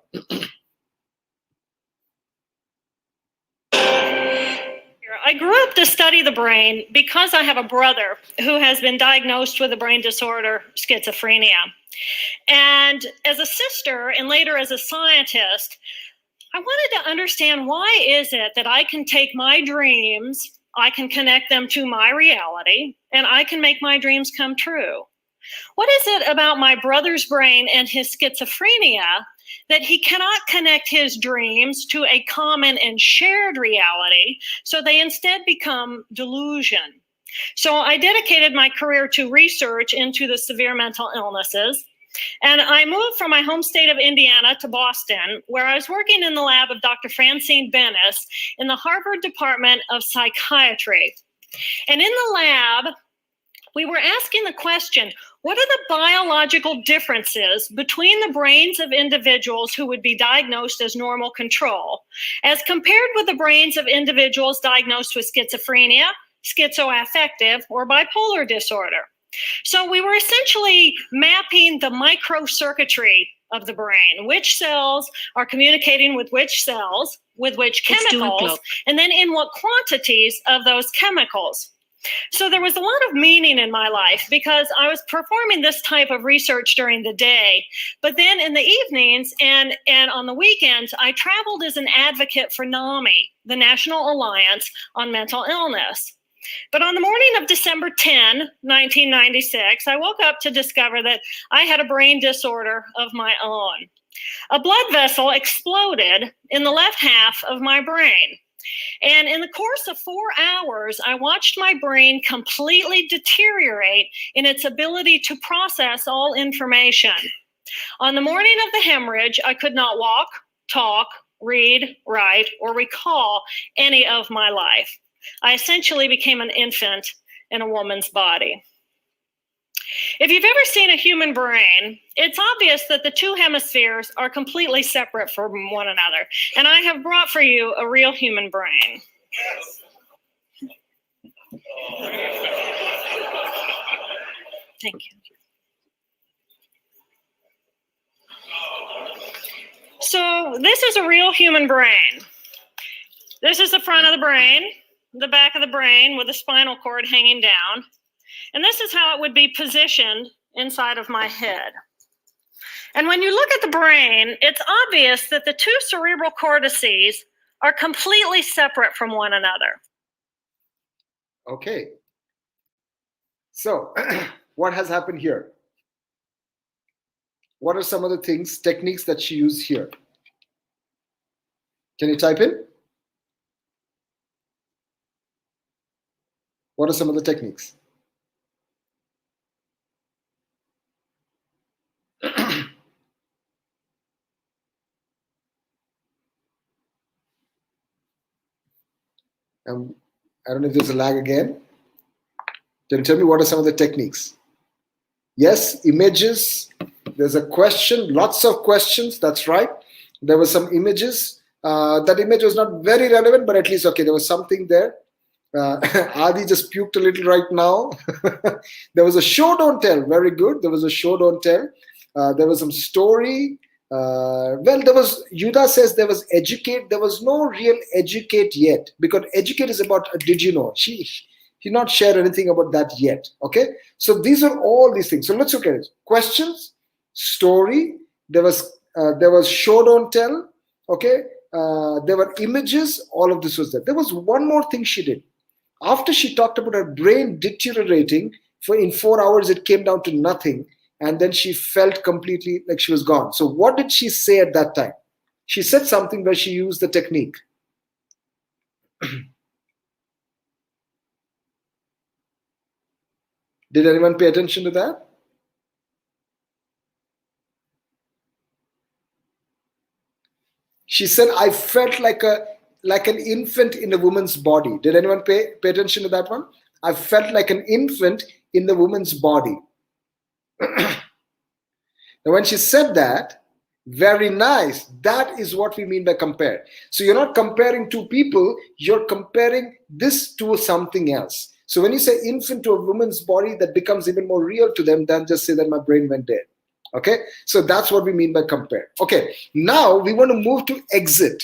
I grew up to study the brain because I have a brother who has been diagnosed with a brain disorder, schizophrenia. And as a sister and later as a scientist, I wanted to understand why is it that I can take my dreams, I can connect them to my reality, and I can make my dreams come true. What is it about my brother's brain and his schizophrenia that he cannot connect his dreams to a common and shared reality, so they instead become delusion? So I dedicated my career to research into the severe mental illnesses, and I moved from my home state of Indiana to Boston, where I was working in the lab of Dr. Francine Bennis in the Harvard Department of Psychiatry. And in the lab, we were asking the question, what are the biological differences between the brains of individuals who would be diagnosed as normal control as compared with the brains of individuals diagnosed with schizophrenia, schizoaffective, or bipolar disorder? So we were essentially mapping the microcircuitry of the brain, which cells are communicating with which cells, with which chemicals, and then in what quantities of those chemicals. So there was a lot of meaning in my life because I was performing this type of research during the day. But then in the evenings and on the weekends, I traveled as an advocate for NAMI, the National Alliance on Mental Illness. But on the morning of December 10, 1996, I woke up to discover that I had a brain disorder of my own. A blood vessel exploded in the left half of my brain. And in the course of 4 hours, I watched my brain completely deteriorate in its ability to process all information. On the morning of the hemorrhage, I could not walk, talk, read, write, or recall any of my life. I essentially became an infant in a woman's body. If you've ever seen a human brain, it's obvious that the two hemispheres are completely separate from one another. And I have brought for you a real human brain. Thank you. So this is a real human brain. This is the front of the brain, the back of the brain with the spinal cord hanging down. And this is how it would be positioned inside of my head. And when you look at the brain, it's obvious that the two cerebral cortices are completely separate from one another. Okay. So what has happened here? What are some of the techniques that she used here? Can you type in? What are some of the techniques? I don't know if there's a lag again. Can you tell me what are some of the techniques? Yes, images. There's a question, lots of questions. That's right. There were some images. That image was not very relevant, but at least, okay, there was something there. Adi just puked a little right now. There was a show, don't tell. Very good. There was a show, don't tell. There was some story. Well, there was, Yuda says there was educate. There was no real educate yet, because educate is about, did you know? She did not share anything about that yet. Okay. So these are all these things. So let's look at it. Questions, story. There was show, don't tell. Okay. There were images. All of this was there. There was one more thing she did. After she talked about her brain deteriorating, in 4 hours, it came down to nothing. And then she felt completely like she was gone. So what did she say at that time? She said something where she used the technique. Did anyone pay attention to that? She said, I felt like an infant in a woman's body. Did anyone pay attention to that one? I felt like an infant in the woman's body. Now, when she said that, very nice. That is what we mean by compare. So you're not comparing two people, you're comparing this to something else. So when you say infant to a woman's body, that becomes even more real to them than just say that my brain went dead. Okay, so that's what we mean by compare. Okay, now we want to move to exit.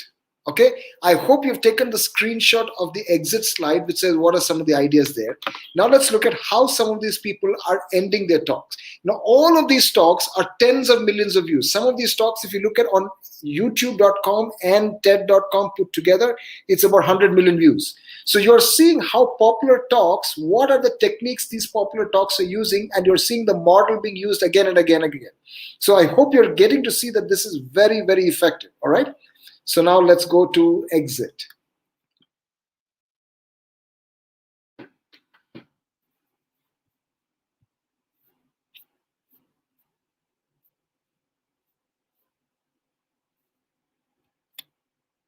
Okay, I hope you've taken the screenshot of the exit slide, which says what are some of the ideas there. Now let's look at how some of these people are ending their talks. Now all of these talks are tens of millions of views. Some of these talks, if you look at on youtube.com and ted.com put together, it's about 100 million views. So you're seeing how popular talks, what are the techniques these popular talks are using, and you're seeing the model being used again and again and again. So I hope you're getting to see that this is very, very effective. All right. So now let's go to exit.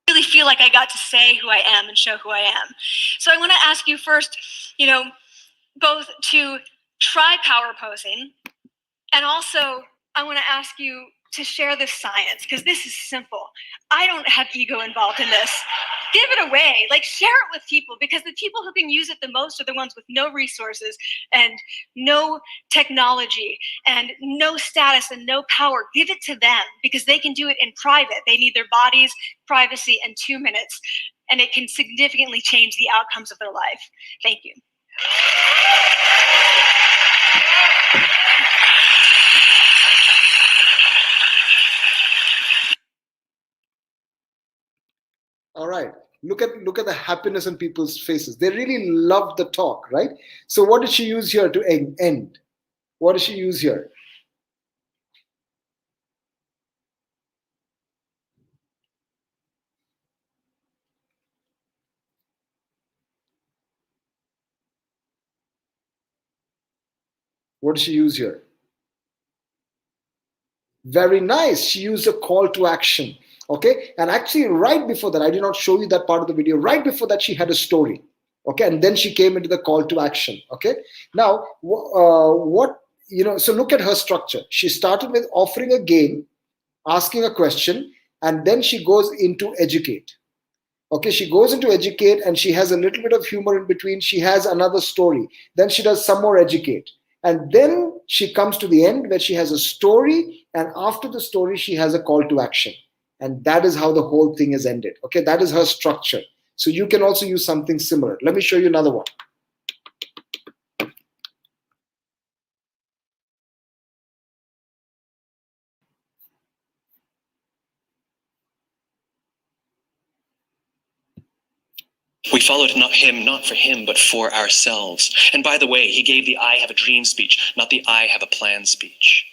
Really feel like I got to say who I am and show who I am. So I want to ask you first, both to try power posing, and also I want to ask you to share this science, because this is simple. I don't have ego involved in this. Give it away, share it with people, because the people who can use it the most are the ones with no resources and no technology and no status and no power. Give it to them, because they can do it in private. They need their bodies, privacy, and 2 minutes, and it can significantly change the outcomes of their life. Thank you. All right. Look at the happiness on people's faces. They really love the talk, right? So what did she use here to end? What did she use here? What did she use here? Very nice. She used a call to action. Okay, and actually right before that, I did not show you that part of the video. Right before that, she had a story. Okay, and then she came into the call to action. Okay, now so look at her structure. She started with offering a game, asking a question, and then she goes into educate. Okay, she goes into educate and she has a little bit of humor in between. She has another story. Then she does some more educate. And then she comes to the end where she has a story. And after the story, she has a call to action. And that is how the whole thing is ended. Okay, that is her structure. So you can also use something similar. Let me show you another one. We followed not for him, but for ourselves. And by the way, he gave the I have a dream speech, not the I have a plan speech.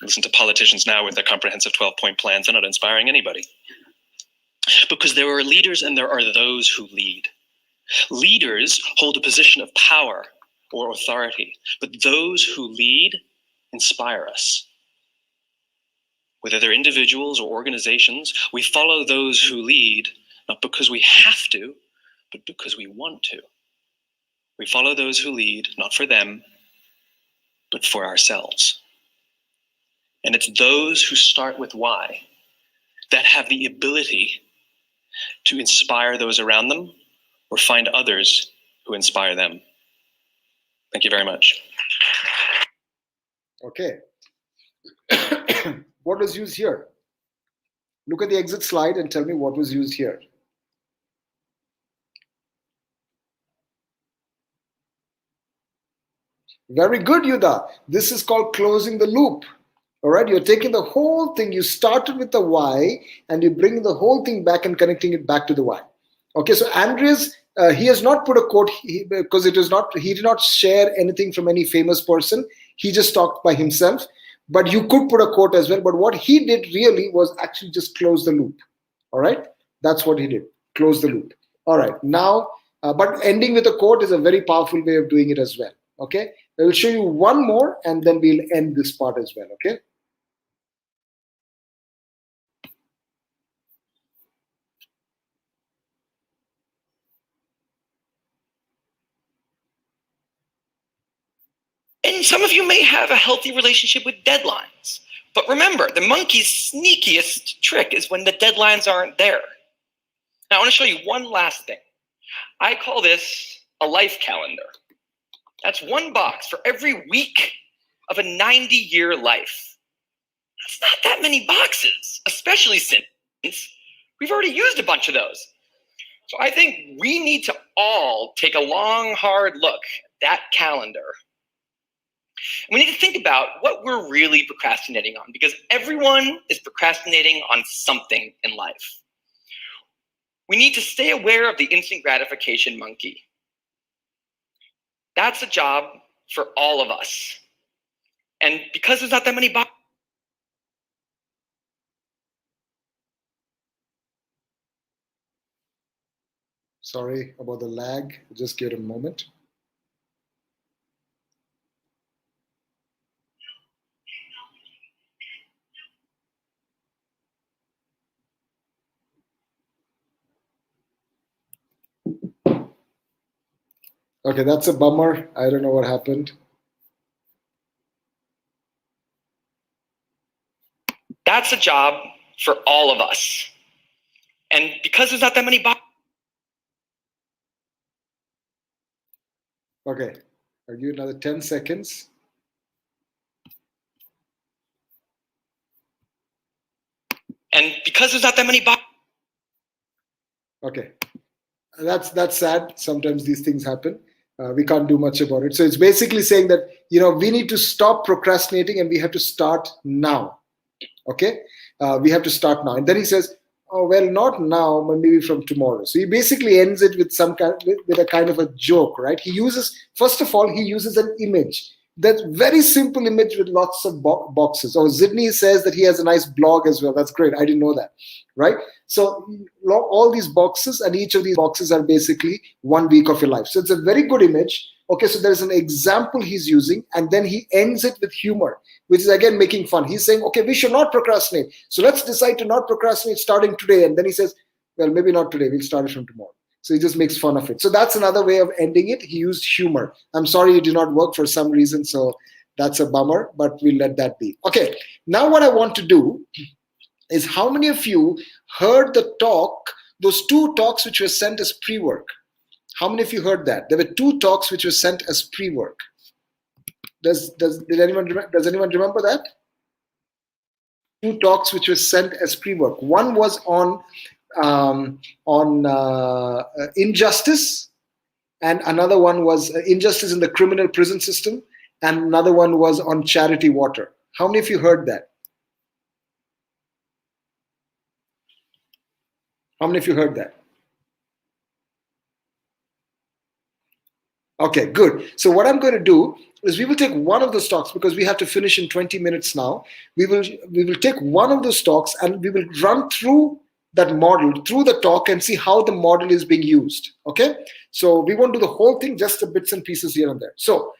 Listen to politicians now with their comprehensive 12-point plans. They're not inspiring anybody. Because there are leaders and there are those who lead. Leaders hold a position of power or authority, but those who lead inspire us. Whether they're individuals or organizations, we follow those who lead, not because we have to, but because we want to. We follow those who lead, not for them, but for ourselves. And it's those who start with why that have the ability to inspire those around them or find others who inspire them. Thank you very much. Okay. What was used here? Look at the exit slide and tell me what was used here. Very good, Yuda. This is called closing the loop. All right, you're taking the whole thing. You started with the why and you bring the whole thing back and connecting it back to the why. Okay, so Andreas, he has not put a quote because he did not share anything from any famous person. He just talked by himself. But you could put a quote as well. But what he did really was actually just close the loop. All right, that's what he did. Close the loop. All right, now, but ending with a quote is a very powerful way of doing it as well. Okay, I will show you one more and then we'll end this part as well. Okay. And some of you may have a healthy relationship with deadlines. But remember, the monkey's sneakiest trick is when the deadlines aren't there. Now, I want to show you one last thing. I call this a life calendar. That's one box for every week of a 90-year life. That's not that many boxes, especially since we've already used a bunch of those. So I think we need to all take a long, hard look at that calendar. And we need to think about what we're really procrastinating on, because everyone is procrastinating on something in life. We need to stay aware of the instant gratification monkey. That's a job for all of us. And because there's not that many boxes, Sorry about the lag. Just give it a moment. Okay, that's a bummer. I don't know what happened. that's a job for all of us. And because there's not that many boxes, Okay, I'll give you another 10 seconds. and because there's not that many boxes, Okay, that's sad. Sometimes these things happen. We can't do much about it. So it's basically saying that, we need to stop procrastinating and we have to start now. Okay, we have to start now. And then he says, oh, well, not now, but maybe from tomorrow. So he basically ends it with with a kind of a joke, right? First of all, he uses an image. That very simple image with lots of boxes. Oh, Zidney says that he has a nice blog as well. That's great. I didn't know that, right? So all these boxes, and each of these boxes are basically 1 week of your life. So it's a very good image. Okay, so there's an example he's using, and then he ends it with humor, which is again making fun. He's saying, okay, we should not procrastinate. So let's decide to not procrastinate starting today. And then he says, well, maybe not today. We'll start it from tomorrow. So he just makes fun of it. So that's another way of ending it. He used humor. I'm sorry it did not work for some reason. So that's a bummer, but we'll let that be. Okay, now what I want to do is, how many of you heard the talk, those 2 talks which were sent as pre-work? How many of you heard that? There were 2 talks which were sent as pre-work. Does anyone remember that? 2 talks which were sent as pre-work. One was on injustice, and another one was injustice in the criminal prison system, and another one was on charity water. How many of you heard that? How many of you heard that? Okay, good. So what I'm going to do is, we will take one of those talks, because we have to finish in 20 minutes now. We will take one of those talks, and we will run through that model, through the talk, and see how the model is being used. Okay, so we won't do the whole thing, just the bits and pieces here and there. So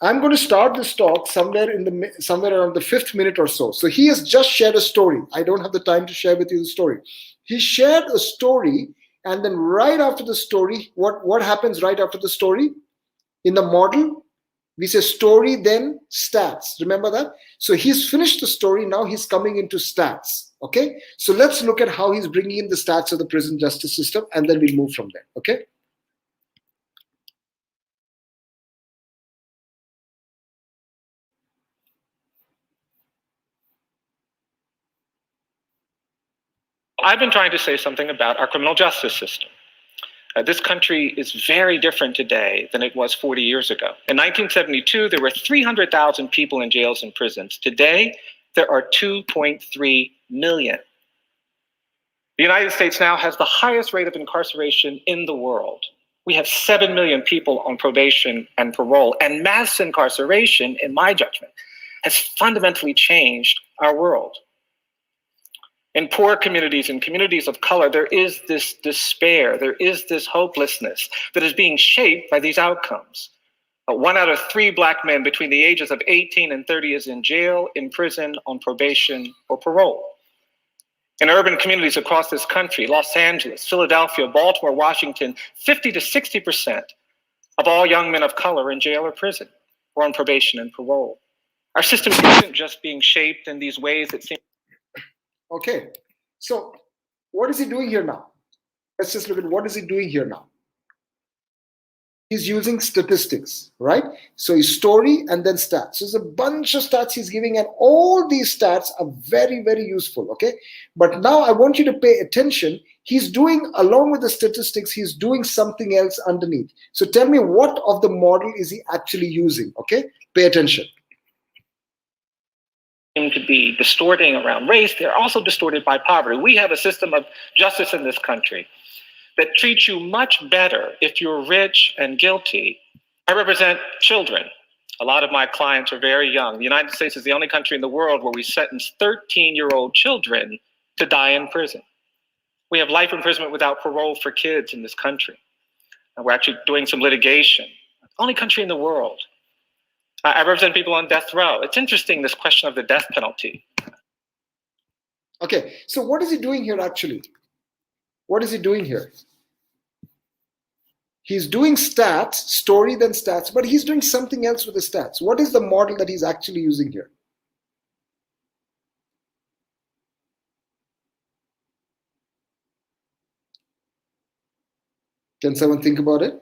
I'm going to start this talk somewhere around the 5th minute or so. So he has just shared a story. I don't have the time to share with you the story. He shared a story, and then right after the story, what happens right after the story? In the model, we say story, then stats. Remember that? So he's finished the story. Now he's coming into stats. Okay. So let's look at how he's bringing in the stats of the prison justice system, and then we'll move from there. Okay. I've been trying to say something about our criminal justice system. This country is very different today than it was 40 years ago. In 1972, there were 300,000 people in jails and prisons. Today, there are 2.3 million. The United States now has the highest rate of incarceration in the world. We have 7 million people on probation and parole, and mass incarceration, in my judgment, has fundamentally changed our world. In poor communities and communities of color, there is this despair, there is this hopelessness that is being shaped by these outcomes. 1 out of 3 Black men between the ages of 18 and 30 is in jail, in prison, on probation, or parole. In urban communities across this country, Los Angeles, Philadelphia, Baltimore, Washington, 50 to 60% of all young men of color are in jail or prison, or on probation and parole. Our system isn't just being shaped in these ways that seem... Okay, so what is he doing here now? Let's just look at what is he doing here now. He's using statistics, right? So his story and then stats. So there's a bunch of stats he's giving, and all these stats are very, very useful, okay? But now I want you to pay attention. He's doing, along with the statistics, he's doing something else underneath. So tell me, what of the model is he actually using, okay? Pay attention. To be distorting around race, they're also distorted by poverty. We have a system of justice in this country that treats you much better if you're rich and guilty. I represent children. A lot of my clients are very young. The United States is the only country in the world where we sentence 13-year-old children to die in prison. We have life imprisonment without parole for kids in this country. And we're actually doing some litigation. Only country in the world. I represent people on death row. It's interesting, this question of the death penalty. Okay, so what is he doing here actually? What is he doing here? He's doing stats, story then stats, but he's doing something else with the stats. What is the model that he's actually using here? Can someone think about it?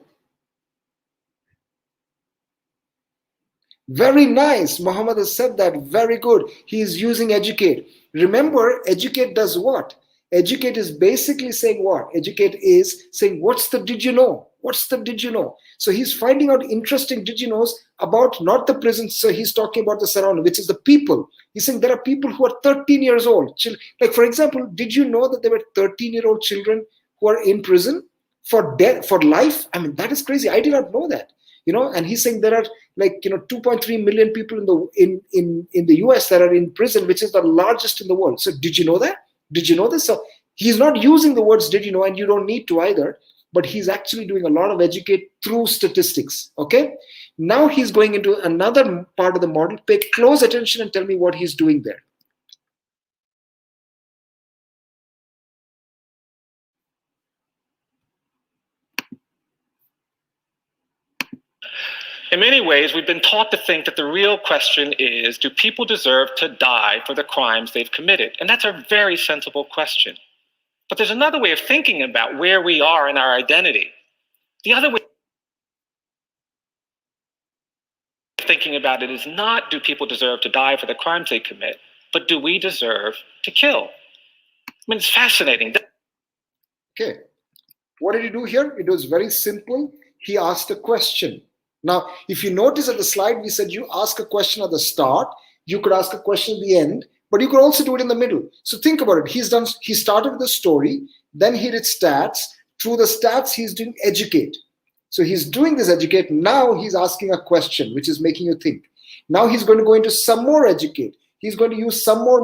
Very nice. Muhammad has said that. Very good. He is using educate. Remember, educate does what? Educate is basically saying what? Educate is saying, what's the did you know? What's the did you know? So he's finding out interesting did you knows about not the prison. So he's talking about the surrounding, which is the people. He's saying there are people who are 13 years old. Like, for example, did you know that there were 13-year-old children who are in prison for death, for life? I mean, that is crazy. I did not know that. You know, and he's saying there are 2.3 million people in the US that are in prison, which is the largest in the world. So did you know that? Did you know this? So he's not using the words did you know, and you don't need to either. but he's actually doing a lot of educate through statistics. Okay, now he's going into another part of the model. Pay close attention and tell me what he's doing there. In many ways, we've been taught to think that the real question is, do people deserve to die for the crimes they've committed? And that's a very sensible question. But there's another way of thinking about where we are in our identity. The other way of thinking about it is not, do people deserve to die for the crimes they commit, but do we deserve to kill? I mean, it's fascinating. Okay, what did he do here? It was very simple. He asked a question. Now, if you notice at the slide, we said you ask a question at the start, you could ask a question at the end, but you could also do it in the middle. So think about it. He started with the story, then he did stats. Through the stats, he's doing educate. So he's doing this educate. Now he's asking a question, which is making you think. Now he's going to go into some more educate. He's going to use some more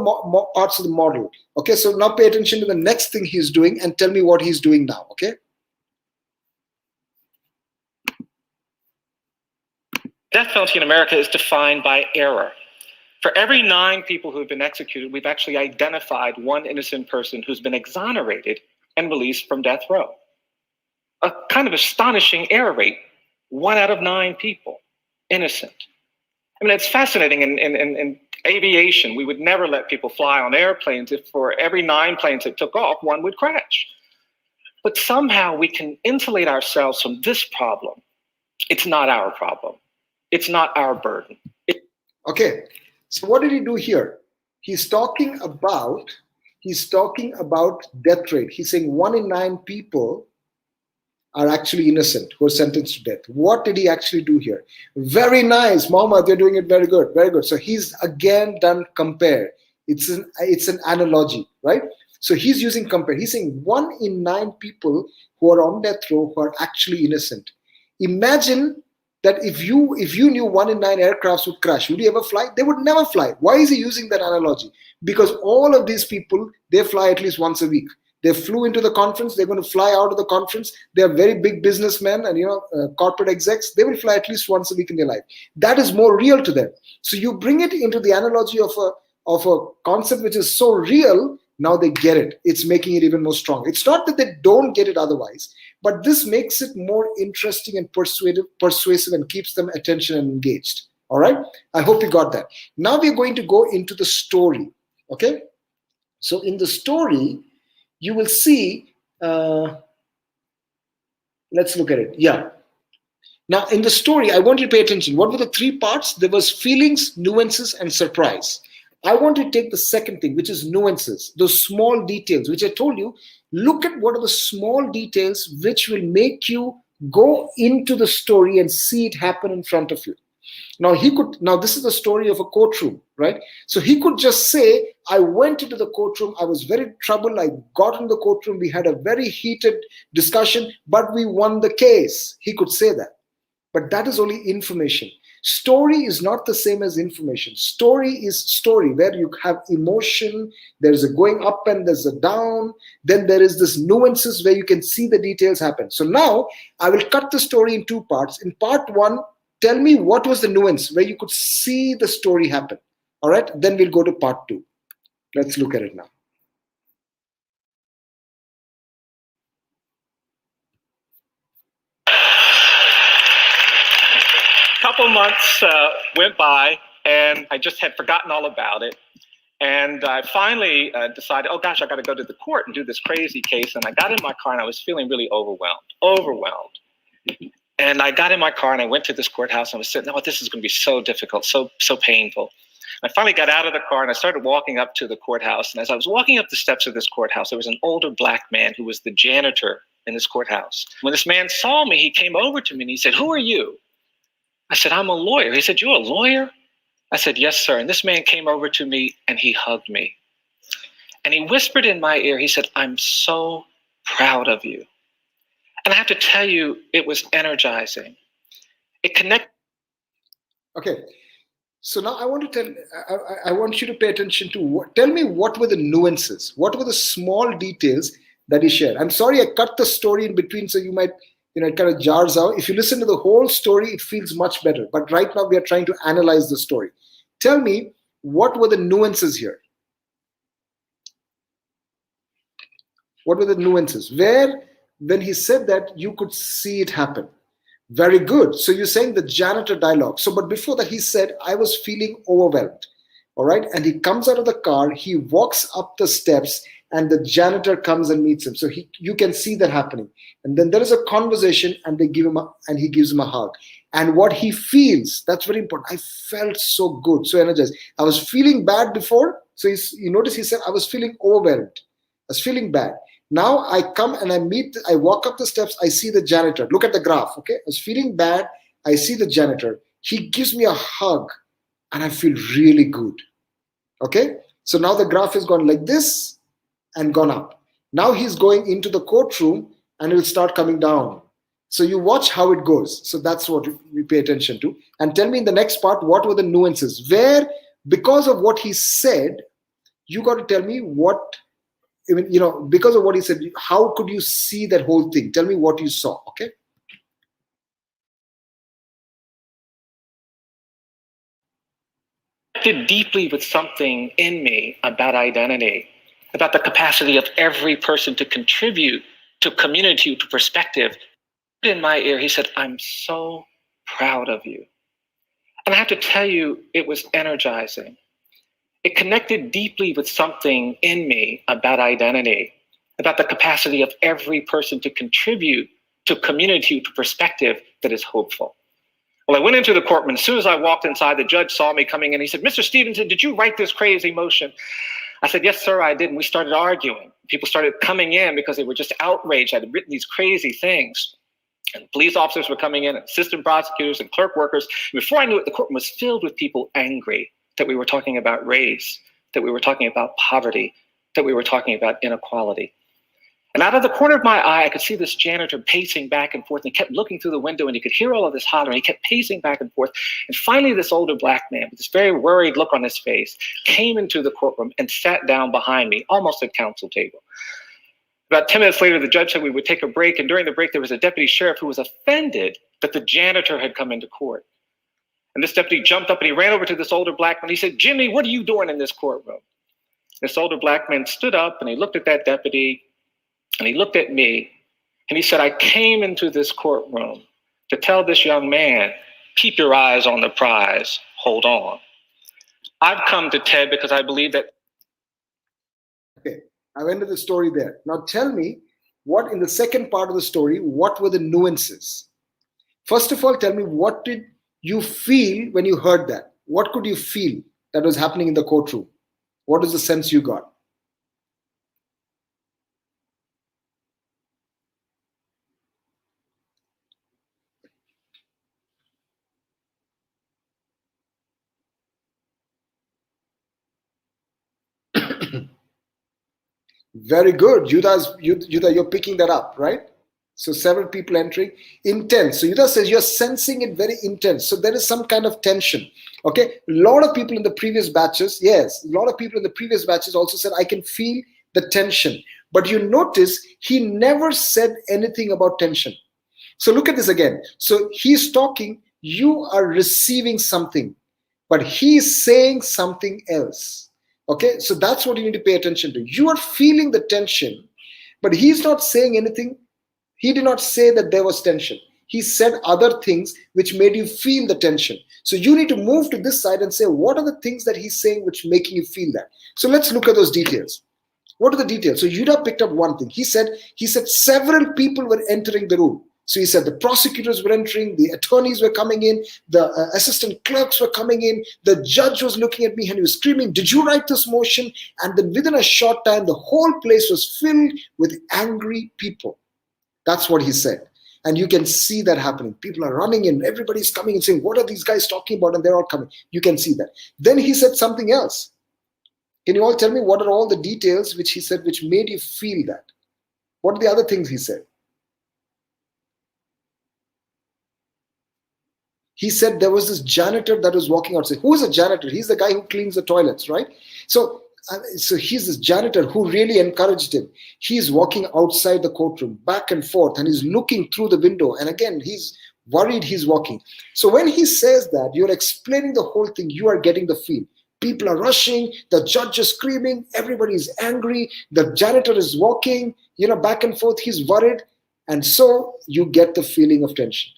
parts of the model. Okay, so now pay attention to the next thing he's doing and tell me what he's doing now, okay? Death penalty in America is defined by error. For every 9 people who have been executed, we've actually identified one innocent person who's been exonerated and released from death row. A kind of astonishing error rate. 1 out of 9 people, innocent. I mean, it's fascinating. In aviation, we would never let people fly on airplanes if for every 9 planes that took off, 1 would crash. But somehow we can insulate ourselves from this problem. It's not our problem. It's not our burden. Okay, so what did he do here? He's talking about death rate. He's saying 1 in 9 people are actually innocent who are sentenced to death. What did he actually do here? Very nice, Mohammed, you're doing it very good, very good. So he's again done compare. It's an analogy, right? So he's using compare. He's saying 1 in 9 people who are on death row who are actually innocent. Imagine that if you knew 1 in 9 aircrafts would crash, would you ever fly? They would never fly. Why is he using that analogy? Because all of these people, they fly at least once a week. They flew into the conference. They're going to fly out of the conference. They are very big businessmen and corporate execs. They will fly at least once a week in their life. That is more real to them. So you bring it into the analogy of a concept which is so real. Now they get it. It's making it even more strong. It's not that they don't get it otherwise, but this makes it more interesting and persuasive and keeps them attention and engaged. All right? I hope you got that. Now we're going to go into the story. Okay? So in the story, you will see, let's look at it. Yeah. Now in the story, I want you to pay attention. What were the 3 parts? There was feelings, nuances, and surprise. I want to take the second thing, which is nuances, those small details, which I told you, look at what are the small details which will make you go into the story and see it happen in front of you. Now this is the story of a courtroom, right? So he could just say, I went into the courtroom, I was very troubled, I got in the courtroom, we had a very heated discussion, but we won the case. He could say that. But that is only information. Story is not the same as information. Story is story, where you have emotion, there's a going up and there's a down, then there is this nuances where you can see the details happen. So now I will cut the story in 2 parts. In part 1, tell me what was the nuance where you could see the story happen. All right, then we'll go to part 2. Let's look at it now. Couple months went by, and I just had forgotten all about it. And I finally decided, oh gosh, I got to go to the court and do this crazy case. And I got in my car, and I was feeling really overwhelmed. And I got in my car, and I went to this courthouse, and I was sitting, oh, this is going to be so difficult, so painful. I finally got out of the car, and I started walking up to the courthouse. And as I was walking up the steps of this courthouse, there was an older black man who was the janitor in this courthouse. When this man saw me, he came over to me, and he said, who are you? I said, I'm a lawyer. He said, you're a lawyer? I said, yes, sir. And this man came over to me and he hugged me. And he whispered in my ear, he said, I'm so proud of you. And I have to tell you, it was energizing. It connected. Okay. So now I want you to pay attention to tell me what were the nuances? What were the small details that he shared. I'm sorry I cut the story in between, so you might, it kind of jars out. If you listen to the whole story, it feels much better. But right now we are trying to analyze the story. Tell me, what were the nuances here? What were the nuances? Where, when he said that, you could see it happen. Very good. So you're saying the janitor dialogue. So, but before that, he said, I was feeling overwhelmed. All right. And he comes out of the car, he walks up the steps, and the janitor comes and meets him. So you can see that happening. And then there is a conversation, and he gives him a hug. And what he feels, that's very important. I felt so good, so energized. I was feeling bad before. So you notice he said, I was feeling overwhelmed. I was feeling bad. Now I come and I walk up the steps, I see the janitor. Look at the graph, okay? I was feeling bad, I see the janitor. He gives me a hug, and I feel really good, okay? So now the graph has gone like this and gone up. Now he's going into the courtroom, and it will start coming down. So you watch how it goes. So that's what we pay attention to. And tell me in the next part, what were the nuances? Where, because of what he said, you got to tell me what, because of what he said, how could you see that whole thing? Tell me what you saw, okay? Connected deeply with something in me about identity, about the capacity of every person to contribute to community, to perspective. In my ear, he said, I'm so proud of you. And I have to tell you, it was energizing. It connected deeply with something in me about identity, about the capacity of every person to contribute to community, to perspective that is hopeful. Well, I went into the courtroom. As soon as I walked inside, the judge saw me coming in. He said, Mr. Stevenson, did you write this crazy motion? I said, yes, sir, I did. And we started arguing. People started coming in because they were just outraged. I had written these crazy things. And police officers were coming in, assistant prosecutors and clerk workers. And before I knew it, the courtroom was filled with people angry that we were talking about race, that we were talking about poverty, that we were talking about inequality. And out of the corner of my eye, I could see this janitor pacing back and forth, and he kept looking through the window, and he could hear all of this hollering. He kept pacing back and forth. And finally, this older black man with this very worried look on his face came into the courtroom and sat down behind me, almost at counsel table. About 10 minutes later, the judge said we would take a break. And during the break, there was a deputy sheriff who was offended that the janitor had come into court. And this deputy jumped up and he ran over to this older black man. He said, Jimmy, what are you doing in this courtroom? This older black man stood up and he looked at that deputy and he looked at me and he said, I came into this courtroom to tell this young man, keep your eyes on the prize, hold on. I've come to TED because I believe that. Okay, I've ended the story there. Now tell me, what in the second part of the story, what were the nuances? First of all, tell me, what did you feel when you heard that? What could you feel that was happening in the courtroom? What is the sense you got? Very good. Yuda, you're picking that up, right? So several people entering. Intense. So Yuda says you're sensing it very intense. So there is some kind of tension. Okay. A lot of people in the previous batches, yes, a lot of people in the previous batches also said, I can feel the tension. But you notice he never said anything about tension. So look at this again. So he's talking, you are receiving something, but he's saying something else. Okay, so that's what you need to pay attention to. You are feeling the tension, but he's not saying anything. He did not say that there was tension. He said other things which made you feel the tension. So you need to move to this side and say, what are the things that he's saying which making you feel that? So let's look at those details. What are the details? So Yuda picked up one thing. He said several people were entering the room. So he said the prosecutors were entering, the attorneys were coming in, the assistant clerks were coming in, the judge was looking at me and he was screaming, did you write this motion? And then within a short time, the whole place was filled with angry people. That's what he said. And you can see that happening. People are running in, everybody's coming and saying, what are these guys talking about? And they're all coming. You can see that. Then he said something else. Can you all tell me what are all the details which he said which made you feel that? What are the other things he said? He said there was this janitor that was walking outside. Who is a janitor? He's the guy who cleans the toilets, right? So So he's this janitor who really encouraged him. He's walking outside the courtroom, back and forth, and he's looking through the window. And again, he's worried he's walking. So when he says that, you're explaining the whole thing. You are getting the feel. People are rushing. The judge is screaming. Everybody's angry. The janitor is walking, back and forth. He's worried. And so you get the feeling of tension.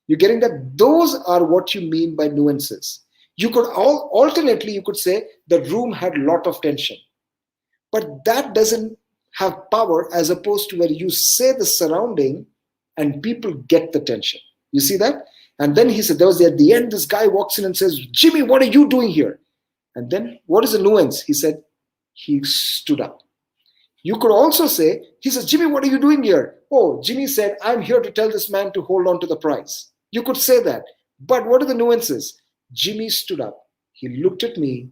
You're getting that those are what you mean by nuances. You could alternately, you could say the room had a lot of tension. But that doesn't have power as opposed to where you say the surrounding and people get the tension. You see that? And then he said, at the end, this guy walks in and says, Jimmy, what are you doing here? And then what is the nuance? He said, he stood up. You could also say, he says, Jimmy, what are you doing here? Oh, Jimmy said, I'm here to tell this man to hold on to the prize. You could say that. But what are the nuances? Jimmy stood up. He looked at me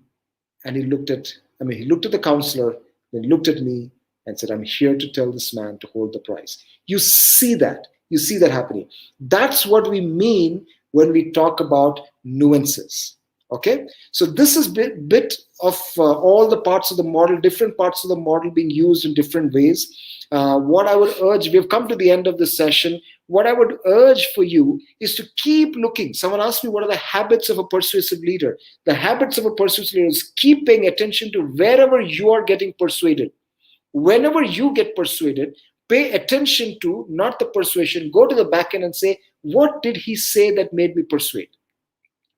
and he looked at the counselor, then looked at me and said, I'm here to tell this man to hold the prize. You see that. You see that happening. That's what we mean when we talk about nuances. Okay? So this is bit of all the parts of the model, different parts of the model being used in different ways. What I would urge, we've come to the end of this session. What I would urge for you is to keep looking. Someone asked me, what are the habits of a persuasive leader? The habits of a persuasive leader is keep paying attention to wherever you are getting persuaded. Whenever you get persuaded, pay attention to not the persuasion. Go to the back end and say, what did he say that made me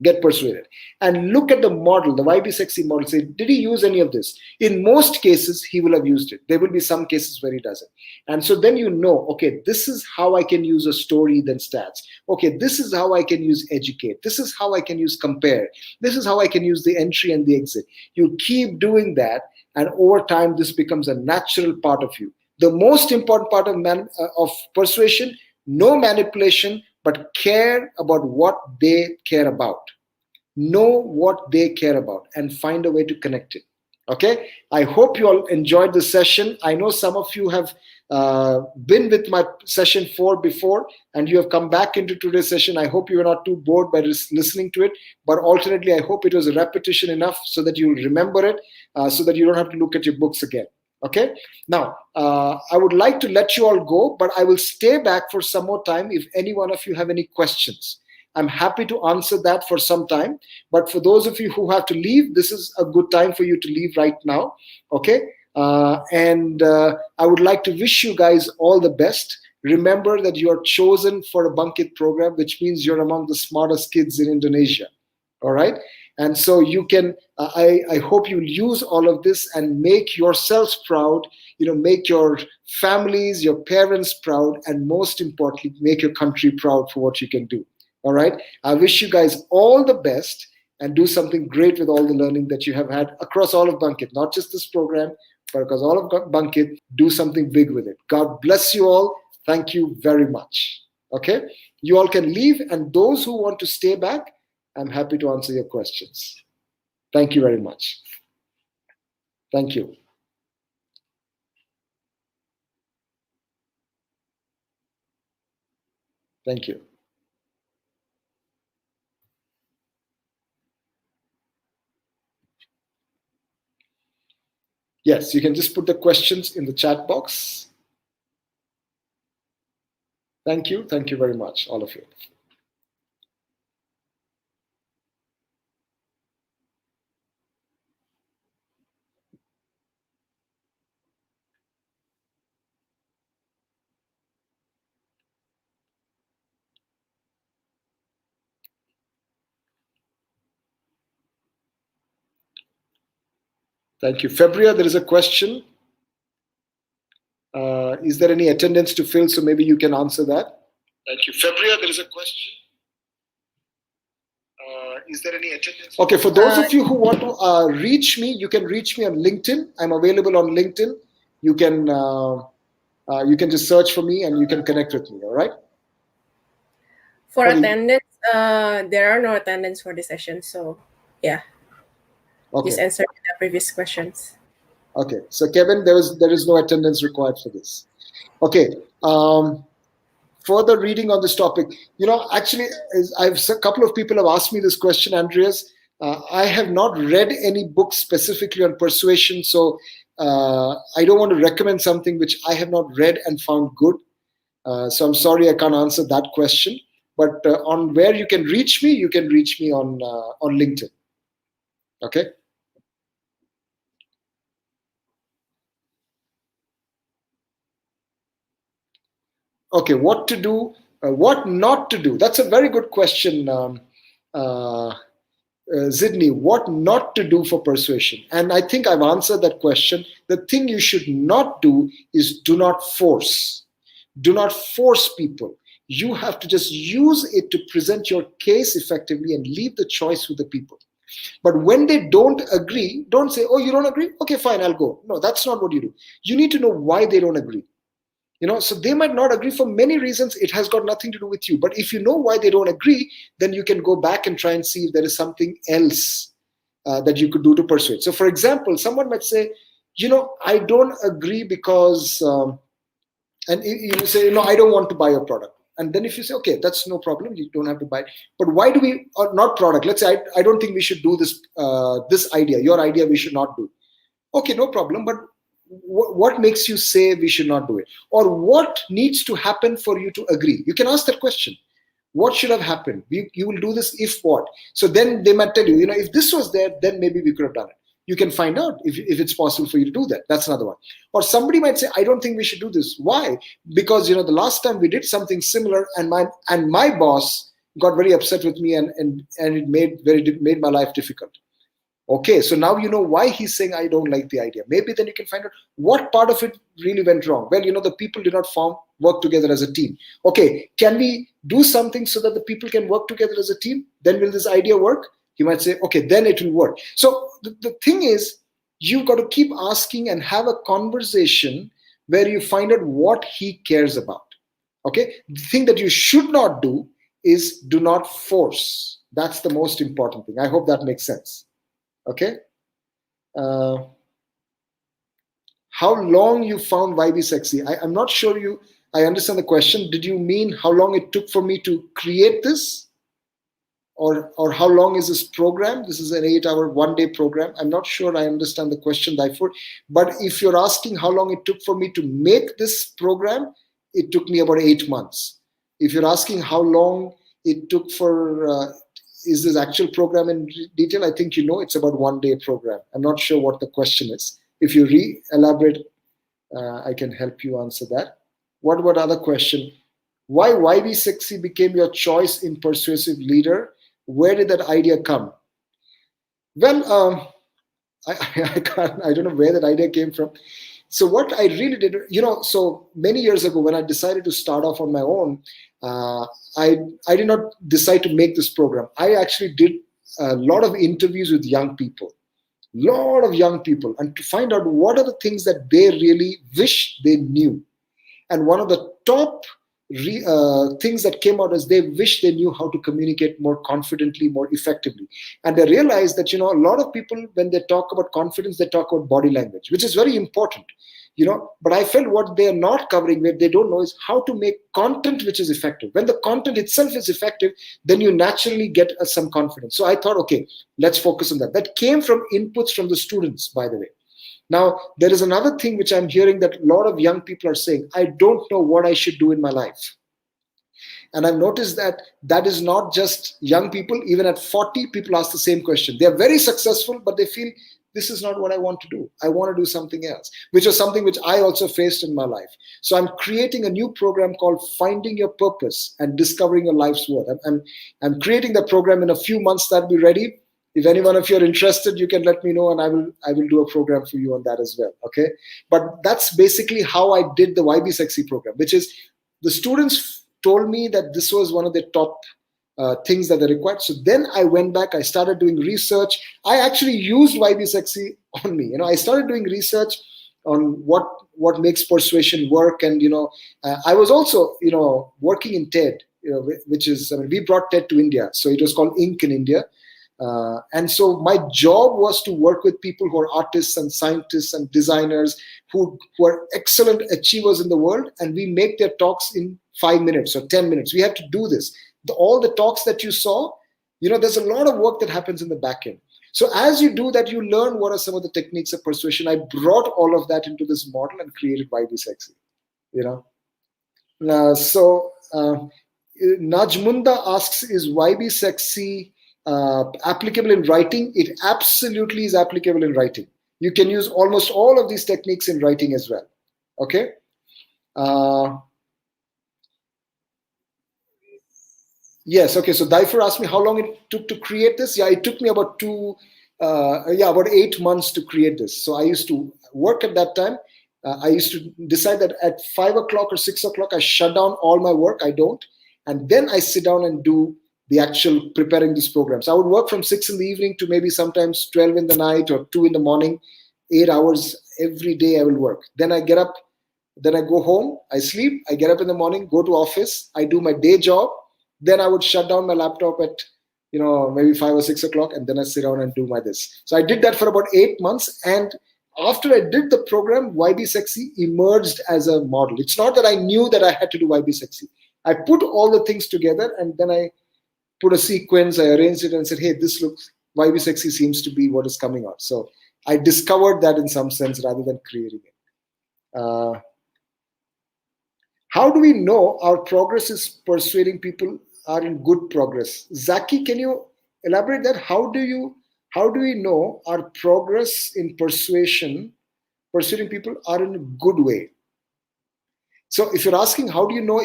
get persuaded? And look at the model, the YB Sexy model. Say, did he use any of this? In most cases, he will have used it. There will be some cases where he doesn't. And so then you know, okay, this is how I can use a story than stats. Okay, this is how I can use educate. This is how I can use compare. This is how I can use the entry and the exit. You keep doing that, and over time, this becomes a natural part of you. The most important part of persuasion, no manipulation, but care about what they care about. Know what they care about and find a way to connect it. Okay? I hope you all enjoyed the session. I know some of you have been with my session 4 before and you have come back into today's session. I hope you were not too bored by listening to it, but alternately, I hope it was a repetition enough so that you remember it, so that you don't have to look at your books again. Okay, now I would like to let you all go, but I will stay back for some more time if any one of you have any questions. I'm happy to answer that for some time, but for those of you who have to leave, this is a good time for you to leave right now. Okay, and I would like to wish you guys all the best. Remember that you are chosen for a Bangkit program, which means you're among the smartest kids in Indonesia. All right. And so you can, I hope you'll use all of this and make yourselves proud, make your families, your parents proud, and most importantly, make your country proud for what you can do. All right. I wish you guys all the best and do something great with all the learning that you have had across all of Bangkit, not just this program, but across all of Bangkit. Do something big with it. God bless you all. Thank you very much. Okay. You all can leave, and those who want to stay back, I'm happy to answer your questions. Thank you very much. Thank you. Thank you. Yes, you can just put the questions in the chat box. Thank you. Thank you very much, all of you. Thank you. February, there is a question. Is there any attendance to fill? So maybe you can answer that. Thank you. February, there is a question. Is there any attendance? Okay, for those of you who want to reach me, you can reach me on LinkedIn. I'm available on LinkedIn. You can just search for me and you can connect with me. All right. For attendance, there are no attendance for the session. So yeah. Okay. Just answer the previous questions. Okay, so Kevin, there is no attendance required for this. Okay, further reading on this topic. Actually, a couple of people have asked me this question, Andreas. I have not read any books specifically on persuasion, so I don't want to recommend something which I have not read and found good. So I'm sorry I can't answer that question. But on where you can reach me on LinkedIn. Okay. Okay, what to do, what not to do? That's a very good question, Zidney. What not to do for persuasion? And I think I've answered that question. The thing you should not do is do not force. Do not force people. You have to just use it to present your case effectively and leave the choice with the people. But when they don't agree, don't say, oh, you don't agree? Okay, fine, I'll go. No, that's not what you do. You need to know why they don't agree. So they might not agree for many reasons. It has got nothing to do with you. But if you know why they don't agree, then you can go back and try and see if there is something else that you could do to persuade. So for example, someone might say, I don't agree because, and you say, no, I don't want to buy your product. And then if you say, okay, that's no problem, you don't have to buy it. But why do we, or not product, let's say, I don't think we should do this, this idea, your idea we should not do. Okay, no problem. But what makes you say we should not do it? Or what needs to happen for you to agree? You can ask that question. What should have happened? You will do this if what? So then they might tell you, if this was there, then maybe we could have done it. You can find out if it's possible for you to do that. That's another one. Or somebody might say, I don't think we should do this. Why? Because, the last time we did something similar and my boss got very upset with me and it made my life difficult. Okay, so now you know why he's saying I don't like the idea. Maybe then you can find out what part of it really went wrong. Well, the people did not work together as a team. Okay, can we do something so that the people can work together as a team? Then will this idea work? He might say, okay, then it will work. So the thing is, you've got to keep asking and have a conversation where you find out what he cares about. Okay, the thing that you should not do is do not force. That's the most important thing. I hope that makes sense. Okay. How long you found YB sexy? I'm not sure I understand the question. Did you mean how long it took for me to create this? Or how long is this program? This is an 8-hour, 1-day program. I'm not sure I understand the question, therefore. But if you're asking how long it took for me to make this program, it took me about 8 months. If you're asking how long it took for... is this actual program in detail? I think it's about 1-day program. I'm not sure what the question is. If you elaborate, I can help you answer that. What about other question? Why YB Sexy became your choice in Persuasive Leader? Where did that idea come? Well, I don't know where that idea came from. So what I really did, so many years ago when I decided to start off on my own, I did not decide to make this program. I actually did a lot of interviews with young people, and to find out what are the things that they really wish they knew. And one of the top things that came out is they wish they knew how to communicate more confidently, more effectively. And they realized that, a lot of people, when they talk about confidence, they talk about body language, which is very important. But I felt what they're not covering, where they don't know, is how to make content which is effective. When the content itself is effective, then you naturally get some confidence. So I thought, okay, let's focus on that. That came from inputs from the students, by the way. Now, there is another thing which I'm hearing that a lot of young people are saying, I don't know what I should do in my life. And I've noticed that is not just young people. Even at 40, people ask the same question. They're very successful, but they feel, this is not what I want to do. I want to do something else, which was something which I also faced in my life. So I'm creating a new program called Finding Your Purpose and Discovering Your Life's Worth. I'm creating the program in a few months. That'll be ready. If any one of you are interested, you can let me know, and I will do a program for you on that as well. Okay. But that's basically how I did the YB Sexy program, which is the students told me that this was one of the top things that they required. So then I went back, I started doing research. I actually used YB Sexy on me. I started doing research on what makes persuasion work. And, I was also, working in TED, which is, we brought TED to India. So it was called Inc. in India. And so my job was to work with people who are artists and scientists and designers who are excellent achievers in the world. And we make their talks in 5 minutes or 10 minutes. We have to do this. All the talks that you saw, There's a lot of work that happens in the back end. So as you do that, you learn what are some of the techniques of persuasion. I brought all of that into this model and created YB Sexy. Najmunda asks, is YB Sexy applicable in writing? It absolutely is applicable in writing. You can use almost all of these techniques in writing as well. Okay. Yes. Okay. So Daifer asked me how long it took to create this. Yeah, it took me about about 8 months to create this. So I used to work at that time. I used to decide that at 5 o'clock or 6 o'clock, I shut down all my work. I don't. And then I sit down and do the actual preparing these programs. I would work from 6 in the evening to maybe sometimes 12 in the night or 2 in the morning, 8 hours every day I will work. Then I get up, then I go home, I sleep, I get up in the morning, go to office, I do my day job. Then I would shut down my laptop at, maybe 5 or 6 o'clock, and then I sit down and do my this. So I did that for about 8 months. And after I did the program, YB Sexy emerged as a model. It's not that I knew that I had to do YB Sexy. I put all the things together, and then I put a sequence, I arranged it and said, hey, this looks, YB Sexy seems to be what is coming out. So I discovered that in some sense rather than creating it. How do we know our progress is persuading people are in good progress? Zaki, can you elaborate that? How do we know our progress in persuading people are in a good way? So if you're asking, how do you know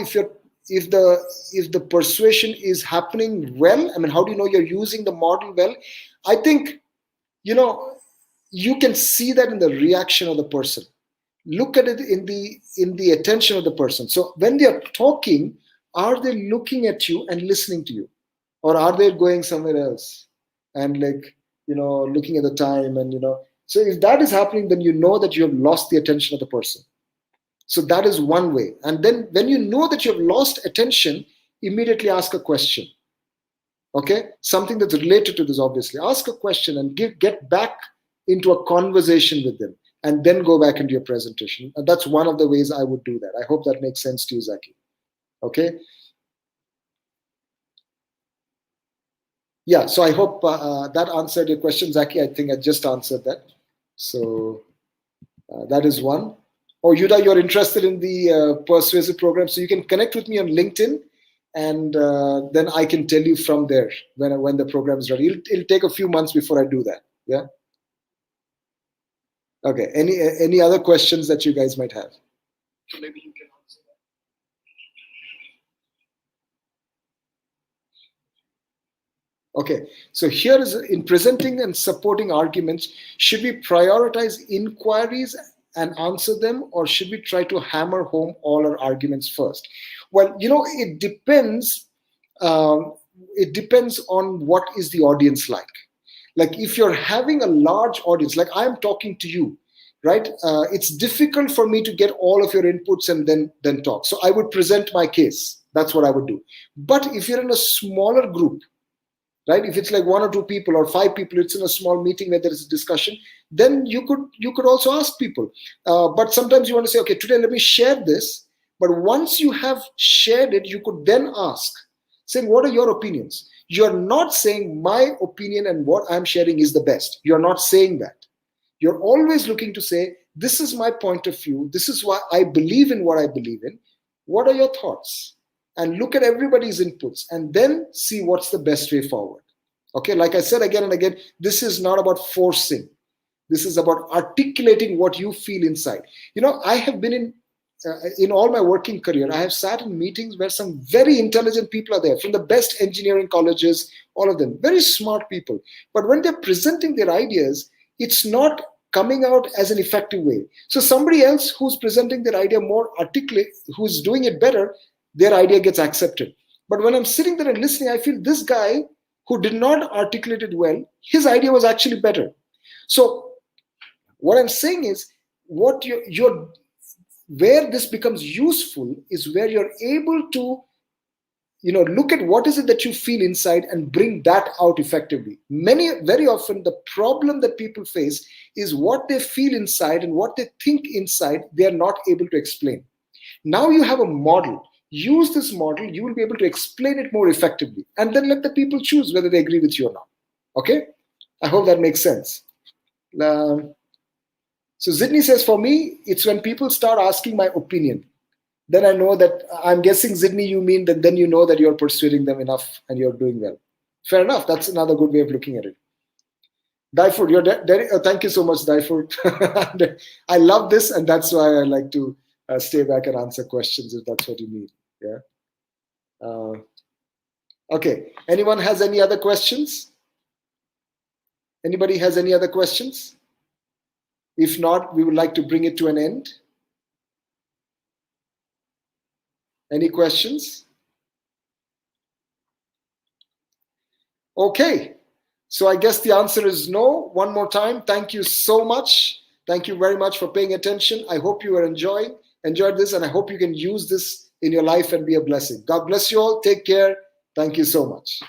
if the persuasion is happening well? I mean, how do you know you're using the model well? I think, you can see that in the reaction of the person. Look at it in the attention of the person. So when they're talking, are they looking at you and listening to you? Or are they going somewhere else and looking at the time and, so if that is happening, then you know that you have lost the attention of the person. So that is one way. And then when you know that you have lost attention, immediately ask a question. Okay? Something that's related to this, obviously. Ask a question and get back into a conversation with them, and then go back into your presentation. And that's one of the ways I would do that. I hope that makes sense to you, Zaki. Okay? Yeah, so I hope that answered your question, Zaki. I think I just answered that. So that is one. Oh, Yuda, you're interested in the Persuasive program. So you can connect with me on LinkedIn, and then I can tell you from there when the program is ready. It'll take a few months before I do that. Yeah. Okay. Any other questions that you guys might have? Maybe you can answer that. Okay. So here is, in presenting and supporting arguments, should we prioritize inquiries and answer them, or should we try to hammer home all our arguments first? Well, it depends. It depends on what is the audience like. Like if you're having a large audience, like I'm talking to you, right? It's difficult for me to get all of your inputs and then talk. So I would present my case. That's what I would do. But if you're in a smaller group, right? If it's like 1 or 2 people or 5 people, it's in a small meeting where there is a discussion, then you could also ask people. But sometimes you want to say, okay, today let me share this. But once you have shared it, you could then ask, saying, what are your opinions? You're not saying my opinion and what I'm sharing is the best. You're not saying that. You're always looking to say, this is my point of view. This is why I believe in what I believe in. What are your thoughts? And look at everybody's inputs and then see what's the best way forward. Okay, like I said again and again, this is not about forcing. This is about articulating what you feel inside. I have been in all my working career, I have sat in meetings where some very intelligent people are there from the best engineering colleges, all of them, very smart people. But when they're presenting their ideas, it's not coming out as an effective way. So somebody else who's presenting their idea more articulate, who's doing it better, their idea gets accepted. But when I'm sitting there and listening, I feel this guy who did not articulate it well, his idea was actually better. So what I'm saying is, what where this becomes useful is where you're able to look at what is it that you feel inside and bring that out effectively. Very often the problem that people face is what they feel inside and what they think inside, they are not able to explain. Now you have a model. use this model, you will be able to explain it more effectively. And then let the people choose whether they agree with you or not. Okay? I hope that makes sense. So Sydney says, for me, it's when people start asking my opinion. Then I know that, I'm guessing, Sydney, you mean that then you know that you're persuading them enough and you're doing well. Fair enough. That's another good way of looking at it. Daifur, thank you so much, Daifur. I love this, and that's why I like to stay back and answer questions if that's what you need. Yeah. Okay. Anyone has any other questions? Anybody has any other questions? If not, we would like to bring it to an end. Any questions? Okay. So I guess the answer is no. One more time, thank you so much. Thank you very much for paying attention. I hope you are enjoyed this, and I hope you can use this in your life and be a blessing. God bless you all. Take care. Thank you so much.